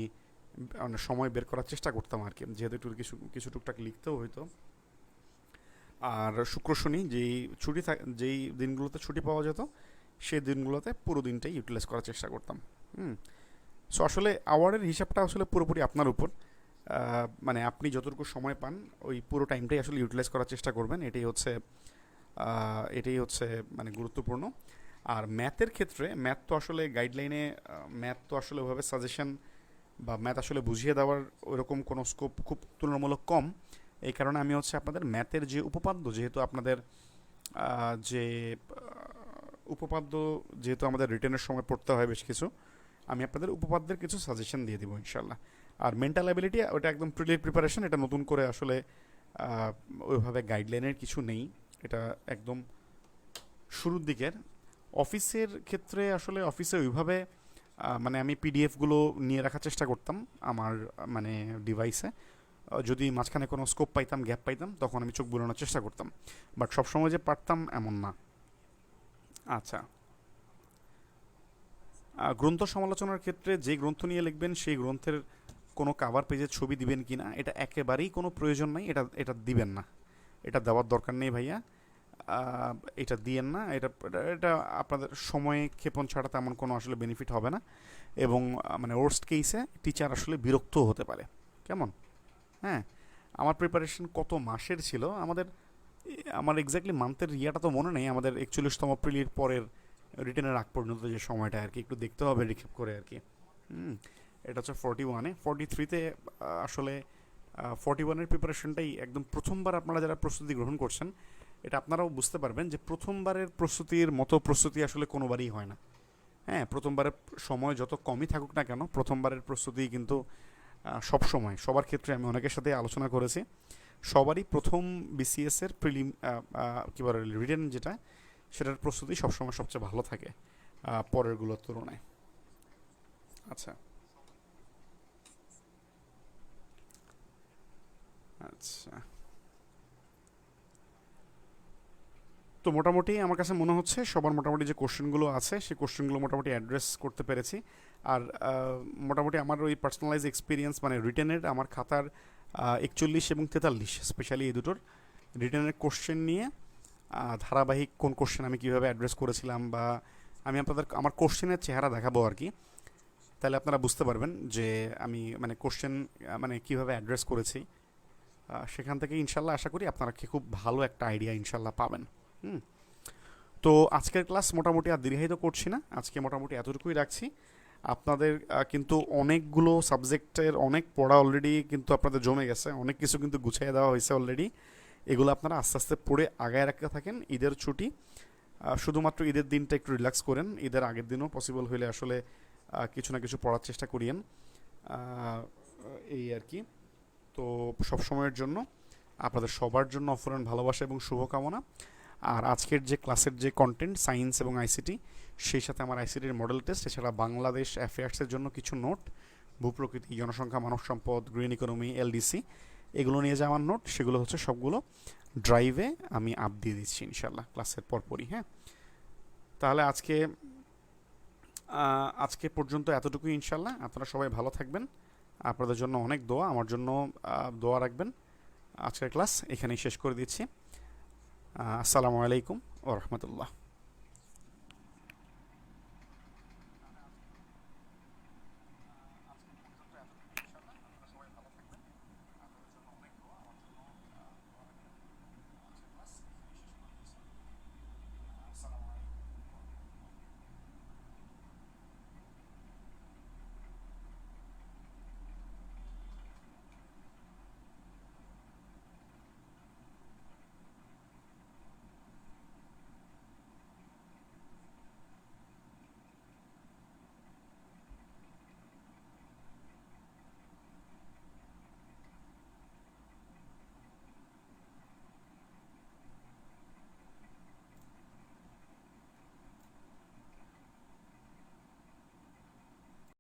মানে সময় বের করার চেষ্টা করতাম আর কি, যেহেতু একটু কিছু কিছু টুকটাক লিখতেও হইতো। আর শুক্র শনি যেই দিনগুলোতে ছুটি পাওয়া যেত, সেই দিনগুলোতে পুরো দিনটাই ইউটিলাইজ করার চেষ্টা করতাম। হুম। সো আসলে আওয়ারের হিসাবটা আসলে পুরোপুরি আপনার উপর। মানে আপনি যতটুকু সময় পান ওই পুরো টাইমটাই আসলে ইউটিলাইজ করার চেষ্টা করবেন, এটাই হচ্ছে মানে গুরুত্বপূর্ণ। আর ম্যাথের ক্ষেত্রে ম্যাথ তো আসলে ওইভাবে সাজেশন বা ম্যাথ আসলে বুঝিয়ে দেওয়ার ওইরকম কোনো স্কোপ খুব তুলনামূলক কম। এই কারণে আমি হচ্ছে আপনাদের ম্যাথের যে উপপাদ্য, যেহেতু আপনাদের যে উপপাদ্য যেহেতু আমাদের রিটেনের সময় পড়তে হয় বেশ কিছু, আমি আপনাদের উপপাদ্যের কিছু সাজেশন দিয়ে দিব ইনশাল্লাহ। আর মেন্টাল অ্যাবিলিটি ওটা একদম প্রিলির প্রিপারেশন, এটা নতুন করে আসলে আহ, ওইভাবে গাইডলাইনের কিছু নেই, এটা একদম শুরুর দিকের। অফিসের ক্ষেত্রে আসলে অফিসে ওইভাবে মানে আমি পিডিএফগুলো নিয়ে রাখার চেষ্টা করতাম আমার মানে ডিভাইসে। যদি মাঝখানে কোনো স্কোপ পাইতাম, গ্যাপ পাইতাম, তখন আমি চোখ বুলানোর চেষ্টা করতাম, বাট সবসময় যে পারতাম এমন না। আচ্ছা, গ্রন্থ সমালোচনার ক্ষেত্রে যে গ্রন্থ নিয়ে লিখবেন সেই গ্রন্থের কোনো কাভার পেজের ছবি দিবেন কি না এটা একেবারেই কোনো প্রয়োজন নাই, এটা এটা দিবেন না, এটা দেওয়ার দরকার নেই ভাইয়া। আহ, এটা দিয়েন না, এটা এটা এটা আপনাদের সময় ক্ষেপণ ছাড়া তেমন কোনো আসলে বেনিফিট হবে না। এবং মানে ওর্স্ট কেসে টিচার আসলে বিরক্তও হতে পারে। কেমন? হ্যাঁ, আমার প্রিপারেশন কত মাসের ছিল আমাদের, আমার এক্স্যাক্টলি মান্থের ইয়াটা তো মনে নেই, আমাদের 41তম প্রিলির পরের রিটেনের আগ পর্যন্ত যে সময়টা আর কি, একটু দেখতে হবে রিক্যাপ করে আর কি। হুম, এটা হচ্ছে 41-এ। 43-তে আসলে 41-এর প্রিপারেশনটাই একদম প্রথমবার আপনারা যারা প্রস্তুতি গ্রহণ করছেন, এটা আপনারাও বুঝতে পারবেন যে প্রথমবারের প্রস্তুতির মতো প্রস্তুতি আসলে কোনোবারই হয় না। হ্যাঁ, প্রথমবারের সময় যত কমই থাকুক না কেন, প্রথমবারের প্রস্তুতি কিন্তু সব সময় সবার ক্ষেত্রে, আমি অনেকের সাথে আলোচনা করেছি, সবারই প্রথম বিসিএস এর প্রিলিম কী বলে রিটেন যেটা, সেটার প্রস্তুতি সবসময় সবচেয়ে ভালো থাকে পরেরগুলোর তুলনায়। আচ্ছা, আচ্ছা, তো মোটামুটি আমার কাছে মনে হচ্ছে সবার মোটামুটি যে কোশ্চেনগুলো আছে সেই কোশ্চেনগুলো মোটামুটি অ্যাড্রেস করতে পেরেছি। আর মোটামুটি আমার ওই পার্সোনালাইজ এক্সপিরিয়েন্স মানে রিটেনের আমার খাতার 41 এবং 43 স্পেশালি এই দুটোর রিটেনের কোশ্চেন নিয়ে ধারাবাহিক কোন কোশ্চেন আমি কীভাবে অ্যাড্রেস করেছিলাম, বা আমি আপনাদের আমার কোশ্চেনের চেহারা দেখাবো আর কি, তাহলে আপনারা বুঝতে পারবেন যে আমি মানে কোশ্চেন মানে কীভাবে অ্যাড্রেস করেছি। সেখান থেকে ইনশাল্লাহ আশা করি আপনারা কি খুব ভালো একটা আইডিয়া ইনশাল্লাহ পাবেন। হুম, তো আজকের ক্লাস মোটামুটি আর দীর্ঘায়িত করছি না, আজকে মোটামুটি এতটুকুই রাখছি। আপনাদের কিন্তু অনেকগুলো সাবজেক্টের অনেক পড়া অলরেডি কিন্তু আপনাদের জমে গেছে, অনেক কিছু কিন্তু গুছিয়ে দেওয়া হয়েছে অলরেডি। এগুলো আপনারা আস্তে আস্তে পড়ে আগায় রাখতে থাকেন। ঈদের ছুটি, শুধুমাত্র ঈদের দিনটা একটু রিল্যাক্স করেন, ঈদের আগের দিনও পসিবল হলে আসলে কিছু না কিছু পড়ার চেষ্টা করিয়েন। আহ, এই আর কি। তো সব সময়ের জন্য আপনাদের সবার জন্য অফুরান ভালোবাসা এবং শুভকামনা। আর আজকের যে ক্লাসের যে কন্টেন্ট সায়েন্স এবং আইসিটি, সেই সাথে আমার আইসিটির মডেল টেস্ট, এছাড়া বাংলাদেশ অ্যাফেয়ার্সের জন্য কিছু নোট, ভূপ্রকৃতি, জনসংখ্যা, মানব সম্পদ, গ্রিন ইকোনমি, এলডিসি, এগুলো নিয়ে যাওয়ার নোট, সেগুলো হচ্ছে সবগুলো ড্রাইভে আমি আপ দিয়ে দিচ্ছি ইনশাল্লাহ ক্লাসের পরপরই। হ্যাঁ, তাহলে আজকে পর্যন্ত এতটুকুই ইনশাল্লাহ। আপনারা সবাই ভালো থাকবেন, আপনাদের জন্য অনেক দোয়া, আমার জন্য দোয়া রাখবেন। আজকের ক্লাস এখানেই শেষ করে দিচ্ছি। আসসালামু আলাইকুম ওয়া রাহমাতুল্লাহ।